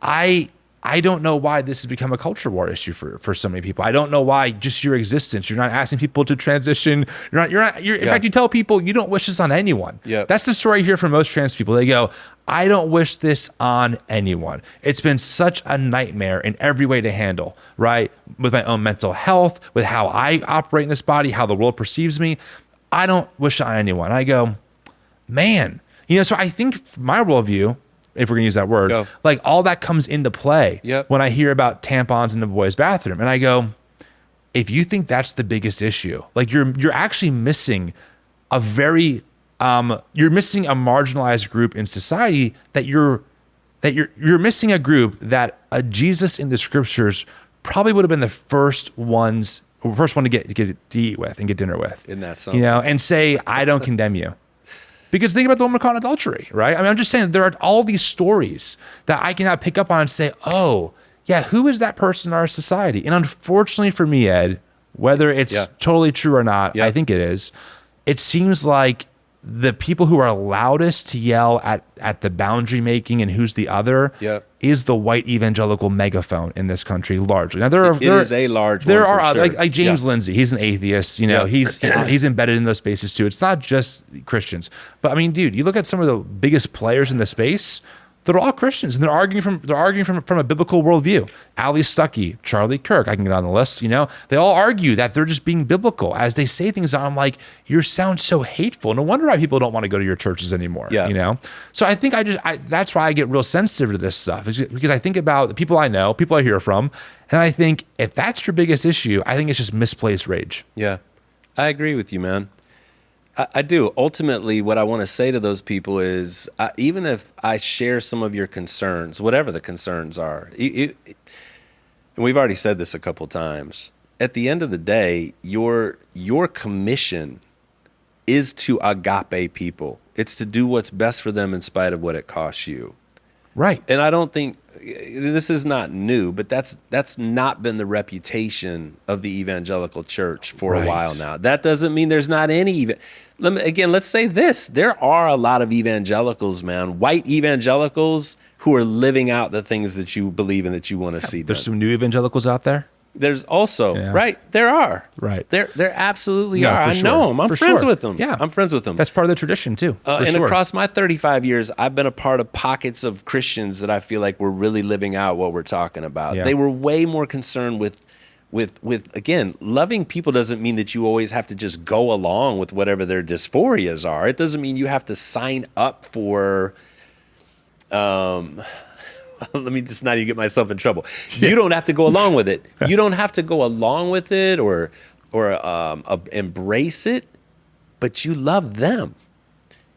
I don't know why this has become a culture war issue for so many people. I don't know why just your existence, you're not asking people to transition. In fact, you tell people you don't wish this on anyone. Yep. That's the story here for most trans people. They go, I don't wish this on anyone. It's been such a nightmare in every way to handle, right? With my own mental health, with how I operate in this body, how the world perceives me. I don't wish it on anyone. I go, man, so I think my worldview, if we're gonna use that word, like all that comes into play when I hear about tampons in the boys' bathroom. And I go, if you think that's the biggest issue, like you're actually missing a very, you're missing a marginalized group in society that you're missing a group that a Jesus in the scriptures probably would have been the first one to get to eat with and get dinner with. Isn't that something? And say, I don't condemn you. Because think about the woman caught in adultery, right? I mean, I'm just saying there are all these stories that I can now pick up on and say, oh, yeah, who is that person in our society? And unfortunately for me, Ed, whether it's totally true or not, I think it is, it seems like the people who are loudest to yell at the boundary making and who's the other is the white evangelical megaphone in this country largely. Now it is a large there one. There are sure. like James Lindsay, he's an atheist, he's embedded in those spaces too. It's not just Christians. But I mean, dude, you look at some of the biggest players in the space, they're all Christians, and they're arguing from a biblical worldview. Ali Stuckey, Charlie Kirk, I can get on the list. They all argue that they're just being biblical as they say things. I'm like, you sound so hateful. No wonder why people don't want to go to your churches anymore. So I think that's why I get real sensitive to this stuff, because I think about the people I know, people I hear from, and I think if that's your biggest issue, I think it's just misplaced rage. Yeah, I agree with you, man. I do. Ultimately, what I want to say to those people is, even if I share some of your concerns, whatever the concerns are, and we've already said this a couple times, at the end of the day, your commission is to agape people. It's to do what's best for them in spite of what it costs you. Right. And I don't think this is not new, but that's not been the reputation of the evangelical church for a while now. That doesn't mean there's not any. Let's say this. There are a lot of evangelicals, man, white evangelicals who are living out the things that you believe and that you want to see. There's some new evangelicals out there. There's also, there are. Right. There absolutely are. I know them. I'm friends with them. Yeah. I'm friends with them. That's part of the tradition too. Across my 35 years, I've been a part of pockets of Christians that I feel like were really living out what we're talking about. Yeah. They were way more concerned with again, loving people doesn't mean that you always have to just go along with whatever their dysphorias are. It doesn't mean you have to sign up for, let me just not even get myself in trouble. You don't have to go along with it. You don't have to go along with it or embrace it, but you love them.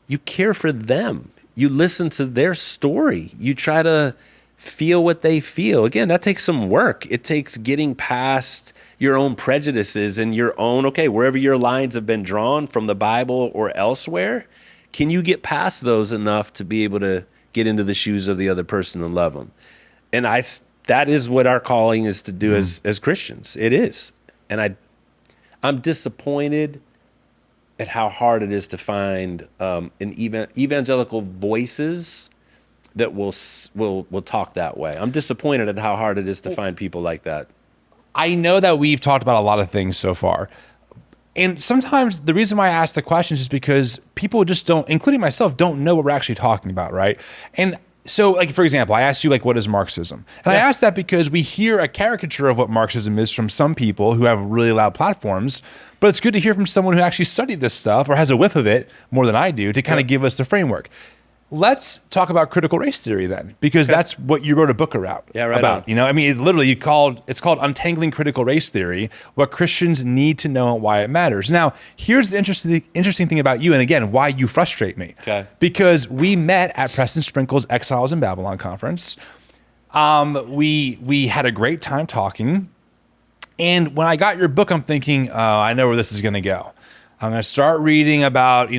You care for them. You listen to their story. You try to feel what they feel. Again, that takes some work. It takes getting past your own prejudices and your own, wherever your lines have been drawn from the Bible or elsewhere, can you get past those enough to be able to get into the shoes of the other person and love them? And that is what our calling is to do as Christians. It is. And I'm disappointed at how hard it is to find evangelical voices that will talk that way. I'm disappointed at how hard it is to find people like that. I know that we've talked about a lot of things so far. And sometimes the reason why I ask the questions is because people just don't, including myself, don't know what we're actually talking about, right? And so, for example, I asked you, what is Marxism? And I asked that because we hear a caricature of what Marxism is from some people who have really loud platforms, but it's good to hear from someone who actually studied this stuff or has a whiff of it more than I do to kind of give us the framework. let's talk about critical race theory then, because that's what you wrote a book about. Yeah, right about. On. You know, I mean, it's called Untangling Critical Race Theory, what Christians need to know and why it matters. Now, here's the interesting thing about you, and again, why you frustrate me. Okay. Because we met at Preston Sprinkle's Exiles in Babylon conference. We had a great time talking. And when I got your book, I'm thinking, oh, I know where this is going to go. I'm going to start reading about,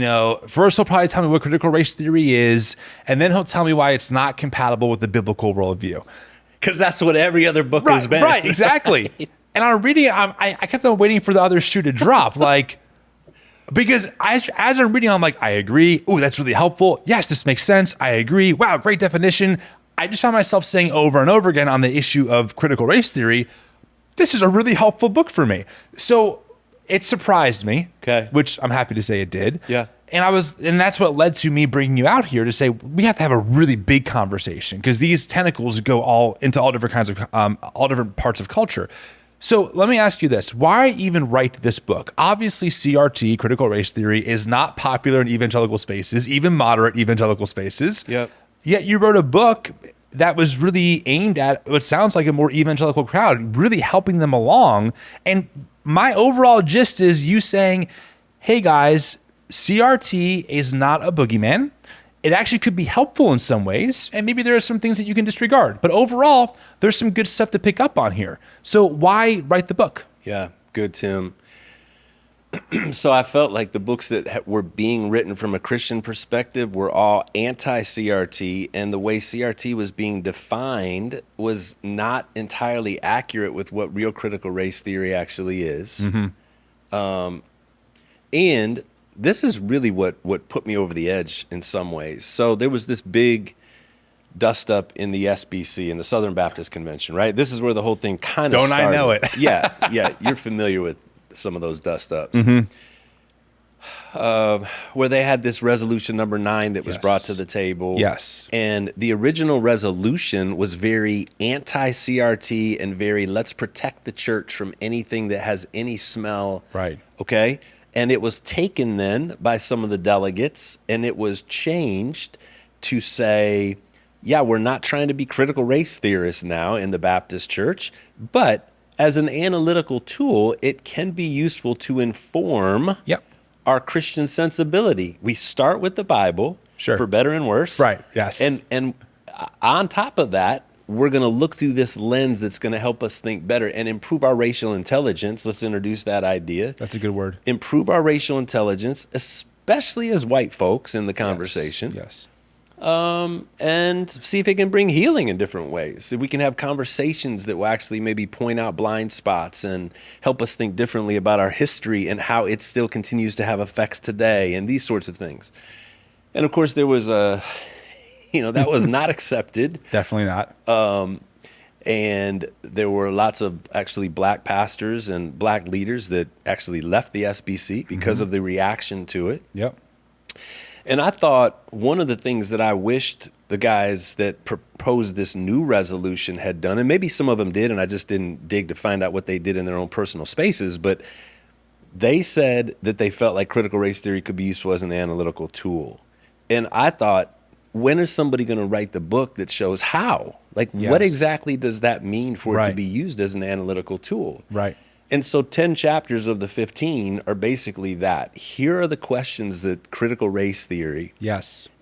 first he'll probably tell me what critical race theory is, and then he'll tell me why it's not compatible with the biblical worldview. Because that's what every other book has been. Right, exactly. And I'm reading it, I kept on waiting for the other shoe to drop, because as I'm reading, I'm like, I agree. Ooh, that's really helpful. Yes, this makes sense. I agree. Wow, great definition. I just found myself saying over and over again on the issue of critical race theory, this is a really helpful book for me. So it surprised me, which I'm happy to say it did. Yeah. And that's what led to me bringing you out here to say, we have to have a really big conversation because these tentacles go into all different kinds of, all different parts of culture. So let me ask you this. Why even write this book? Obviously, CRT, critical race theory, is not popular in evangelical spaces, even moderate evangelical spaces. Yep. Yet you wrote a book that was really aimed at what sounds like a more evangelical crowd, really helping them along. And my overall gist is you saying, hey guys, CRT is not a boogeyman. It actually could be helpful in some ways, and maybe there are some things that you can disregard. But overall, there's some good stuff to pick up on here. So why write the book? Yeah, good, Tim. So I felt like the books that were being written from a Christian perspective were all anti-CRT, and the way CRT was being defined was not entirely accurate with what real critical race theory actually is. Mm-hmm. And this is really what put me over the edge in some ways. So there was this big dust up in the SBC, in the Southern Baptist Convention, right? This is where the whole thing kind of started. Don't I know it? Yeah, you're familiar with some of those dust ups. Mm-hmm. Where they had this resolution number 9 that was brought to the table. Yes. And the original resolution was very anti-CRT and very, let's protect the church from anything that has any smell. Right. Okay? And it was taken then by some of the delegates, and it was changed to say, yeah, we're not trying to be critical race theorists now in the Baptist church, but as an analytical tool, it can be useful to inform our Christian sensibility. We start with the Bible, for better and worse. Right, yes. And on top of that, we're going to look through this lens that's going to help us think better and improve our racial intelligence. Let's introduce that idea. That's a good word. Improve our racial intelligence, especially as white folks in the conversation. Yes. And see if it can bring healing in different ways. If we can have conversations that will actually maybe point out blind spots and help us think differently about our history and how it still continues to have effects today and these sorts of things. And of course, there was that was not accepted. Definitely not. And there were lots of actually black pastors and black leaders that actually left the SBC because of the reaction to it. Yep. And I thought one of the things that I wished the guys that proposed this new resolution had done, and maybe some of them did, and I just didn't dig to find out what they did in their own personal spaces, but they said that they felt like critical race theory could be useful as an analytical tool. And I thought, when is somebody going to write the book that shows how? Like, what exactly does that mean for it to be used as an analytical tool? Right. And so 10 chapters of the 15 are basically that. Here are the questions that critical race theory,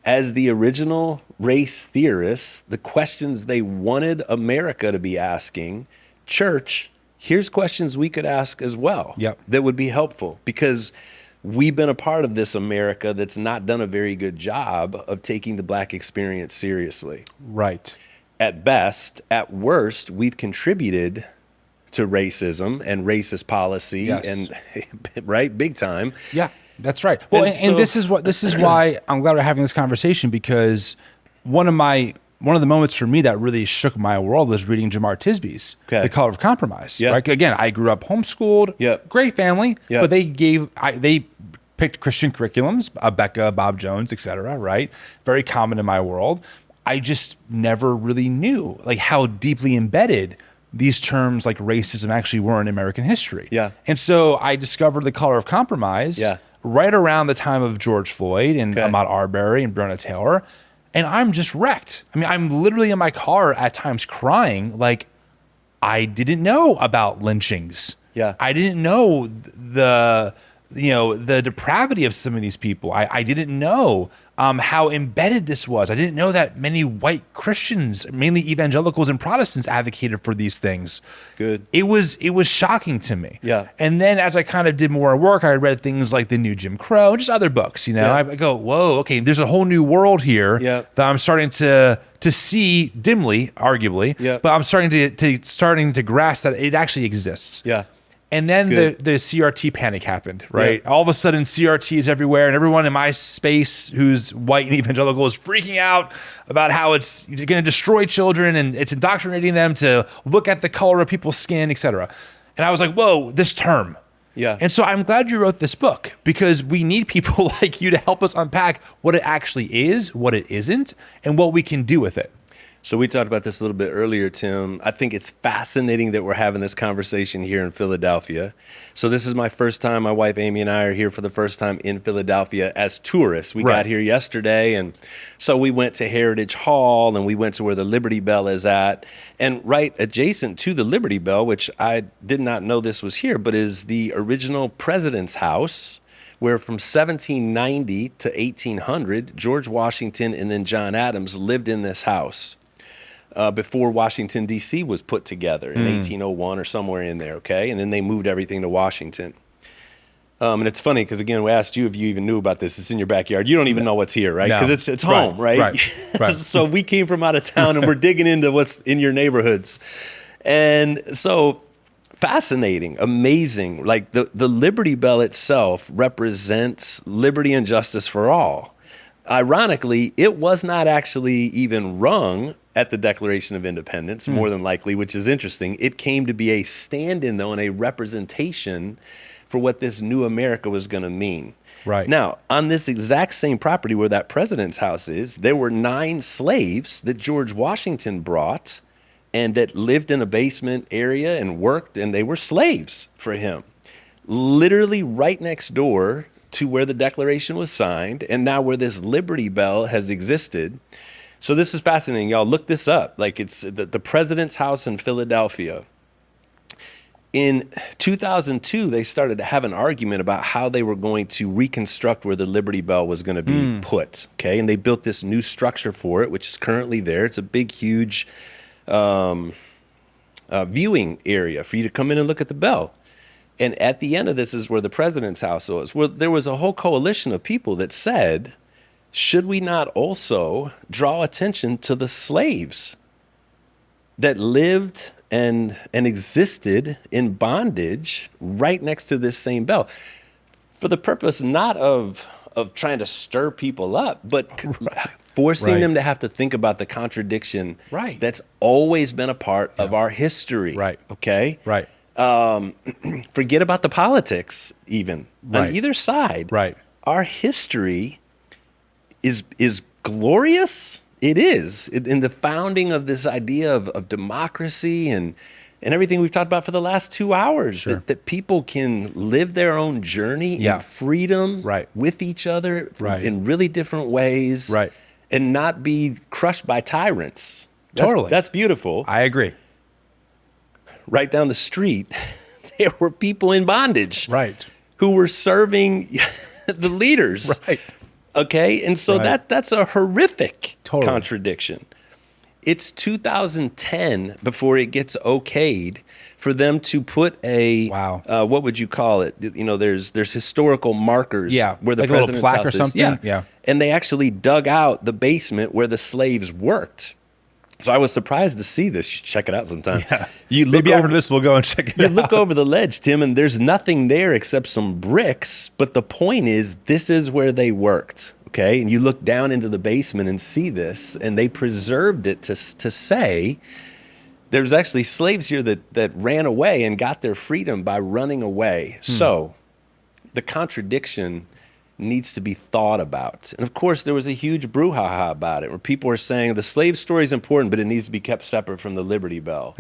as the original race theorists, the questions they wanted America to be asking. Church, here's questions we could ask as well that would be helpful, because we've been a part of this America that's not done a very good job of taking the black experience seriously. Right. At best, at worst, we've contributed to racism and racist policy and big time. Yeah, that's right. Well, and this is why I'm glad we're having this conversation, because one of the moments for me that really shook my world was reading Jamar Tisby's The Color of Compromise. Right? Again, I grew up homeschooled, great family, but they picked Christian curriculums, Becca, Bob Jones, etc. Right? Very common in my world. I just never really knew like how deeply embedded these terms like racism actually were in American history. And so I discovered The Color of Compromise right around the time of George Floyd and Ahmaud Arbery and Breonna Taylor. And I'm just wrecked. I mean, I'm literally in my car at times crying, like, I didn't know about lynchings. Yeah. I didn't know the depravity of some of these people. I didn't know how embedded this was. I didn't know that many white Christians, mainly evangelicals and Protestants, advocated for these things. Good. It was shocking to me. Yeah. And then as I kind of did more work, I read things like The New Jim Crow, just other books, Yeah. I go, whoa, okay, there's a whole new world here Yeah. that I'm starting to see dimly, arguably, Yeah. but I'm starting to grasp that it actually exists. Yeah. And then the CRT panic happened, right? Yeah. All of a sudden, CRT is everywhere, and everyone in my space who's white and evangelical is freaking out about how it's going to destroy children and it's indoctrinating them to look at the color of people's skin, etc. And I was like, whoa, this term. Yeah. And so I'm glad you wrote this book, because we need people like you to help us unpack what it actually is, what it isn't, and what we can do with it. So we talked about this a little bit earlier, Tim. I think it's fascinating that we're having this conversation here in Philadelphia. So this is my first time. My wife, Amy, and I are here for the first time in Philadelphia as tourists. We got here yesterday, and so we went to Heritage Hall, and we went to where the Liberty Bell is at. And right adjacent to the Liberty Bell, which I did not know this was here, but is the original president's house, where from 1790 to 1800, George Washington and then John Adams lived in this house. Before Washington, D.C. was put together in 1801 or somewhere in there, okay? And then they moved everything to Washington. And it's funny because, again, we asked you if you even knew about this. It's in your backyard. You don't even know what's here, right? Because it's home, right? So we came from out of town, and we're digging into what's in your neighborhoods. And so fascinating, amazing. Like the Liberty Bell itself represents liberty and justice for all. Ironically, it was not actually even rung at the Declaration of Independence, more than likely, which is interesting. It came to be a stand-in, though, and a representation for what this new America was going to mean. Right. Now, on this exact same property where that president's house is, there were 9 slaves that George Washington brought and that lived in a basement area and worked, and they were slaves for him. Literally right next door to where the Declaration was signed, and now where this Liberty Bell has existed. So this is fascinating, y'all. Look this up. Like, it's the president's house in Philadelphia. In 2002, they started to have an argument about how they were going to reconstruct where the Liberty Bell was going to be put. Okay, and they built this new structure for it, which is currently there. It's a big, huge viewing area for you to come in and look at the bell. And at the end of this is where the president's house was. Well, there was a whole coalition of people that said, should we not also draw attention to the slaves that lived and existed in bondage right next to this same bell, for the purpose not of trying to stir people up, but forcing them to have to think about the contradiction that's always been a part of our history. Right. Okay? Right. Forget about the politics even on either side. Right. Our history is glorious. It is in the founding of this idea of democracy and everything we've talked about for the last 2 hours, that people can live their own journey in freedom with each other in really different ways and not be crushed by tyrants. That's beautiful. I agree. Right down the street, there were people in bondage who were serving the leaders. Okay, and so that's a horrific contradiction. It's 2010 before it gets okayed for them to put a what would you call it? You know, there's historical markers where the like president's a little plaque house or something. is. And they actually dug out the basement where the slaves worked. So I was surprised to see this. You should check it out sometime. You look Maybe over after this, we'll go and check it out. You look over the ledge, Tim, and there's nothing there except some bricks. But the point is, this is where they worked, okay? And you look down into the basement and see this, and they preserved it to say there's actually slaves here that ran away and got their freedom by running away. So the contradiction needs to be thought about. And of course, there was a huge brouhaha about it, where people were saying the slave story is important, but it needs to be kept separate from the Liberty Bell.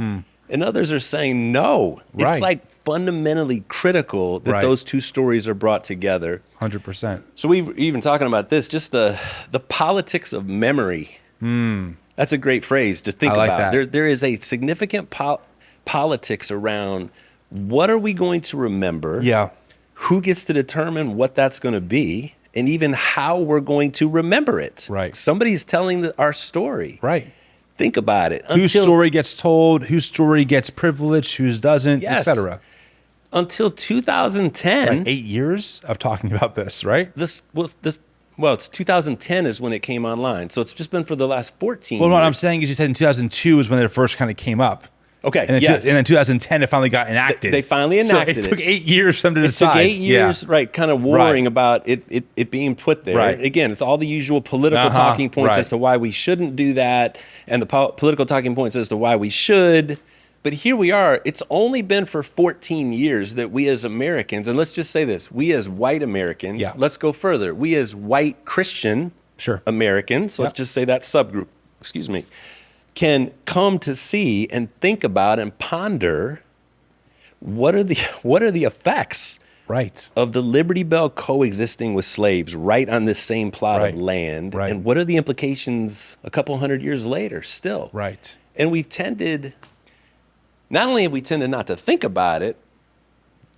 And others are saying no. Right. It's like fundamentally critical that those two stories are brought together. 100%. So we've even talking about this, just the politics of memory. That's a great phrase to think about. There is a significant politics around what are we going to remember? Yeah. Who gets to determine what that's going to be? And even how we're going to remember it. Right. Somebody's telling our story. Right. Think about it. Whose story gets told, whose story gets privileged, whose doesn't, etc. Until 2010. Like 8 years of talking about this, right? It's 2010 is when it came online. So it's just been for the last 14 years. Well, what I'm saying is you said in 2002 is when it first kind of came up. Okay, and then, and in 2010, it finally got enacted. They finally enacted it. So it took 8 years for them to decide. It took 8 years, kind of warring about it being put there. Right. Again, it's all the usual political talking points as to why we shouldn't do that, and the political talking points as to why we should. But here we are. It's only been for 14 years that we as Americans, and let's just say this, we as white Americans, let's go further. We as white Christian Americans, let's just say that subgroup, can come to see and think about and ponder what are the effects of the Liberty Bell coexisting with slaves right on this same plot of land, and what are the implications a couple hundred years later still. And we've tended, not only have we tended not to think about it,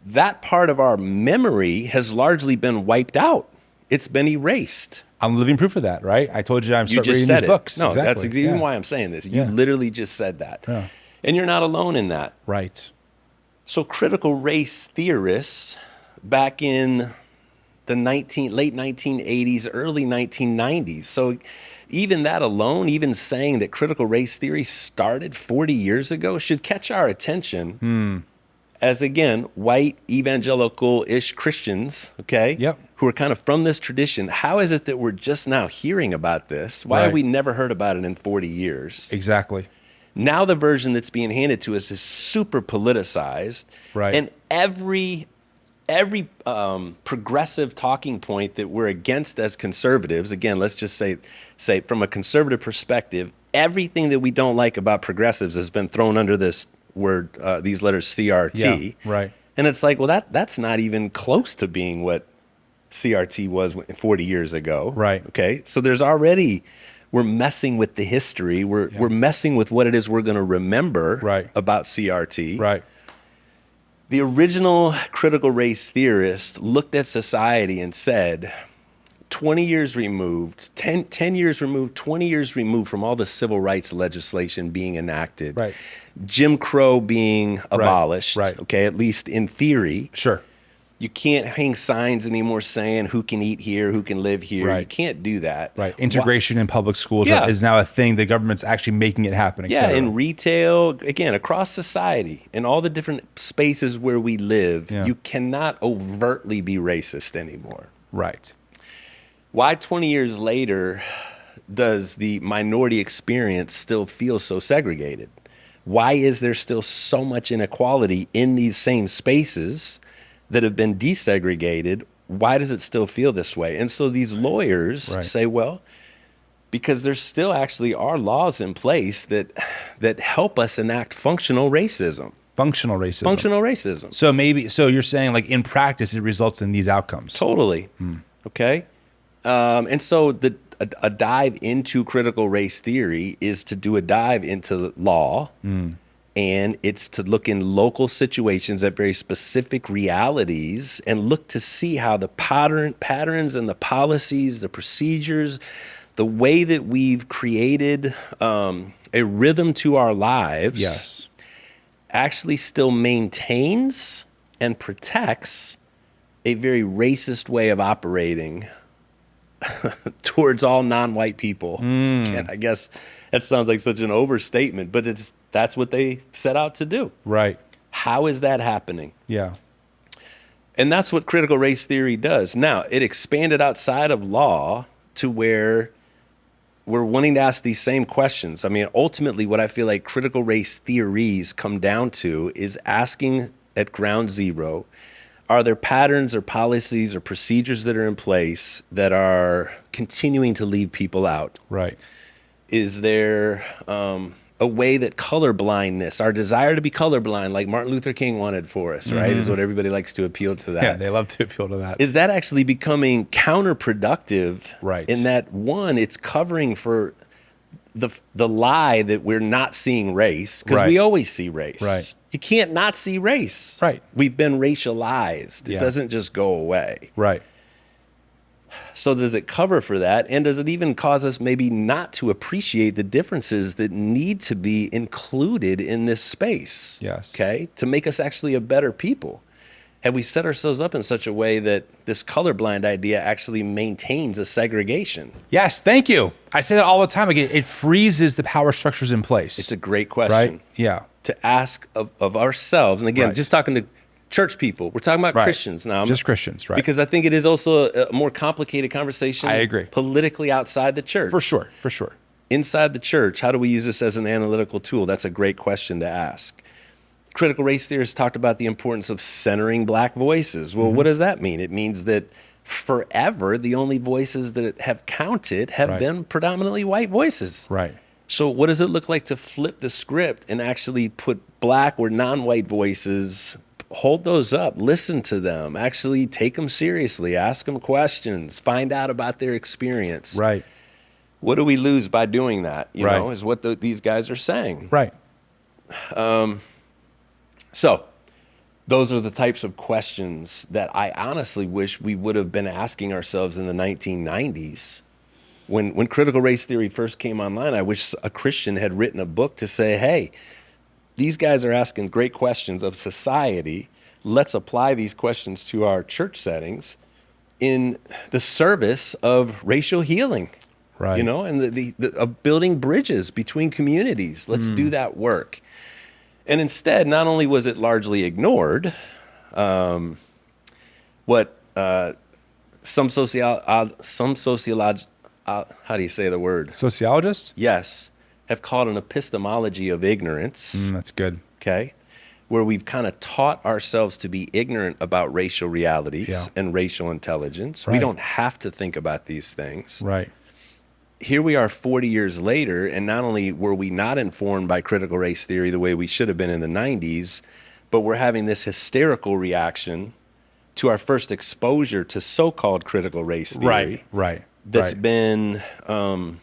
that part of our memory has largely been wiped out. It's been erased. I'm living proof of that, right? I told you I'm starting reading these books. No, that's even why I'm saying this. You literally just said that. Yeah. And you're not alone in that. Right. So critical race theorists back in the late 1980s, early 1990s. So even that alone, even saying that critical race theory started 40 years ago should catch our attention. As again, white evangelical-ish Christians, who are kind of from this tradition. How is it that we're just now hearing about this? Why have we never heard about it in 40 years? Exactly. Now the version that's being handed to us is super politicized, and every progressive talking point that we're against as conservatives, again, let's just say from a conservative perspective, everything that we don't like about progressives has been thrown under this word, these letters CRT. And it's like, well, that's not even close to being what CRT was 40 years ago. Okay. So there's already, we're messing with the history. We're messing with what it is we're going to remember about CRT. The original critical race theorist looked at society and said, 20 years removed, 10 years removed, 20 years removed from all the civil rights legislation being enacted, Jim Crow being abolished, at least in theory. You can't hang signs anymore saying who can eat here, who can live here. You can't do that. Integration in public schools is now a thing. The government's actually making it happen. In retail, again, across society, in all the different spaces where we live, you cannot overtly be racist anymore. Why 20 years later does the minority experience still feel so segregated? Why is there still so much inequality in these same spaces that have been desegregated? Why does it still feel this way? And so these lawyers say, well, because there still actually are laws in place that help us enact functional racism. Functional racism. So you're saying, like, in practice, it results in these outcomes. Totally. Okay. And so a dive into critical race theory is to do a dive into law, and it's to look in local situations at very specific realities and look to see how the patterns and the policies, the procedures, the way that we've created a rhythm to our lives actually still maintains and protects a very racist way of operating towards all non-white people. And I guess that sounds like such an overstatement, but that's what they set out to do. How is that happening? And that's what critical race theory does. Now, it expanded outside of law to where we're wanting to ask these same questions. I mean, ultimately, what I feel like critical race theories come down to is asking at ground zero, are there patterns or policies or procedures that are in place that are continuing to leave people out? Is there a way that colorblindness, our desire to be colorblind, like Martin Luther King wanted for us, right, is what everybody likes to appeal to that. Yeah, they love to appeal to that. Is that actually becoming counterproductive? Right. In that, one, it's covering for the lie that we're not seeing race, because we always see race. Right. You can't not see race. Right. We've been racialized. It doesn't just go away. Right. So does it cover for that? And does it even cause us maybe not to appreciate the differences that need to be included in this space? Yes. Okay? To make us actually a better people. Have we set ourselves up in such a way that this colorblind idea actually maintains a segregation? Yes, thank you. I say that all the time. Again, it freezes the power structures in place. It's a great question. Right? Yeah. To ask of ourselves. And again, just talking to church people. We're talking about Christians now. Just Christians, right. Because I think it is also a more complicated conversation. I agree. Politically outside the church. For sure. Inside the church, how do we use this as an analytical tool? That's a great question to ask. Critical race theorists talked about the importance of centering black voices. Well, what does that mean? It means that forever, the only voices that have counted have been predominantly white voices. Right. So what does it look like to flip the script and actually put black or non-white voices, hold those up, listen to them, actually take them seriously, ask them questions, find out about their experience. Right. What do we lose by doing that? You know, is what these guys are saying. Right. So those are the types of questions that I honestly wish we would have been asking ourselves in the 1990s. When critical race theory first came online, I wish a Christian had written a book to say, hey, these guys are asking great questions of society. Let's apply these questions to our church settings in the service of racial healing. Right. You know, and the building bridges between communities. Let's do that work. And instead, not only was it largely ignored, some sociologists, how do you say the word? Sociologists? Yes, have called an epistemology of ignorance. That's good. Okay, where we've kind of taught ourselves to be ignorant about racial realities and racial intelligence. We don't have to think about these things. Right. Here we are 40 years later, and not only were we not informed by critical race theory the way we should have been in the 90s, but we're having this hysterical reaction to our first exposure to so-called critical race theory. Right. That's been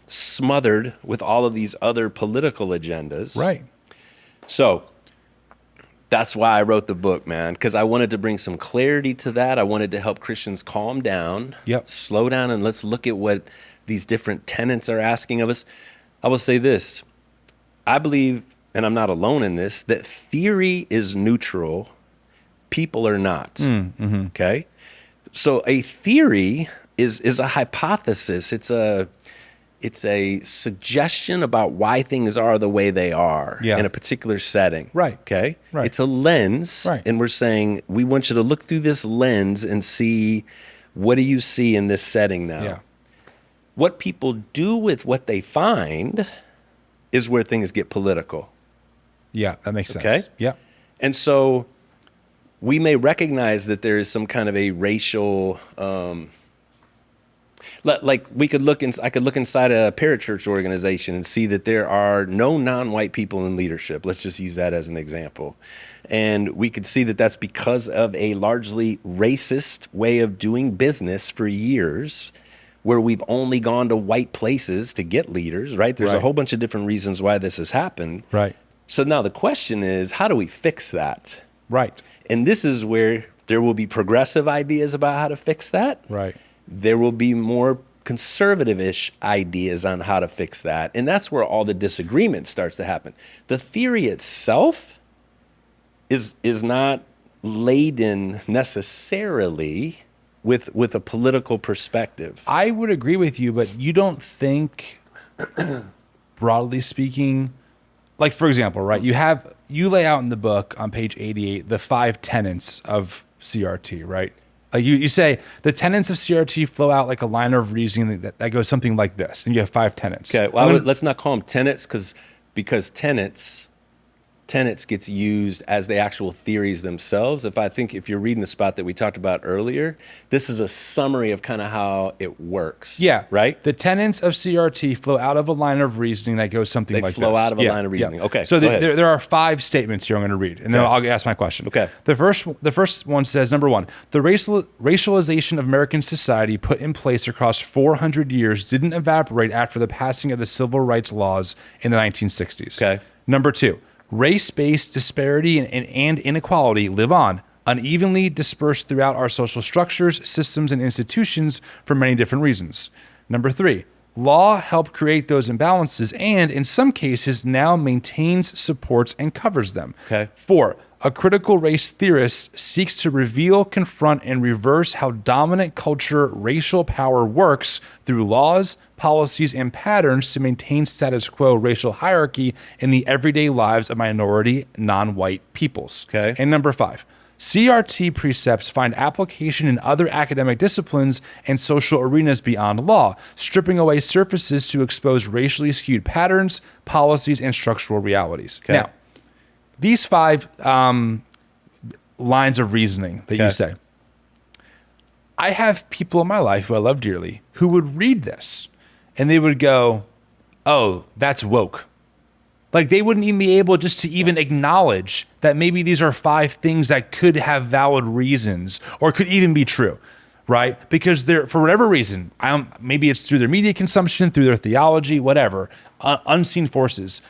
smothered with all of these other political agendas. Right. So that's why I wrote the book, man, because I wanted to bring some clarity to that. I wanted to help Christians calm down, slow down, and let's look at what these different tenets are asking of us. I will say this. I believe, and I'm not alone in this, that theory is neutral. People are not. Okay? So a theory is a hypothesis. It's a suggestion about why things are the way they are in a particular setting. Right. Okay? Right. It's a lens. Right. And we're saying, we want you to look through this lens and see, what do you see in this setting now? Yeah. What people do with what they find is where things get political. Yeah, that makes sense. Okay? Yeah. And so we may recognize that there is some kind of a racial, like we could look I could look inside a parachurch organization and see that there are no non-white people in leadership. Let's just use that as an example. And we could see that that's because of a largely racist way of doing business for years, where we've only gone to white places to get leaders, right? There's a whole bunch of different reasons why this has happened. Right. So now the question is, how do we fix that? Right. And this is where there will be progressive ideas about how to fix that. Right. There will be more conservative-ish ideas on how to fix that. And that's where all the disagreement starts to happen. The theory itself is not laden necessarily with a political perspective. I would agree with you, but you don't think, broadly speaking, like, for example, right, you lay out in the book on page 88 the 5 tenets of CRT, right? Like you say the tenets of CRT flow out like a line of reasoning that goes something like this, and you have 5 tenets. Okay, well, let's not call them tenets because tenets tenets gets used as the actual theories themselves. If you're reading the spot that we talked about earlier, this is a summary of kind of how it works. Yeah. Right? The tenets of CRT flow out of a line of reasoning that goes something like this. They flow out of a line of reasoning. Okay. So there are 5 statements here I'm going to read, and then I'll ask my question. Okay. The first one says, number 1, the racialization of American society put in place across 400 years didn't evaporate after the passing of the civil rights laws in the 1960s. Okay. Number 2, race-based disparity and inequality live on, unevenly dispersed throughout our social structures, systems, and institutions for many different reasons. Number 3, law helped create those imbalances and, in some cases, now maintains, supports, and covers them. Okay. 4, a critical race theorist seeks to reveal, confront, and reverse how dominant culture, racial power works through laws, policies, and patterns to maintain status quo racial hierarchy in the everyday lives of minority, non-white peoples. Okay. And number 5, CRT precepts find application in other academic disciplines and social arenas beyond law, stripping away surfaces to expose racially skewed patterns, policies, and structural realities. Okay. Now, these 5 lines of reasoning that you say, I have people in my life who I love dearly who would read this and they would go, oh, that's woke. Like they wouldn't even be able just to even acknowledge that maybe these are 5 things that could have valid reasons or could even be true, right? Because they're, for whatever reason, maybe it's through their media consumption, through their theology, whatever, unseen forces.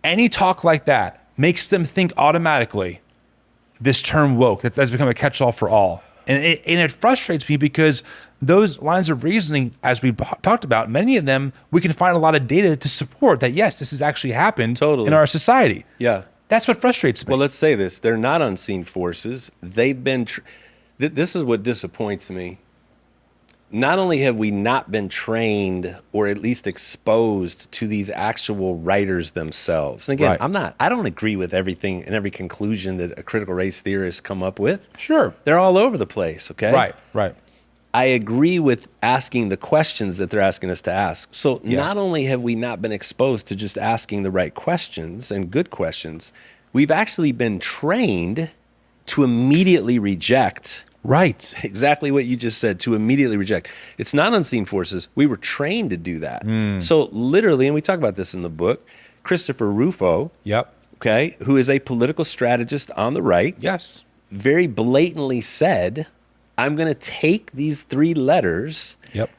Any talk like that makes them think automatically this term woke, that's become a catch-all for all. And it frustrates me because those lines of reasoning, as we talked about, many of them, we can find a lot of data to support that, yes, this has actually happened in our society. Yeah. That's what frustrates me. Well, let's say this. They're not unseen forces. They've been, this is what disappoints me. Not only have we not been trained or at least exposed to these actual writers themselves. And again, I don't agree with everything and every conclusion that a critical race theorists come up with. Sure. They're all over the place, okay? Right. I agree with asking the questions that they're asking us to ask. So not only have we not been exposed to just asking the right questions and good questions, we've actually been trained to immediately reject. Right. Exactly what you just said, to immediately reject. It's not unseen forces. We were trained to do that. So literally, and we talk about this in the book, Christopher Rufo, okay, who is a political strategist on the right, very blatantly said, I'm going to take these 3 letters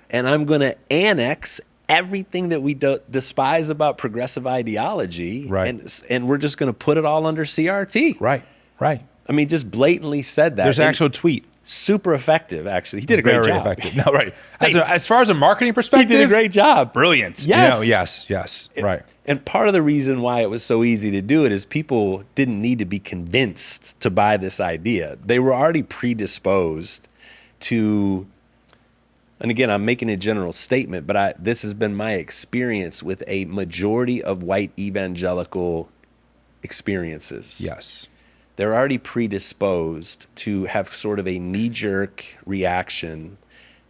and I'm going to annex everything that we despise about progressive ideology, and we're just going to put it all under CRT. Right. I mean, just blatantly said that. There's an actual tweet. Super effective, actually. He did a great job. Very effective. No, right. As far as a marketing perspective, he did a great job. Brilliant. Yes. Yes. Right. And part of the reason why it was so easy to do it is people didn't need to be convinced to buy this idea. They were already predisposed to, and again, I'm making a general statement, but this has been my experience with a majority of white evangelical experiences. Yes. They're already predisposed to have sort of a knee-jerk reaction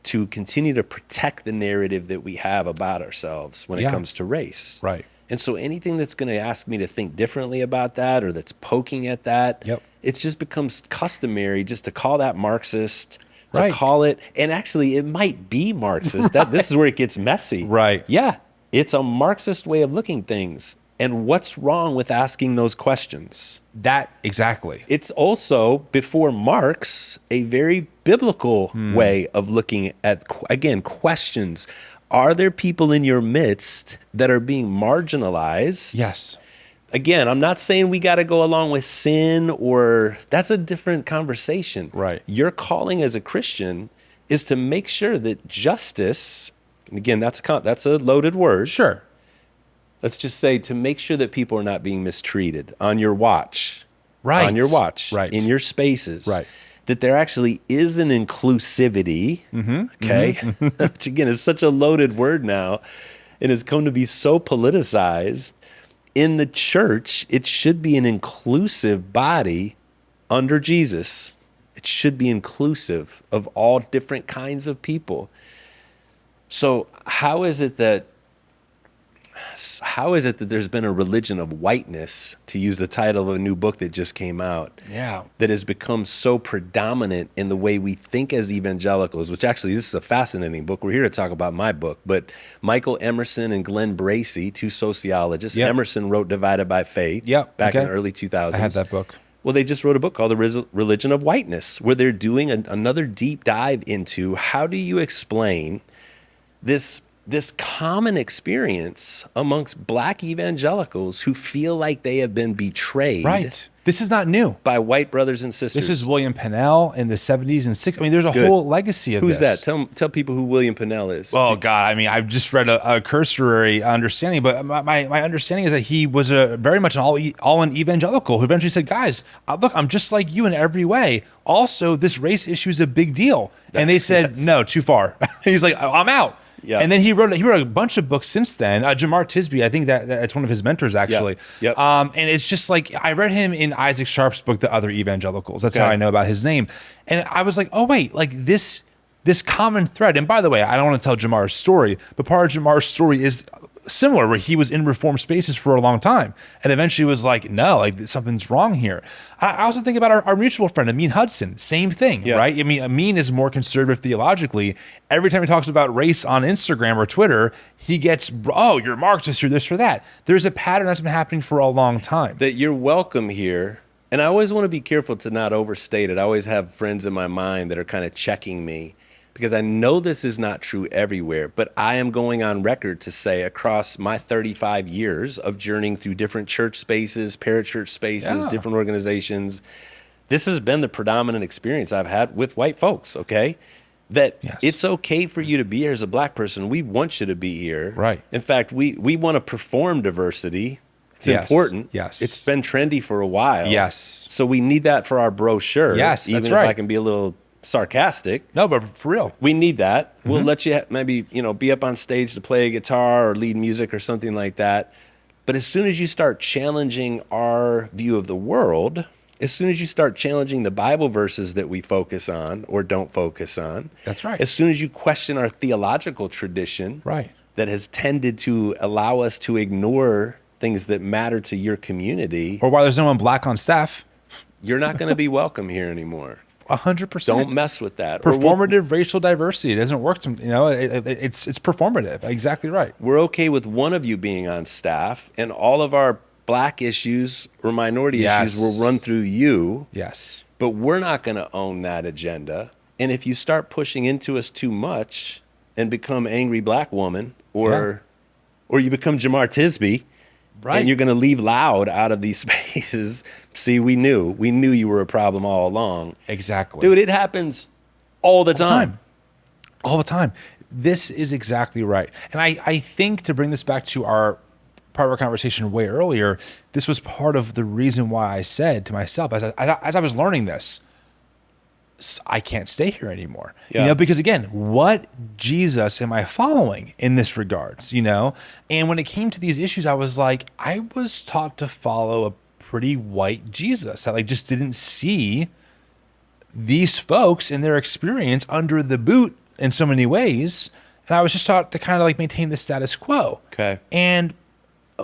to continue to protect the narrative that we have about ourselves when it comes to race. Right. And so anything that's going to ask me to think differently about that or that's poking at that, it just becomes customary just to call that Marxist, to call it, and actually it might be Marxist. This is where it gets messy. Right. Yeah, it's a Marxist way of looking things. And what's wrong with asking those questions? Exactly. It's also, before Marx, a very biblical way of looking at, again, questions. Are there people in your midst that are being marginalized? Yes. Again, I'm not saying we got to go along with sin, or that's a different conversation. Right. Your calling as a Christian is to make sure that justice, and again, that's a loaded word. Sure. Let's just say to make sure that people are not being mistreated on your watch. Right. On your watch. Right. In your spaces. Right. That there actually is an inclusivity, okay? Which again is such a loaded word now and has come to be so politicized. In the church, it should be an inclusive body under Jesus. It should be inclusive of all different kinds of people. So how is it that how is it that there's been a religion of whiteness, to use the title of a new book that just came out, that has become so predominant in the way we think as evangelicals, which actually, this is a fascinating book. We're here to talk about my book, but Michael Emerson and Glenn Bracey, two sociologists. Emerson wrote Divided by Faith back in the early 2000s. I had that book. Well, they just wrote a book called The Religion of Whiteness, where they're doing another deep dive into how do you explain this common experience amongst black evangelicals who feel like they have been betrayed. Right. This is not new. By white brothers and sisters. This is William Pennell in the 70s and 60s. I mean, there's a whole legacy of Who's this. that? Tell people who William Pennell is. Oh, God. I mean, I've just read a cursory understanding, but my understanding is that he was very much an all-in evangelical who eventually said, guys, look, I'm just like you in every way. Also, this race issue is a big deal. And they said, no, too far. He's like, I'm out. Yeah. And then he wrote a bunch of books since then. Jamar Tisby, I think that's one of his mentors, actually. Yep. And it's just like, I read him in Isaac Sharp's book, The Other Evangelicals. That's how I know about his name. And I was like, oh, wait, like this common thread. And by the way, I don't want to tell Jamar's story, but part of Jamar's story is similar, where he was in reformed spaces for a long time and eventually was like, no, like something's wrong here. I also think about our mutual friend, Amin Hudson, same thing, right? I mean, Amin is more conservative theologically. Every time he talks about race on Instagram or Twitter, he gets, oh, you're Marxist, you're this or that. There's a pattern that's been happening for a long time. That you're welcome here. And I always want to be careful to not overstate it. I always have friends in my mind that are kind of checking me, because I know this is not true everywhere, but I am going on record to say across my 35 years of journeying through different church spaces, parachurch spaces, different organizations, this has been the predominant experience I've had with white folks, okay? That it's okay for you to be here as a black person. We want you to be here. Right. In fact, we want to perform diversity. It's important. Yes. It's been trendy for a while. Yes. So we need that for our brochure. Yes, even that's right. if I can be a little sarcastic. No, but for real. We need that. We'll let you maybe, be up on stage to play a guitar or lead music or something like that. But as soon as you start challenging our view of the world, as soon as you start challenging the Bible verses that we focus on or don't focus on, that's right. As soon as you question our theological tradition, right, that has tended to allow us to ignore things that matter to your community, or why there's no one black on staff, you're not going to be welcome here anymore. 100%. Don't mess with that. Performative racial diversity. It doesn't work. It's performative. Exactly right. We're okay with one of you being on staff, and all of our black issues or minority issues will run through you. Yes. But we're not going to own that agenda. And if you start pushing into us too much and become angry black woman, or you become Jamar Tisby, and you're going to leave loud out of these spaces. See, we knew you were a problem all along. Exactly. Dude, it happens all the time. All the time. This is exactly right. And I think, to bring this back to our part of our conversation way earlier, this was part of the reason why I said to myself, as I was learning this, I can't stay here anymore. Because again, what Jesus am I following in this regards, And when it came to these issues, I was like, I was taught to follow a pretty white Jesus. I just didn't see these folks in their experience under the boot in so many ways. And I was just taught to kind of maintain the status quo. Okay. And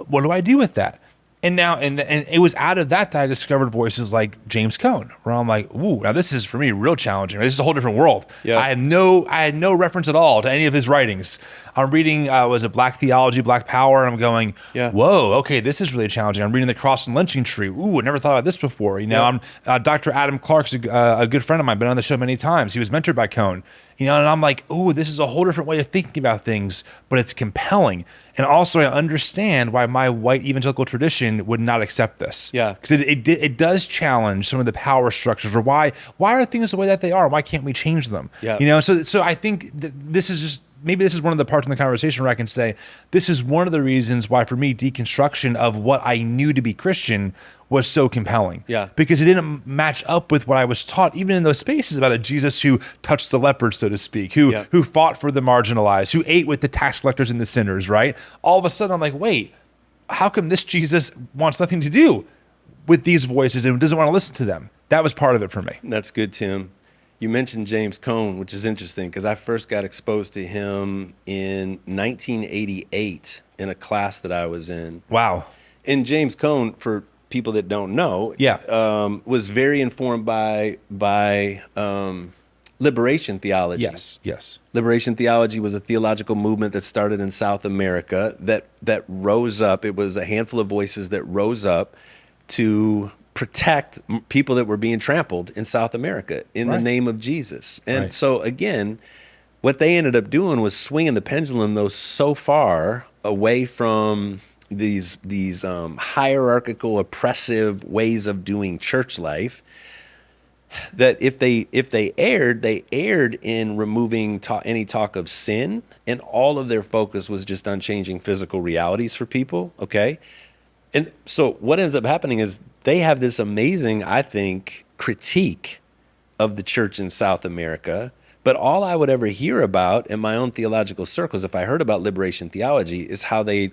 what do I do with that? And now, and it was out of that I discovered voices like James Cone, where I'm like, ooh, now this is for me real challenging. This is a whole different world. Yeah. I had no reference at all to any of his writings. I'm reading, was it Black Theology, Black Power? And I'm going, whoa, okay, this is really challenging. I'm reading The Cross and Lynching Tree. Ooh, I never thought about this before. I'm Dr. Adam Clark's a good friend of mine, been on the show many times. He was mentored by Cone. And I'm like, ooh, this is a whole different way of thinking about things, but it's compelling. And also I understand why my white evangelical tradition would not accept this. Yeah. Because it does challenge some of the power structures, or why are things the way that they are? Why can't we change them? Yeah. So I think this is just, maybe this is one of the parts in the conversation where I can say, this is one of the reasons why, for me, deconstruction of what I knew to be Christian was so compelling. Yeah. Because it didn't match up with what I was taught, even in those spaces, about a Jesus who touched the leopard, so to speak, who fought for the marginalized, who ate with the tax collectors and the sinners, right? All of a sudden, I'm like, wait, how come this Jesus wants nothing to do with these voices and doesn't want to listen to them? That was part of it for me. That's good, Tim. You mentioned James Cone, which is interesting because I first got exposed to him in 1988 in a class that I was in. Wow. And James Cone, for people that don't know, was very informed by liberation theology. Yes. Liberation theology was a theological movement that started in South America that rose up. It was a handful of voices that rose up to protect people that were being trampled in South America in the name of Jesus. And so again, what they ended up doing was swinging the pendulum though so far away from these hierarchical, oppressive ways of doing church life, that if they erred in removing any talk of sin, and all of their focus was just on changing physical realities for people. Okay. And so what ends up happening is they have this amazing, I think, critique of the church in South America. But all I would ever hear about in my own theological circles, if I heard about liberation theology, is how they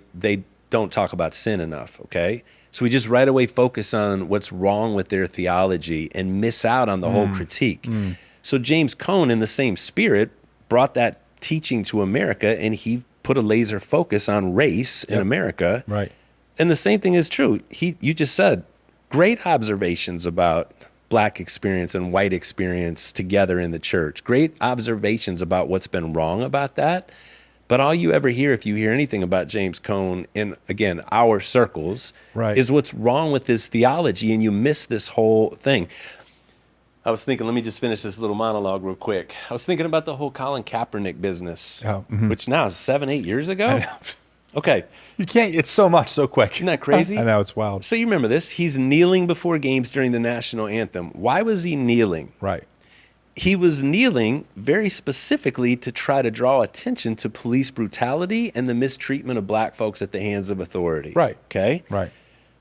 don't talk about sin enough. Okay. So we just right away focus on what's wrong with their theology and miss out on the whole critique. So James Cone, in the same spirit, brought that teaching to America, and he put a laser focus on race in America. Right. And the same thing is true. You just said great observations about Black experience and white experience together in the church. Great observations about what's been wrong about that. But all you ever hear, if you hear anything about James Cone in, again, our circles, is what's wrong with his theology, and you miss this whole thing. I was thinking, let me just finish this little monologue real quick. I was thinking about the whole Colin Kaepernick business, which now is 7-8 years ago. Okay. You can't, it's so much, so quick. Isn't that crazy? I know, it's wild. So you remember this. He's kneeling before games during the national anthem. Why was he kneeling? Right. He was kneeling very specifically to try to draw attention to police brutality and the mistreatment of Black folks at the hands of authority. Right. Okay? Right.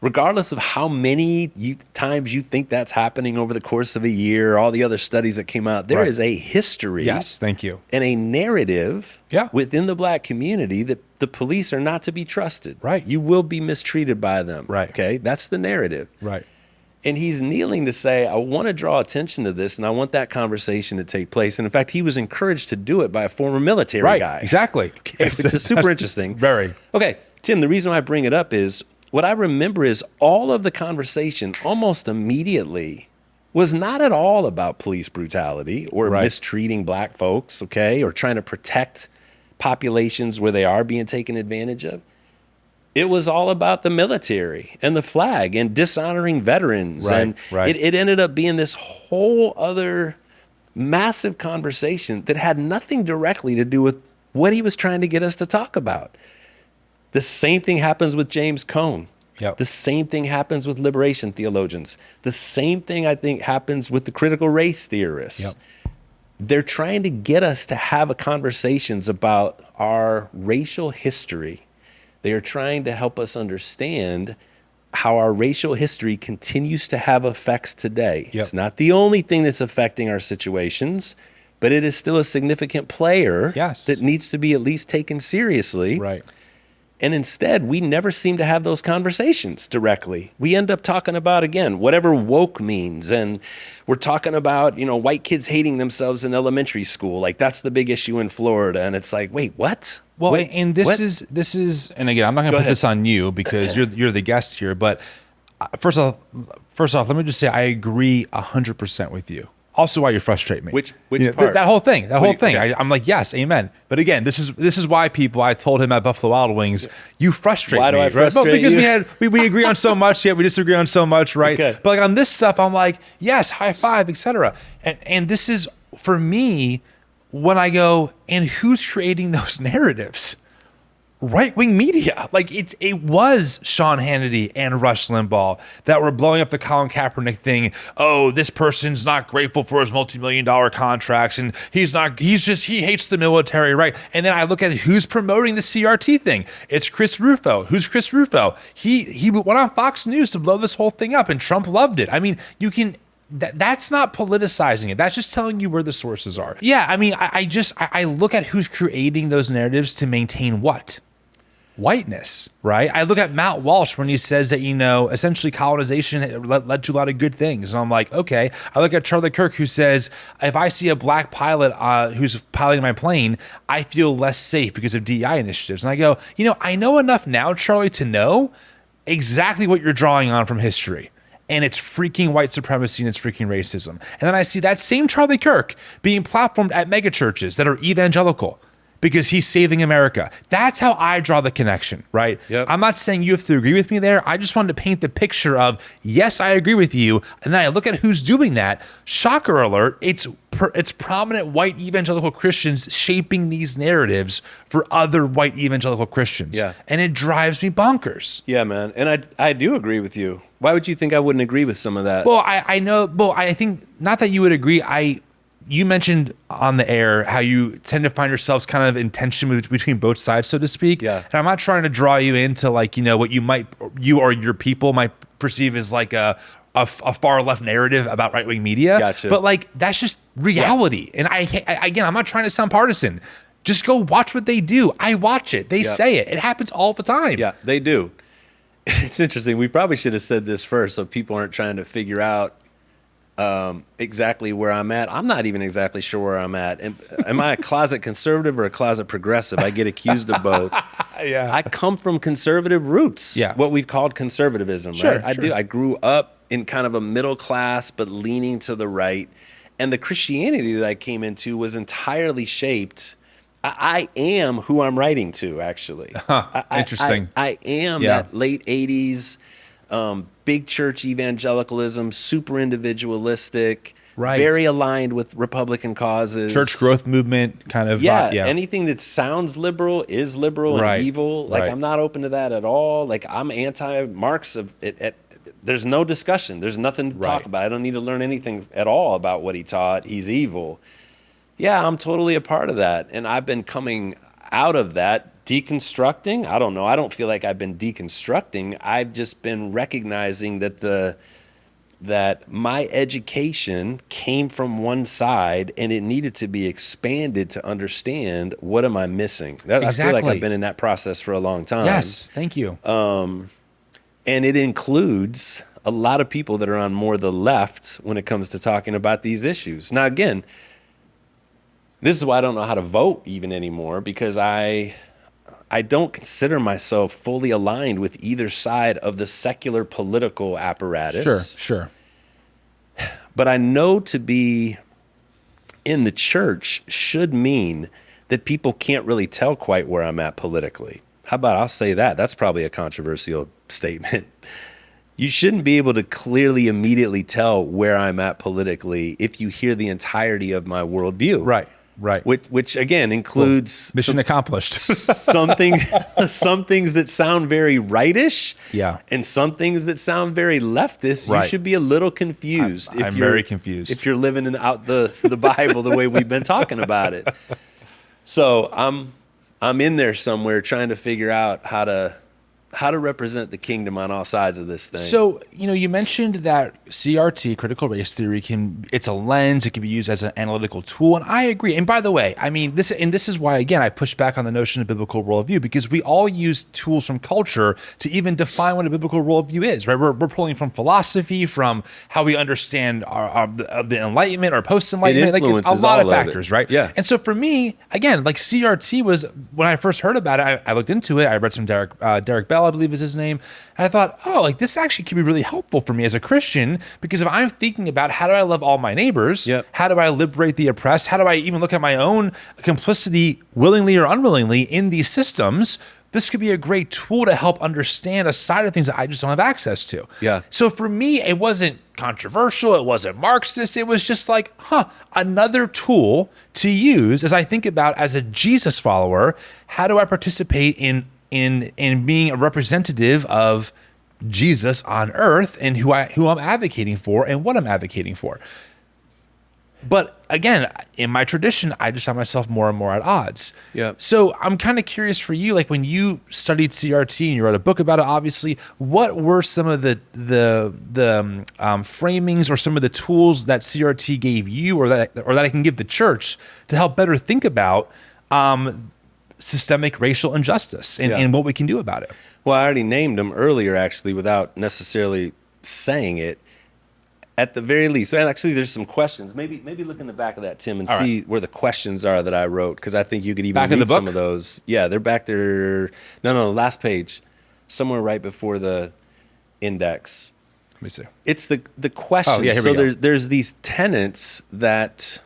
Regardless of how many times you think that's happening over the course of a year, all the other studies that came out, there is a history. Yes, thank you. And a narrative within the Black community that the police are not to be trusted. Right. You will be mistreated by them. Right. Okay? That's the narrative. Right. And he's kneeling to say, I want to draw attention to this, and I want that conversation to take place. And in fact, he was encouraged to do it by a former military guy. Exactly. Okay, which is super interesting. Very. Okay, Tim, the reason why I bring it up is what I remember is all of the conversation almost immediately was not at all about police brutality or mistreating Black folks, okay, or trying to protect populations where they are being taken advantage of. It was all about the military and the flag and dishonoring veterans. It ended up being this whole other massive conversation that had nothing directly to do with what he was trying to get us to talk about. The same thing happens with James Cone. The same thing happens with liberation theologians. The same thing, I think, happens with the critical race theorists. They're trying to get us to have conversations about our racial history. They are trying to help us understand how our racial history continues to have effects today. It's not the only thing that's affecting our situations, but it is still a significant player that needs to be at least taken seriously. Right. And instead, we never seem to have those conversations directly. We end up talking about, again, whatever woke means. And we're talking about, white kids hating themselves in elementary school. Like, that's the big issue in Florida. And it's like, wait, what? Well, and this is, and again, I'm not going to put this on you because you're the guest here. But first off, let me just say I agree 100% with you. Also, why you frustrate me. Which part? That whole thing. Okay. I'm like, yes, amen. But again, this is why I told him at Buffalo Wild Wings, you frustrate me. Why do I frustrate because you? we agree on so much, yet we disagree on so much, right? Okay. But like on this stuff, I'm like, yes, high five, etc. And this is for me when I go, and who's creating those narratives? Right-wing media. Like it was Sean Hannity and Rush Limbaugh that were blowing up the Colin Kaepernick thing. Oh, this person's not grateful for his multi-million-dollar contracts, and he hates the military, right? And then I look at who's promoting the CRT thing. It's Chris Rufo. Who's Chris Rufo? He went on Fox News to blow this whole thing up, and Trump loved it. I mean, you can. That's not politicizing it. That's just telling you where the sources are. Yeah, I mean, I look at who's creating those narratives to maintain what. whiteness, right? I look at Matt Walsh when he says that, essentially colonization led to a lot of good things. And I'm like, okay. I look at Charlie Kirk, who says, if I see a black pilot who's piloting my plane, I feel less safe because of DEI initiatives. And I go, I know enough now, Charlie, to know exactly what you're drawing on from history. And it's freaking white supremacy and it's freaking racism. And then I see that same Charlie Kirk being platformed at megachurches that are evangelical because he's saving America. That's how I draw the connection, right? Yep. I'm not saying you have to agree with me there. I just wanted to paint the picture of, yes, I agree with you. And then I look at who's doing that. Shocker alert, it's prominent white evangelical Christians shaping these narratives for other white evangelical Christians. Yeah. And it drives me bonkers. Yeah, man. And I do agree with you. Why would you think I wouldn't agree with some of that? Well, I know, I think not that you would agree. You mentioned on the air how you tend to find yourselves kind of in tension between both sides, so to speak. Yeah. And I'm not trying to draw you into what you or your people might perceive as like a far left narrative about right wing media. Gotcha. But that's just reality. Yeah. And I'm not trying to sound partisan. Just go watch what they do. I watch it. They say it. It happens all the time. Yeah, they do. It's interesting. We probably should have said this first so people aren't trying to figure out exactly where I'm at. I'm not even exactly sure where I'm at. Am I a closet conservative or a closet progressive? I get accused of both. Yeah. I come from conservative roots. Yeah. What we've called conservatism, Sure, right? I do. I grew up in kind of a middle class, but leaning to the right. And the Christianity that I came into was entirely shaped. I am who I'm writing to, actually. Interesting. I am that late 80s big church evangelicalism, super individualistic, right, very aligned with Republican causes. Church growth movement kind of. Yeah, anything that sounds liberal is liberal and evil. Like, I'm not open to that at all. Like, I'm anti-Marx. There's no discussion. There's nothing to talk about. I don't need to learn anything at all about what he taught. He's evil. Yeah, I'm totally a part of that. And I've been coming out of that, deconstructing. I don't know. I don't feel like I've been deconstructing. I've just been recognizing that my education came from one side and it needed to be expanded to understand what am I missing. Exactly. I feel like I've been in that process for a long time. Yes, thank you. And it includes a lot of people that are on more the left when it comes to talking about these issues. Now, again, this is why I don't know how to vote even anymore, because I don't consider myself fully aligned with either side of the secular political apparatus. Sure. But I know to be in the church should mean that people can't really tell quite where I'm at politically. How about I'll say that? That's probably a controversial statement. You shouldn't be able to clearly immediately tell where I'm at politically if you hear the entirety of my worldview. Right. Which again includes mission accomplished. some things that sound very rightish, and some things that sound very leftist. Right. You should be a little confused. I'm very confused if you're living out the Bible the way we've been talking about it. So I'm in there somewhere trying to figure out how to represent the kingdom on all sides of this thing. So, you mentioned that CRT, critical race theory, it's a lens, it can be used as an analytical tool, and I agree. And by the way, this is why, again, I push back on the notion of biblical worldview, because we all use tools from culture to even define what a biblical worldview is, right? We're pulling from philosophy, from how we understand the Enlightenment or post-Enlightenment, like a lot of factors, right? Yeah. And so for me, again, like CRT was, when I first heard about it, I looked into it, I read some Derek Bell, I believe is his name. And I thought, this actually could be really helpful for me as a Christian, because if I'm thinking about how do I love all my neighbors, how do I liberate the oppressed, how do I even look at my own complicity, willingly or unwillingly, in these systems, this could be a great tool to help understand a side of things that I just don't have access to. Yeah. So for me, it wasn't controversial, it wasn't Marxist, it was just like, another tool to use as I think about, as a Jesus follower, how do I participate in being a representative of Jesus on earth, and who I'm advocating for and what I'm advocating for. But again, in my tradition, I just find myself more and more at odds. Yeah. So I'm kind of curious for you, like when you studied CRT and you wrote a book about it, obviously, what were some of the framings or some of the tools that CRT gave you, or that I can give the church to help better think about systemic racial injustice and what we can do about it. Well, I already named them earlier, actually, without necessarily saying it. At the very least, and actually, there's some questions. Maybe look in the back of that, Tim, and see where the questions are that I wrote, because I think you could even read some of those. Yeah, they're back there. No, last page, somewhere right before the index. Let me see. It's the questions. Oh, yeah, here we go. There's these tenets that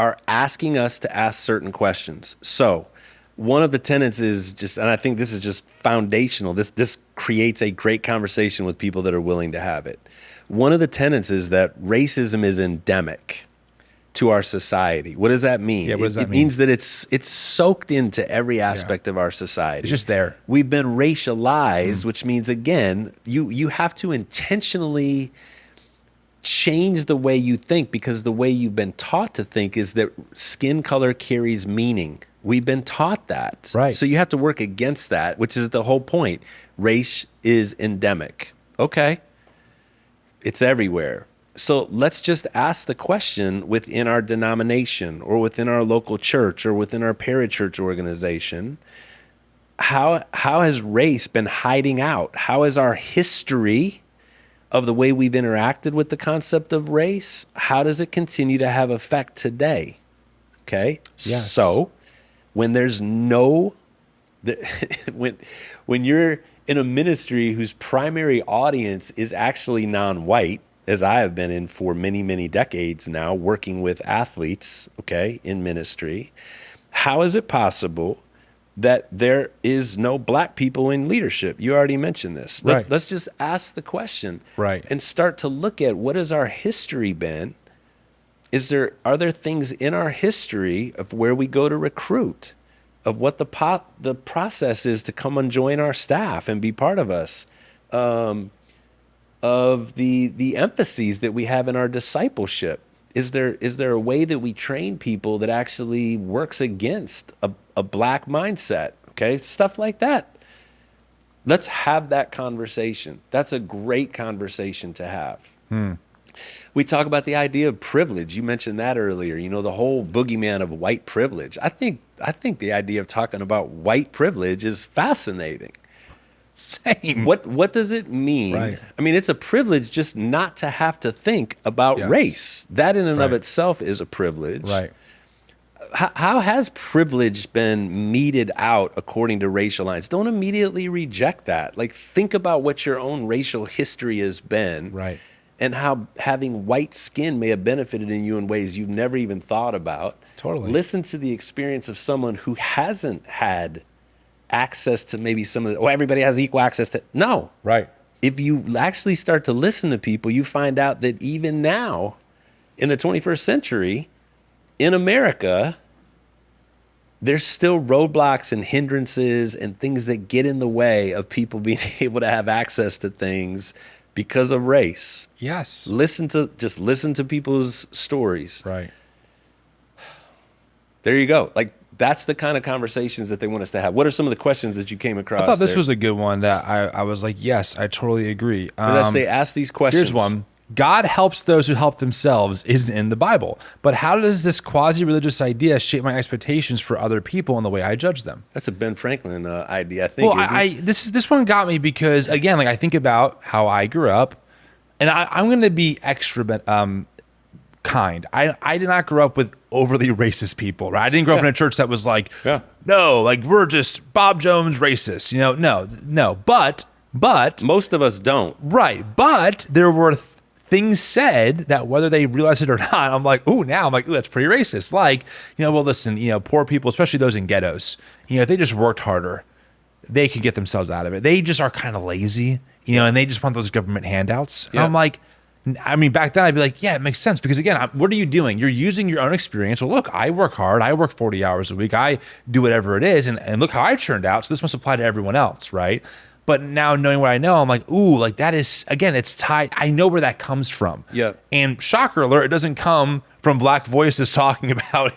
are asking us to ask certain questions. So one of the tenets is just, and I think this is just foundational. This creates a great conversation with people that are willing to have it. One of the tenets is that racism is endemic to our society. What does that mean? Yeah, what does that mean? It mean? means that it's soaked into every aspect of our society. It's just there. We've been racialized, which means, again, you have to intentionally change the way you think, because the way you've been taught to think is that skin color carries meaning. We've been taught that. Right. So you have to work against that, which is the whole point. Race is endemic. Okay. It's everywhere. So let's just ask the question within our denomination or within our local church or within our parachurch organization. How has race been hiding out? How is our history of the way we've interacted with the concept of race, how does it continue to have effect today? Okay. Yes. So when there's no, when you're in a ministry whose primary audience is actually non-white, as I have been in for many, many decades now, working with athletes, okay, in ministry, how is it possible that there is no black people in leadership? You already mentioned this. Right. Let's just ask the question, right, and start to look at what has our history been. Are there things in our history of where we go to recruit, of what the process is to come and join our staff and be part of us, of the emphases that we have in our discipleship? Is there a way that we train people that actually works against a black mindset? Okay, stuff like that. Let's have that conversation. That's a great conversation to have. We talk about the idea of privilege. You mentioned that earlier. You know, the whole boogeyman of white privilege. I think the idea of talking about white privilege is fascinating. Same. What does it mean? Right. I mean, it's a privilege just not to have to think about race. That in and of itself is a privilege. Right. How has privilege been meted out according to racial lines? Don't immediately reject that. Like, think about what your own racial history has been. Right. And how having white skin may have benefited in you in ways you've never even thought about. Totally. Listen to the experience of someone who hasn't had access to maybe some of everybody has equal access to. No. Right. If you actually start to listen to people, you find out that even now, in the 21st century, in America, there's still roadblocks and hindrances and things that get in the way of people being able to have access to things because of race. Yes. Listen to people's stories. Right. There you go. Like, that's the kind of conversations that they want us to have. What are some of the questions that you came across? I thought this was a good one that I was like, yes, I totally agree. They ask these questions. Here's one. God helps those who help themselves isn't in the Bible. But how does this quasi-religious idea shape my expectations for other people and the way I judge them? That's a Ben Franklin idea, I think. Well, this one got me because, again, like I think about how I grew up, and I'm going to be extra kind. I did not grow up with overly racist people, right? I didn't grow up in a church that was like, no, like we're just Bob Jones racist, you know? No. But most of us don't. Right. But there were things said that whether they realize it or not, I'm like, ooh, that's pretty racist. Like, well, listen, poor people, especially those in ghettos, if they just worked harder, they could get themselves out of it. They just are kind of lazy, and they just want those government handouts. Yeah. I'm like, back then I'd be like, yeah, it makes sense. Because again, what are you doing? You're using your own experience. Well, look, I work hard. I work 40 hours a week. I do whatever it is. And look how I turned out. So this must apply to everyone else, right? But now knowing what I know, I'm like, ooh, like that is, again, it's tied. I know where that comes from. Yeah. And shocker alert, it doesn't come from black voices talking about,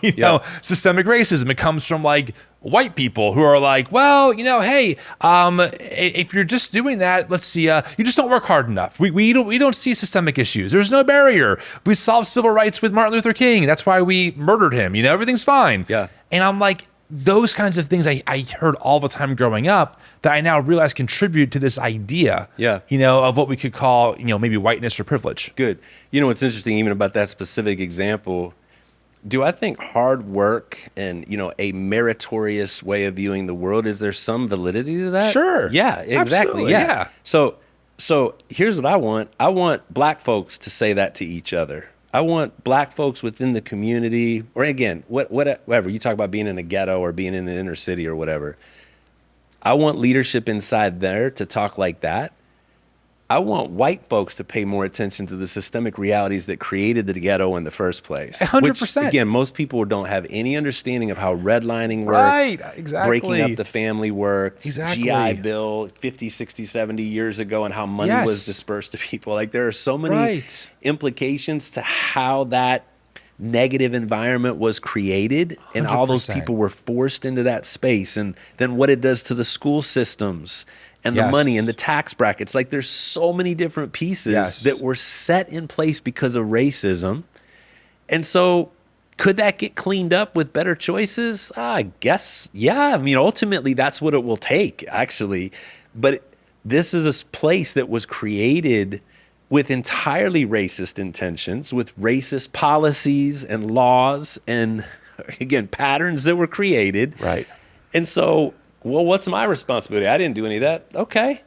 systemic racism. It comes from like white people who are like, well, hey, if you're just doing that, let's see, you just don't work hard enough. We don't see systemic issues. There's no barrier. We solved civil rights with Martin Luther King. That's why we murdered him. Everything's fine. Yeah. And I'm like, those kinds of things I heard all the time growing up that I now realize contribute to this idea, of what we could call, maybe whiteness or privilege. Good. What's interesting even about that specific example, do I think hard work and, a meritorious way of viewing the world, is there some validity to that? Sure. Yeah, exactly. Absolutely, yeah. So here's what I want. I want black folks to say that to each other. I want black folks within the community, or again, whatever, you talk about being in a ghetto or being in the inner city or whatever. I want leadership inside there to talk like that. I want white folks to pay more attention to the systemic realities that created the ghetto in the first place. 100%. Which, again, most people don't have any understanding of how redlining works. Right, exactly. Breaking up the family works. Exactly. GI Bill 50, 60, 70 years ago and how money was dispersed to people. Like, there are so many implications to how that negative environment was created and 100%. all those people were forced into that space, and then what it does to the school systems and the money and the tax brackets. Like, there's so many different pieces that were set in place because of racism. And so could that get cleaned up with better choices? I guess, yeah. I mean, ultimately, that's what it will take, actually. But this is a place that was created with entirely racist intentions, with racist policies and laws and, again, patterns that were created. Right. And so, well, what's my responsibility? I didn't do any of that. Okay.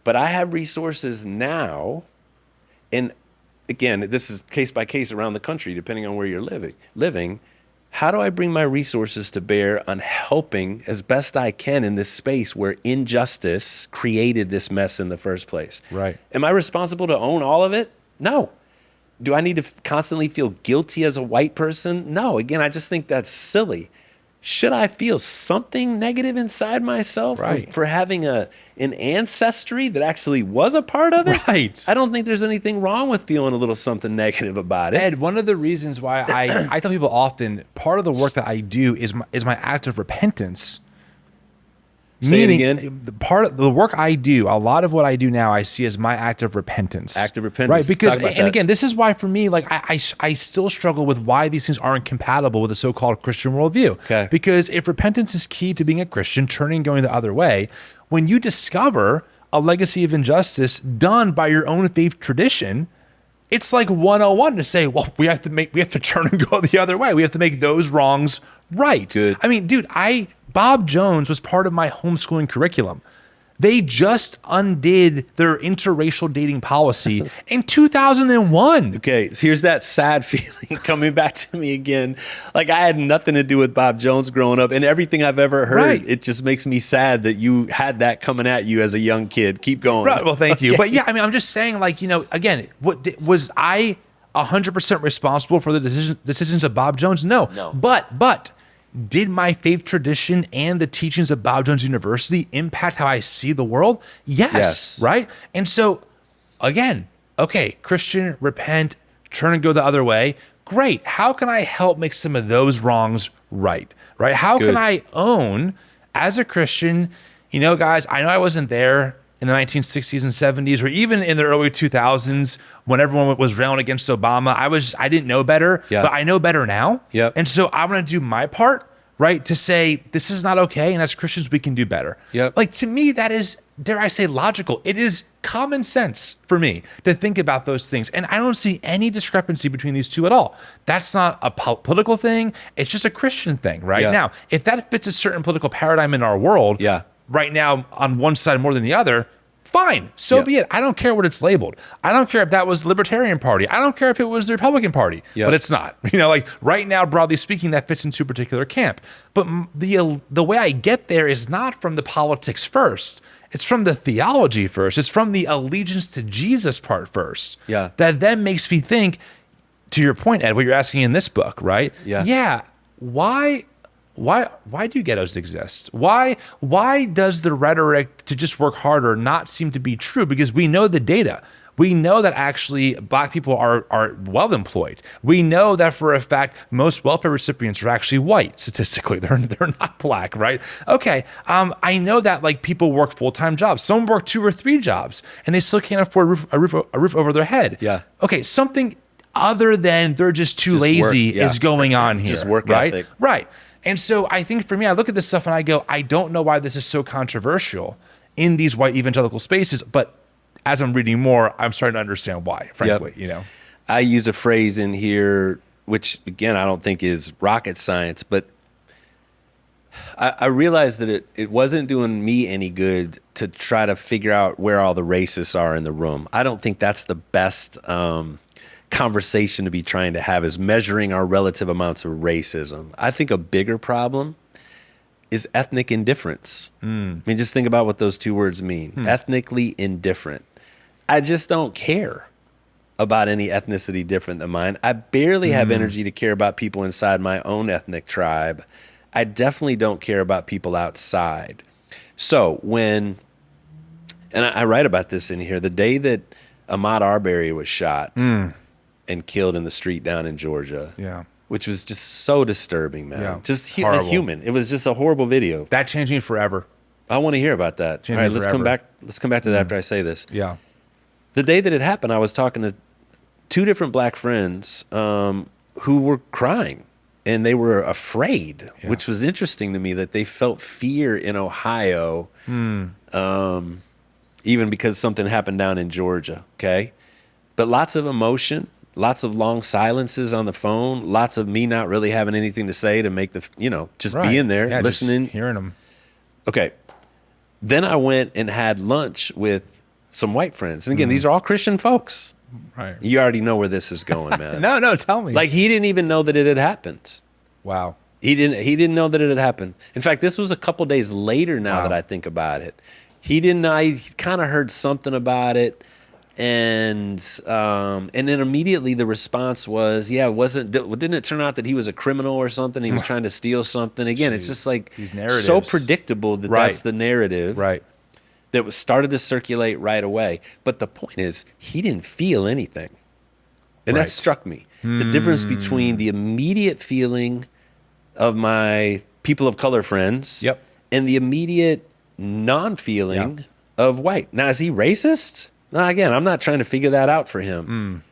But I have resources now. And again, this is case by case around the country, depending on where you're living. How do I bring my resources to bear on helping as best I can in this space where injustice created this mess in the first place? Right. Am I responsible to own all of it? No. Do I need to constantly feel guilty as a white person? No. Again, I just think that's silly. Should I feel something negative inside myself for having an ancestry that actually was a part of it? Right. I don't think there's anything wrong with feeling a little something negative about it. Ed, one of the reasons why I tell people often, part of the work that I do is my act of repentance. Say it again. Part of the work I do, a lot of what I do now, I see as my act of repentance. Act of repentance. Right, because, and again, this is why for me, like I still struggle with why these things aren't compatible with the so-called Christian worldview. Okay. Because if repentance is key to being a Christian, turning and going the other way, when you discover a legacy of injustice done by your own faith tradition, it's like 101 to say, well, we have to turn and go the other way. We have to make those wrongs right. Good. I mean, dude, Bob Jones was part of my homeschooling curriculum. They just undid their interracial dating policy in 2001. Okay, so here's that sad feeling coming back to me again. Like, I had nothing to do with Bob Jones growing up, and everything I've ever heard, it just makes me sad that you had that coming at you as a young kid. Keep going. Right, well, thank you. But yeah, I mean, I'm just saying, like, again, was I 100% responsible for the decisions of Bob Jones? No. But did my faith tradition and the teachings of Bob Jones University impact how I see the world? Yes. Right? And so, again, okay, Christian, repent, turn and go the other way. Great. How can I help make some of those wrongs right? Right? How can I own, as a Christian, guys, I know I wasn't there in the 1960s and 70s, or even in the early 2000s when everyone was railing against Obama. I didn't know better, but I know better now. Yep. And so I'm going to do my part, right, to say this is not okay, and as Christians we can do better. Yep. Like, to me, that is, dare I say, logical. It is common sense for me to think about those things, and I don't see any discrepancy between these two at all. That's not a political thing. It's just a Christian thing, right? Now, if that fits a certain political paradigm in our world, right now on one side more than the other, fine, so be it. I don't care what it's labeled. I don't care if that was the Libertarian Party. I don't care if it was the Republican Party, but it's not. Like right now, broadly speaking, that fits into a particular camp. But the way I get there is not from the politics first. It's from the theology first. It's from the allegiance to Jesus part first. That then makes me think, to your point, Ed, what you're asking in this book, right? Why do ghettos exist? Why does the rhetoric to just work harder not seem to be true? Because we know the data. We know that actually black people are well employed. We know that for a fact most welfare recipients are actually white statistically. They're not black, right? Okay, I know that like people work full-time jobs. Some work 2 or 3 jobs, and they still can't afford a roof over their head. Okay, something other than they're just too lazy is going on here. Just work right? ethic. Right. And so I think for me, I look at this stuff and I go, I don't know why this is so controversial in these white evangelical spaces, but as I'm reading more, I'm starting to understand why, frankly, you know. I use a phrase in here, which again, I don't think is rocket science, but I realized that it wasn't doing me any good to try to figure out where all the racists are in the room. I don't think that's the best conversation to be trying to have, is measuring our relative amounts of racism. I think a bigger problem is ethnic indifference. I mean, just think about what those two words mean. Ethnically indifferent. I just don't care about any ethnicity different than mine. I barely have energy to care about people inside my own ethnic tribe. I definitely don't care about people outside. So when, and I write about this in here, the day that Ahmaud Arbery was shot and killed in the street down in Georgia, which was just so disturbing, man. Just human. It was just a horrible video. That changed me forever. I want to hear about that. All right, let's come back to that after I say this. Yeah. The day that it happened, I was talking to two different black friends who were crying. And they were afraid, which was interesting to me, that they felt fear in Ohio, even because something happened down in Georgia, okay? But lots of emotion, lots of long silences on the phone, lots of me not really having anything to say to make the, just being there, listening. Hearing them. Okay. Then I went and had lunch with some white friends. And again, these are all Christian folks. Right. You already know where this is going, man. No, tell me. Like, he didn't even know that it had happened. Wow. He didn't know that it had happened. In fact, this was a couple days later now that I think about it. He didn't know. He kind of heard something about it, and then immediately the response was, didn't it turn out that he was a criminal or something? He was trying to steal something. Again, it's just like so predictable that that's the narrative. Right. That was started to circulate right away. But the point is, he didn't feel anything. And that struck me. The difference between the immediate feeling of my people of color friends and the immediate non-feeling of white. Now, is he racist? Now, again, I'm not trying to figure that out for him.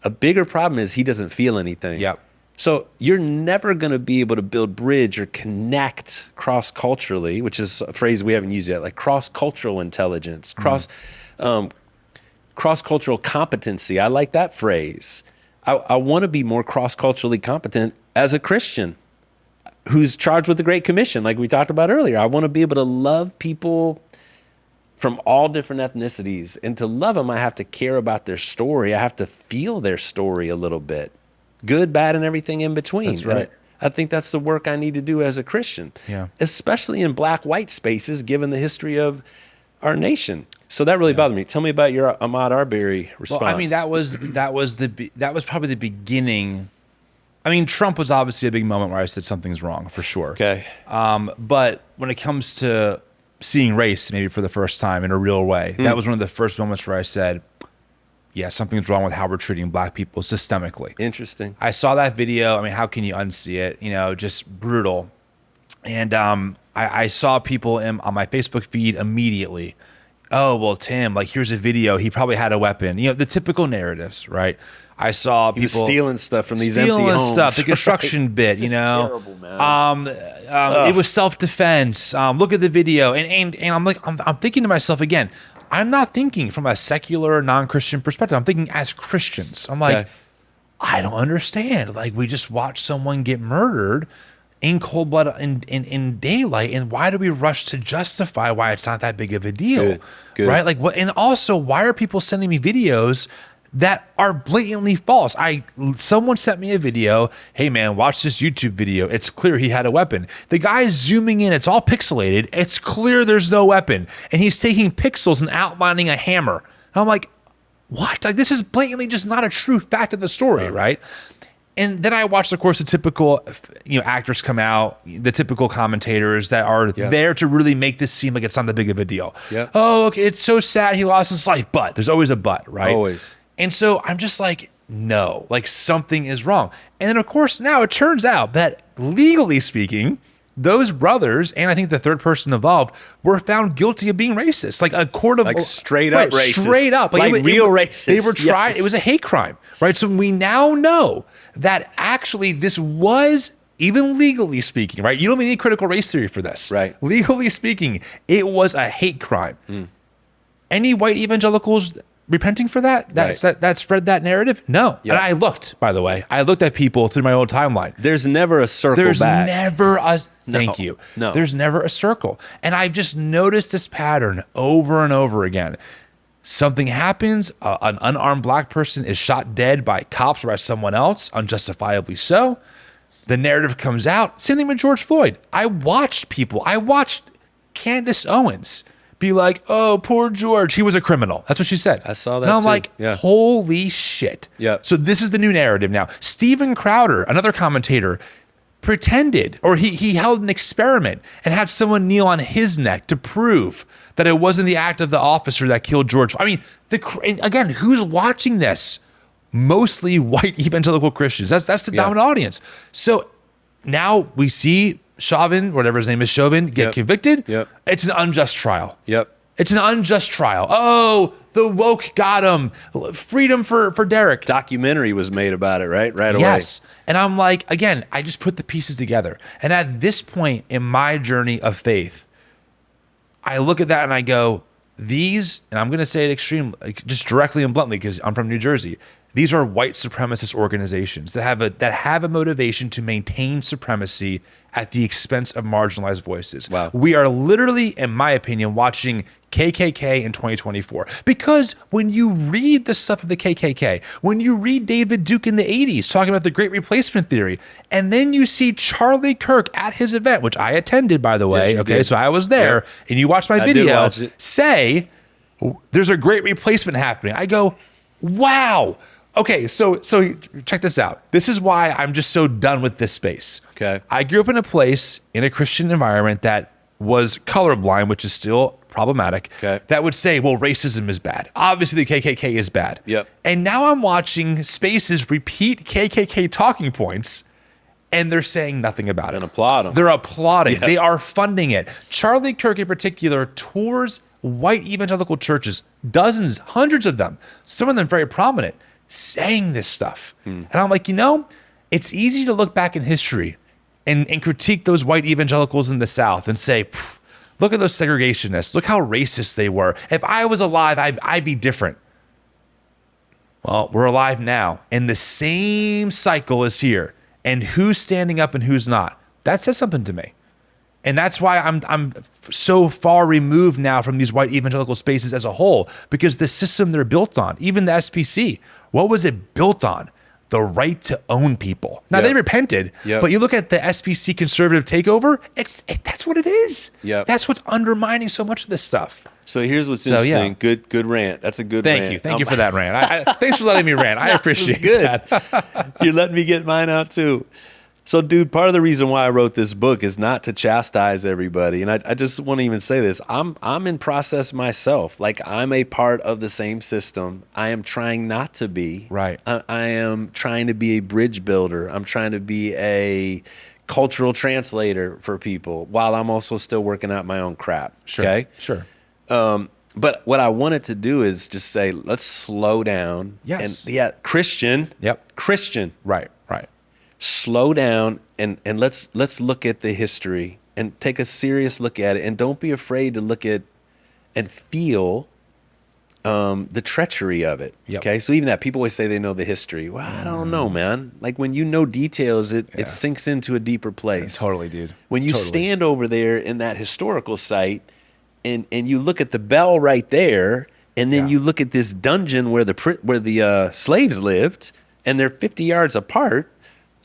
A bigger problem is he doesn't feel anything. So you're never going to be able to build bridge or connect cross-culturally, which is a phrase we haven't used yet, like cross-cultural intelligence, cross-cultural competency. I like that phrase. I want to be more cross-culturally competent as a Christian who's charged with the Great Commission, like we talked about earlier. I want to be able to love people from all different ethnicities. And to love them, I have to care about their story. I have to feel their story a little bit. Good, bad, and everything in between. That's right. I think that's the work I need to do as a Christian, especially in black-white spaces, given the history of our nation. So that really bothered me. Tell me about your Ahmaud Arbery response. Well, I mean, that was probably the beginning. I mean, Trump was obviously a big moment where I said something's wrong, for sure. Okay. But when it comes to seeing race, maybe for the first time in a real way, that was one of the first moments where I said, something's wrong with how we're treating black people systemically. Interesting. I saw that video. I mean, how can you unsee it? Just brutal. And I saw people on my Facebook feed immediately. Oh, well, Tim, like, here's a video. He probably had a weapon. The typical narratives, right? I saw people stealing stuff from these empty homes. The construction bit, Terrible, man. It was self-defense. Look at the video. And I'm like, I'm thinking to myself again, I'm not thinking from a secular, non-Christian perspective. I'm thinking as Christians. I'm like, I don't understand. Like, we just watched someone get murdered in cold blood in daylight, and why do we rush to justify why it's not that big of a deal? Good. Right? Like, what? And also, why are people sending me videos that are blatantly false? Someone sent me a video. Hey man, watch this YouTube video. It's clear he had a weapon. The guy's zooming in. It's all pixelated. It's clear there's no weapon. And he's taking pixels and outlining a hammer. And I'm like, what? Like, this is blatantly just not a true fact of the story, right? And then I watched, of course, the typical, actors come out, the typical commentators that are there to really make this seem like it's not that big of a deal. Oh, okay, it's so sad he lost his life, but there's always a but, right? Always. And so I'm just like, no, like, something is wrong. And then, of course, now it turns out that legally speaking, those brothers, and I think the third person involved, were found guilty of being racist. Like, a court of... Like, straight up racist. Straight up. Like real racist. They were tried. Yes. It was a hate crime, right? So we now know that actually this was even legally speaking, right? You don't even need critical race theory for this. Right. Legally speaking, it was a hate crime. Any white evangelicals repenting for that? That spread that narrative? No. Yep. And I looked, by the way, I looked at people through my old timeline. There's never a circle There's back. never a, thank you. No. There's never a circle. And I've just noticed this pattern over and over again. Something happens, an unarmed black person is shot dead by cops or by someone else, unjustifiably so. The narrative comes out. Same thing with George Floyd. I watched Candace Owens be like, oh, poor George. He was a criminal. That's what she said. I saw that And I'm too. like, Yeah. holy shit. Yeah. So this is the new narrative now. Steven Crowder, another commentator, pretended, or he held an experiment and had someone kneel on his neck to prove that it wasn't the act of the officer that killed George. I mean, again, who's watching this? Mostly white evangelical Christians. That's the dominant audience. So now we see Chauvin, whatever his name is, Chauvin, get convicted. Yep. It's an unjust trial. Yep. It's an unjust trial. Oh, the woke got him. Freedom for Derek. Documentary was made about it, right? Right away. Yes. And I'm like, again, I just put the pieces together. And at this point in my journey of faith, I look at that and I go, these, and I'm going to say it just directly and bluntly because I'm from New Jersey. These are white supremacist organizations that have a motivation to maintain supremacy at the expense of marginalized voices. Wow. We are literally, in my opinion, watching KKK in 2024. Because when you read the stuff of the KKK, when you read David Duke in the 80s talking about the Great Replacement Theory, and then you see Charlie Kirk at his event, which I attended, by the way, Yes, okay, did. so I was there, Yep. and you watched my I did video, watch it. say, there's a great replacement happening. I go, wow. Okay, so check this out. This is why I'm just so done with this space. Okay. I grew up in a place, in a Christian environment that was colorblind, which is still problematic, Okay. that would say, well, racism is bad. Obviously, the KKK is bad. Yep. And now I'm watching spaces repeat KKK talking points, and they're saying nothing about it. And applaud 'em. They're applauding. Yeah. They are funding it. Charlie Kirk in particular tours white evangelical churches, dozens, hundreds of them, some of them very prominent, saying this stuff. And I'm like, it's easy to look back in history and critique those white evangelicals in the South and say, look at those segregationists. Look how racist they were. If I was alive, I'd be different. Well, we're alive now, and the same cycle is here. And who's standing up and who's not? That says something to me. And that's why I'm so far removed now from these white evangelical spaces as a whole, because the system they're built on, even the SPC, what was it built on? The right to own people. Now, they repented, but you look at the SPC conservative takeover, that's what it is. Yep. That's what's undermining so much of this stuff. So here's what's interesting. Good rant. That's a good rant. Thank you for that rant. Thanks for letting me rant. I appreciate that. You're letting me get mine out too. So, dude, part of the reason why I wrote this book is not to chastise everybody. And I just want to even say this. I'm in process myself. Like, I'm a part of the same system. I am trying not to be. Right. I am trying to be a bridge builder. I'm trying to be a cultural translator for people while I'm also still working out my own crap. Sure. Okay? Sure. But what I wanted to do is just say, let's slow down. Yes. And Christian. Yep. Christian. Right. Slow down and let's look at the history and take a serious look at it, and don't be afraid to look at and feel the treachery of it. Yep. Okay, so even that, people always say they know the history. Well, I don't know, man. Like, when you know details, it sinks into a deeper place. Totally, dude. When you stand over there in that historical site and you look at the bell right there, and then you look at this dungeon where the slaves lived, and they're 50 yards apart.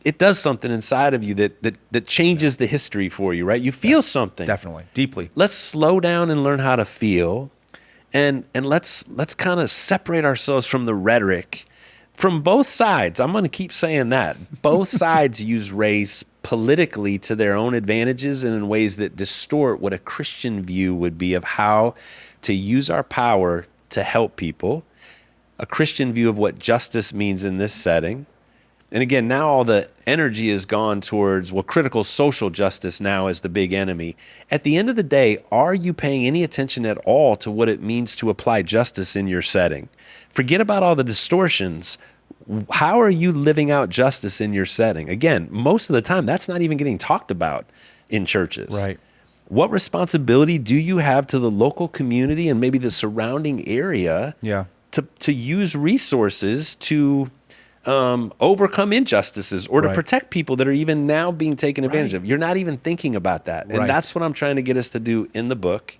It does something inside of you that changes the history for you, right? You feel something. Definitely. Deeply. Let's slow down and learn how to feel, and let's kind of separate ourselves from the rhetoric from both sides. I'm going to keep saying that. Both sides use race politically to their own advantages and in ways that distort what a Christian view would be of how to use our power to help people, a Christian view of what justice means in this setting. And again, now all the energy is gone towards, critical social justice now is the big enemy. At the end of the day, are you paying any attention at all to what it means to apply justice in your setting? Forget about all the distortions. How are you living out justice in your setting? Again, most of the time, that's not even getting talked about in churches. Right. What responsibility do you have to the local community and maybe the surrounding area to use resources to overcome injustices or to protect people that are even now being taken advantage of? You're not even thinking about that. And that's what I'm trying to get us to do in the book.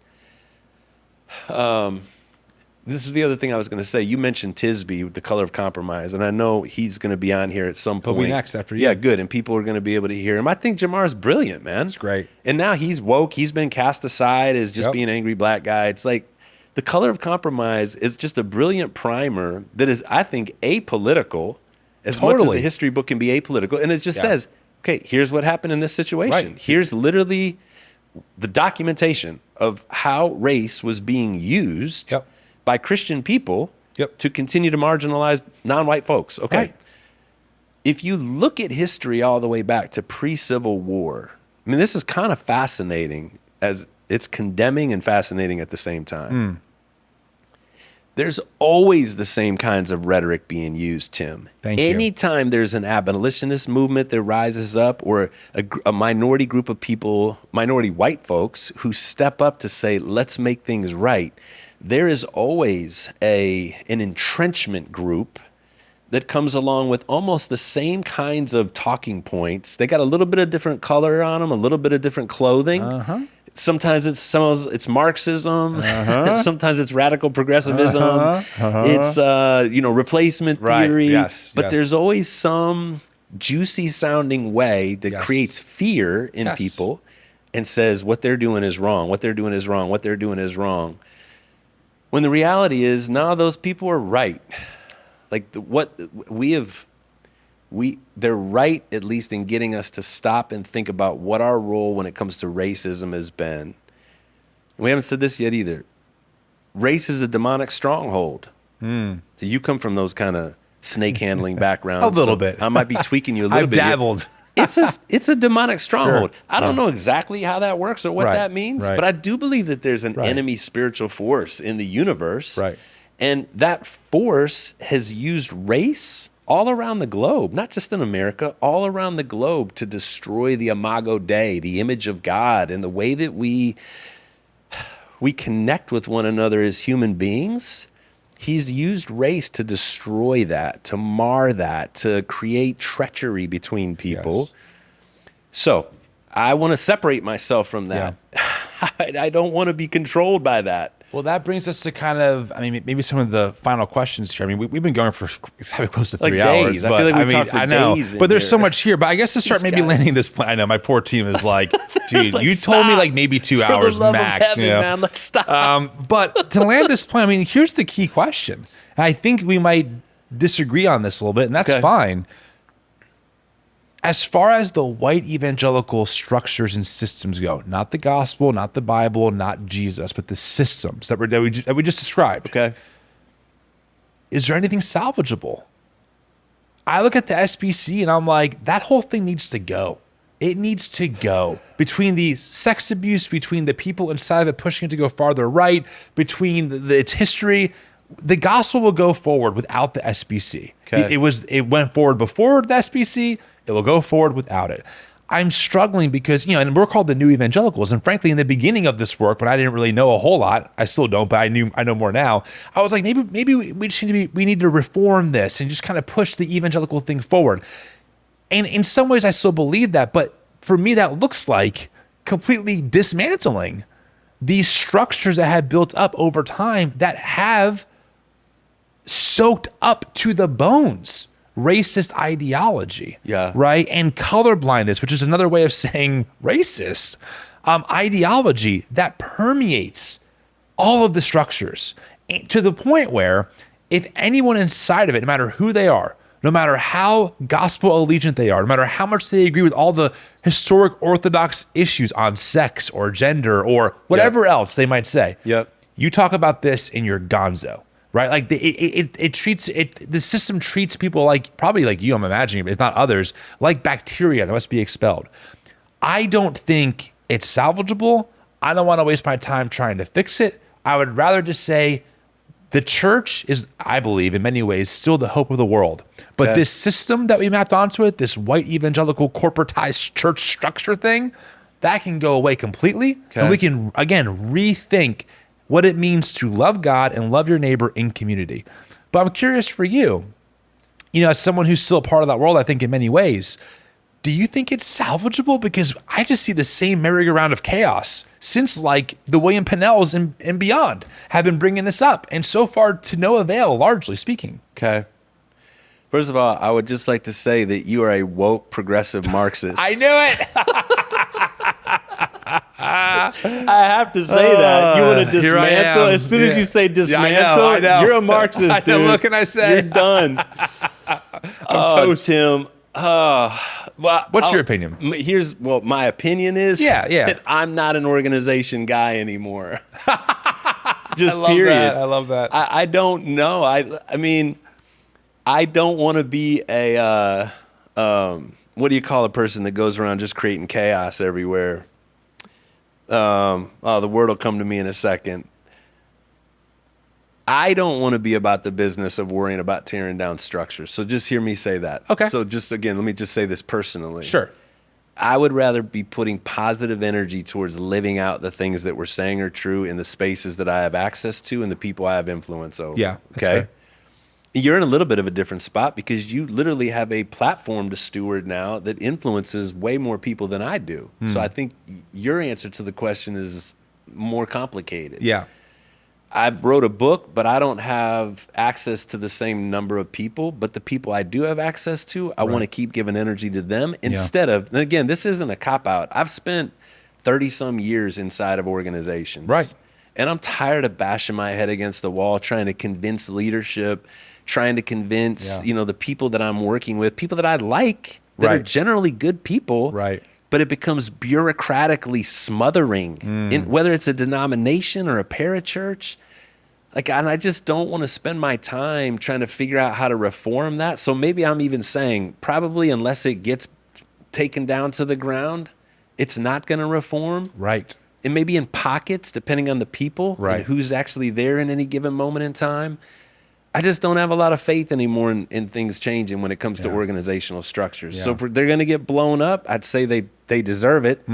This is the other thing I was going to say. You mentioned Tisby, The Color of Compromise, and I know he's going to be on here at some point. He'll be next after you. Yeah, good. And people are going to be able to hear him. I think Jamar's brilliant, man. It's great. And now he's woke. He's been cast aside as just being an angry black guy. It's like The Color of Compromise is just a brilliant primer that is, I think, apolitical, as much as a history book can be apolitical. And it just says, okay, here's what happened in this situation. Right. Here's literally the documentation of how race was being used by Christian people to continue to marginalize non-white folks. Okay. Right. If you look at history all the way back to pre-Civil War, I mean, this is kind of fascinating, as it's condemning and fascinating at the same time. There's always the same kinds of rhetoric being used, Tim. Anytime there's an abolitionist movement that rises up, or a minority group of people, minority white folks, who step up to say, let's make things right, there is always an entrenchment group that comes along with almost the same kinds of talking points. They got a little bit of different color on them, a little bit of different clothing. Sometimes it's Marxism. Sometimes it's radical progressivism. It's replacement theory. But there's always some juicy sounding way that creates fear in people and says what they're doing is wrong. What they're doing is wrong. What they're doing is wrong. When the reality is, no, those people are right. Like they're right, at least in getting us to stop and think about what our role when it comes to racism has been. We haven't said this yet either. Race is a demonic stronghold. So you come from those kind of snake handling backgrounds. A little bit. I might be tweaking you a little bit. I've dabbled. It's a demonic stronghold. I don't know exactly how that works or what that means, but I do believe that there's an enemy spiritual force in the universe. And that force has used race all around the globe, not just in America, all around the globe, to destroy the imago Dei, the image of God, and the way that we connect with one another as human beings. He's used race to destroy that, to mar that, to create treachery between people. So I want to separate myself from that. I don't want to be controlled by that. Well, that brings us to kind of, maybe some of the final questions here. We've been going for close to 3 hours. Days. I feel like we've talked for days. But there's so much here. But I guess to start landing this plan. I know my poor team is like, dude, you told me maybe 2 hours max. Man, let's stop. But to land this plan, here's the key question. And I think we might disagree on this a little bit, and that's fine. As far as the white evangelical structures and systems go, not the gospel, not the Bible, not Jesus, but the systems that we just described. Okay. Is there anything salvageable? I look at the SBC and I'm like, that whole thing needs to go. It needs to go. Between the sex abuse, between the people inside of it pushing it to go farther right, between its history, the gospel will go forward without the SBC. Okay. It went forward before the SBC. It will go forward without it. I'm struggling because, and we're called the new evangelicals. And frankly, in the beginning of this work, when I didn't really know a whole lot, I still don't, but I know more now. I was like, maybe we need to reform this and just kind of push the evangelical thing forward. And in some ways, I still believe that. But for me, that looks like completely dismantling these structures that have built up over time that have soaked up to the bones racist ideology, right? And colorblindness, which is another way of saying racist, ideology that permeates all of the structures to the point where if anyone inside of it, no matter who they are, no matter how gospel allegiant they are, no matter how much they agree with all the historic orthodox issues on sex or gender or whatever else they might say, you talk about this and you're gonzo. Right, like the system treats people probably like you, I'm imagining, if not others, like bacteria that must be expelled. I don't think it's salvageable. I don't want to waste my time trying to fix it. I would rather just say, The church is, I believe, in many ways, still the hope of the world. But this system that we mapped onto it, this white evangelical corporatized church structure thing, that can go away completely. And we can, again, rethink what it means to love God and love your neighbor in community. But I'm curious for you, as someone who's still a part of that world, I think in many ways, do you think it's salvageable? Because I just see the same merry-go-round of chaos since like the William Pennells and beyond have been bringing this up. And so far to no avail, largely speaking. Okay. First of all, I would just like to say that you are a woke progressive Marxist. I knew it. I have to say that. You want to dismantle? As soon as you say dismantle, I know. You're a Marxist, dude. What can I say? You're done. toast. Tim. Well, What's your opinion? Here's my opinion is that I'm not an organization guy anymore. Just period. I love that. I don't know. I mean, I don't want to be a what do you call a person that goes around just creating chaos everywhere? The word will come to me in a second. I don't want to be about the business of worrying about tearing down structures. So just hear me say that. Okay. So just again, let me just say this personally. Sure. I would rather be putting positive energy towards living out the things that we're saying are true in the spaces that I have access to and the people I have influence over. Yeah. Okay. Fair. You're in a little bit of a different spot because you literally have a platform to steward now that influences way more people than I do. So I think your answer to the question is more complicated. Yeah. I wrote a book, but I don't have access to the same number of people. But the people I do have access to, I want to keep giving energy to them instead of, and again, this isn't a cop-out. I've spent 30-some years inside of organizations. Right. And I'm tired of bashing my head against the wall, trying to convince leadership, trying to convince, the people that I'm working with, people that I like, that are generally good people. Right. But it becomes bureaucratically smothering, whether it's a denomination or a parachurch. And I just don't want to spend my time trying to figure out how to reform that. So maybe I'm even saying probably unless it gets taken down to the ground, it's not going to reform. Right. And maybe in pockets, depending on the people and who's actually there in any given moment in time. I just don't have a lot of faith anymore in things changing when it comes to organizational structures. So if they're going to get blown up, I'd say they deserve it.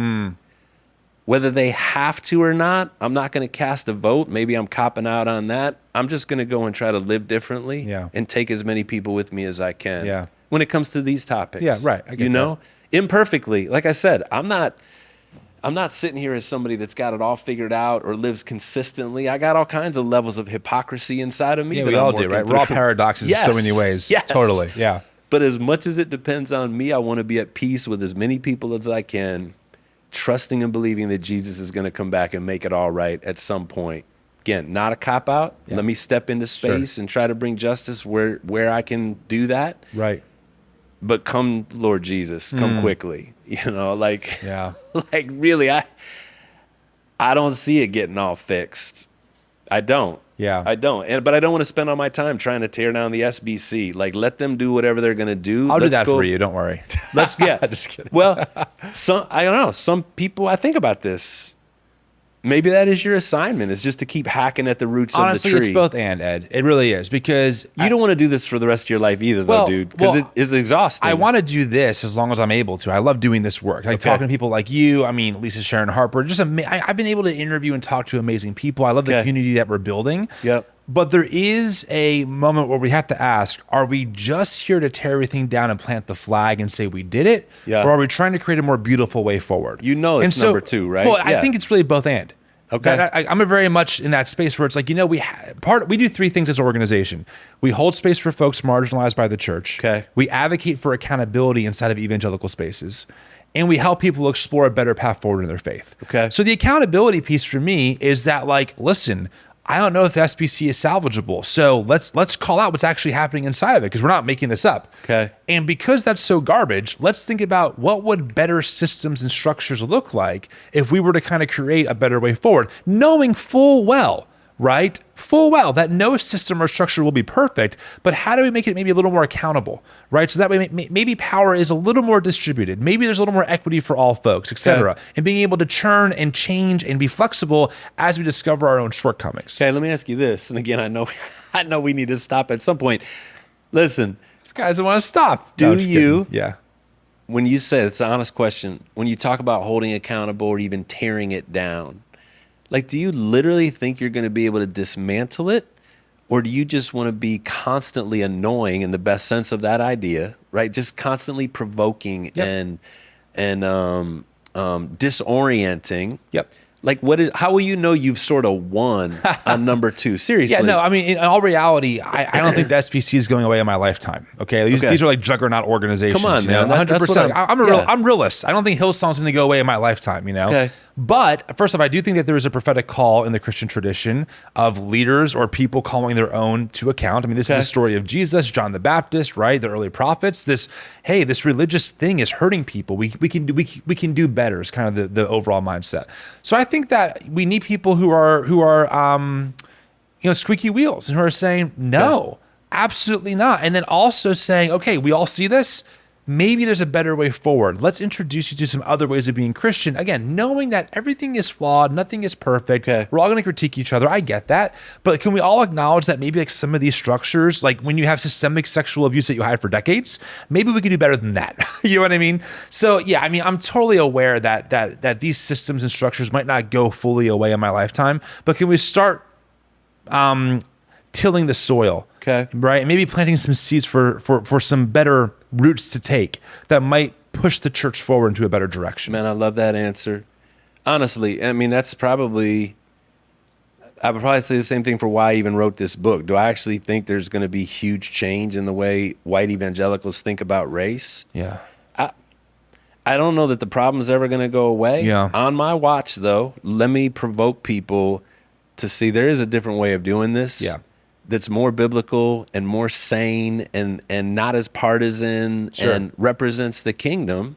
Whether they have to or not, I'm not going to cast a vote. Maybe I'm copping out on that. I'm just going to go and try to live differently and take as many people with me as I can when it comes to these topics. Yeah, right. I get that. Imperfectly. Like I said, I'm not sitting here as somebody that's got it all figured out or lives consistently. I got all kinds of levels of hypocrisy inside of me. Yeah, we all do, right? We're all paradoxes in so many ways. Yes. Totally. Yeah. But as much as it depends on me, I want to be at peace with as many people as I can, trusting and believing that Jesus is going to come back and make it all right at some point. Again, not a cop-out. Yeah. Let me step into space and try to bring justice where I can do that. Right. But come, Lord Jesus, come quickly. Really, I don't see it getting all fixed. I don't. Yeah. I don't. But I don't want to spend all my time trying to tear down the SBC. Let them do whatever they're going to do. I'll do that for you. Don't worry. Just kidding. Well, I don't know. Some people, I think about this. Maybe that is your assignment, is just to keep hacking at the roots of the tree. Honestly, it's both and, Ed. It really is, because you don't want to do this for the rest of your life either, though, dude, because it is exhausting. I want to do this as long as I'm able to. I love doing this work. Talking to people like you. I mean, Lisa Sharon Harper. I've been able to interview and talk to amazing people. I love the community that we're building. Yep. But there is a moment where we have to ask, are we just here to tear everything down and plant the flag and say we did it? Yeah. Or are we trying to create a more beautiful way forward? It's number two, right? Well, I think it's really both and. Okay. I'm very much in that space where it's like, we do three things as an organization. We hold space for folks marginalized by the church. Okay. We advocate for accountability inside of evangelical spaces. And we help people explore a better path forward in their faith. Okay. So the accountability piece for me is that, listen, I don't know if the SBC is salvageable. So let's call out what's actually happening inside of it, because we're not making this up. Okay. And because that's so garbage, let's think about what would better systems and structures look like if we were to kind of create a better way forward, knowing full well right? Full well that no system or structure will be perfect, but how do we make it maybe a little more accountable, right? So that way maybe power is a little more distributed. Maybe there's a little more equity for all folks, etc. And being able to churn and change and be flexible as we discover our own shortcomings. Okay, let me ask you this. And again, I know we need to stop at some point. Listen. These guys don't want to stop. Do you? Yeah. When you say, it's an honest question, when you talk about holding accountable or even tearing it down, like, do you literally think you're going to be able to dismantle it? Or do you just want to be constantly annoying in the best sense of that idea, right? Just constantly provoking and disorienting. Yep. Like, how will you know you've sort of won on number 2? Seriously. Yeah, no, I mean, in all reality, I don't think the SPC is going away in my lifetime. Okay, these are like juggernaut organizations. Come on, man. 100%. I'm realist. I don't think Hillsong's going to go away in my lifetime. Okay. But first off, I do think that there is a prophetic call in the Christian tradition of leaders or people calling their own to account. I mean, this is the story of Jesus, John the Baptist, right? The early prophets. This religious thing is hurting people. We can do better. Is kind of the overall mindset. So I think that we need people who are squeaky wheels and who are saying no, absolutely not, and then also saying, okay, we all see this. Maybe there's a better way forward. Let's introduce you to some other ways of being Christian. Again, knowing that everything is flawed, nothing is perfect. We're all going to critique each other. I get that. But can we all acknowledge that maybe like some of these structures, like when you have systemic sexual abuse that you had for decades, maybe we could do better than that. You know what I mean? So yeah, I mean, I'm totally aware that these systems and structures might not go fully away in my lifetime, but can we start tilling the soil? Right? And maybe planting some seeds for some better roots to take that might push the church forward into a better direction. Man, I love that answer. Honestly, I mean, I would probably say the same thing for why I even wrote this book. Do I actually think there's going to be huge change in the way white evangelicals think about race? Yeah. I don't know that the problem is ever going to go away. Yeah. On my watch, though, let me provoke people to see there is a different way of doing this. Yeah. That's more biblical and more sane and not as partisan and represents the kingdom.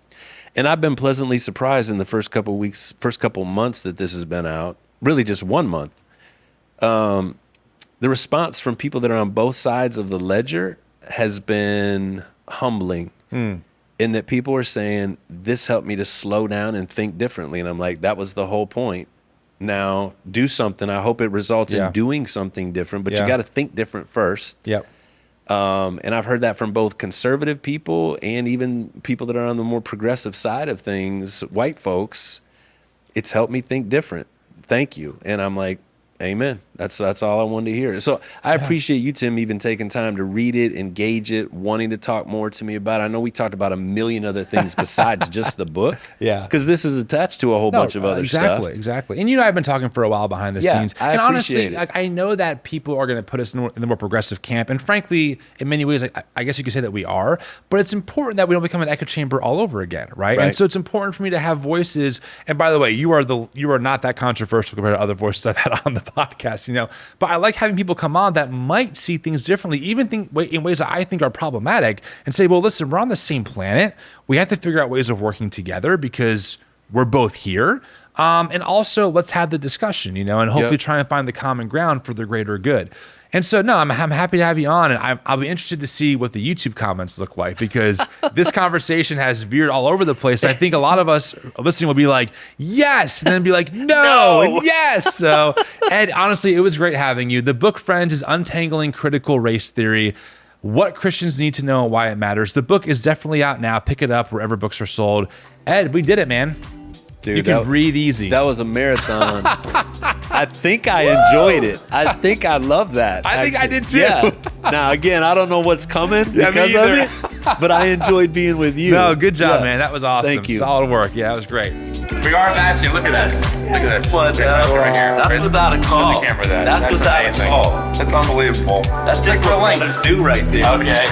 And I've been pleasantly surprised in the first couple months that this has been out, really just 1 month. The response from people that are on both sides of the ledger has been humbling in that people are saying, this helped me to slow down and think differently. And I'm like, that was the whole point. Now do something. I hope it results in doing something different, but you got to think different first. Yep. And I've heard that from both conservative people and even people that are on the more progressive side of things, white folks. It's helped me think different. Thank you. And I'm like, amen. That's all I wanted to hear. So I appreciate you, Tim, even taking time to read it, engage it, wanting to talk more to me about it. I know we talked about a million other things besides just the book. Yeah. Because this is attached to a whole bunch of other stuff. Exactly. And I've been talking for a while behind the scenes. And honestly, I know that people are going to put us in the more progressive camp. And frankly, in many ways, I guess you could say that we are. But it's important that we don't become an echo chamber all over again, right? And so it's important for me to have voices. And by the way, you are not that controversial compared to other voices I've had on the podcast. But I like having people come on that might see things differently, even think in ways that I think are problematic, and say, well, listen, we're on the same planet. We have to figure out ways of working together because we're both here. And also let's have the discussion, and hopefully try and find the common ground for the greater good. And so, no, I'm happy to have you on, and I'll be interested to see what the YouTube comments look like, because this conversation has veered all over the place. I think a lot of us listening will be like, yes, and then be like, no, and yes. So, Ed, honestly, it was great having you. The book, friends, is Untangling Critical Race Theory: What Christians Need to Know and Why It Matters. The book is definitely out now. Pick it up wherever books are sold. Ed, we did it, man. Dude, you can breathe easy. That was a marathon. I think I enjoyed it. I think I love that. I think I did too. Yeah. Now, again, I don't know what's coming because of it, but I enjoyed being with you. No, good job, man. That was awesome. Thank you. Solid work. Yeah, that was great. We are matching. Look at this. Look at this. What? That's without a call. The camera, That's without a call. That's unbelievable. That's just what let's do right there. Okay.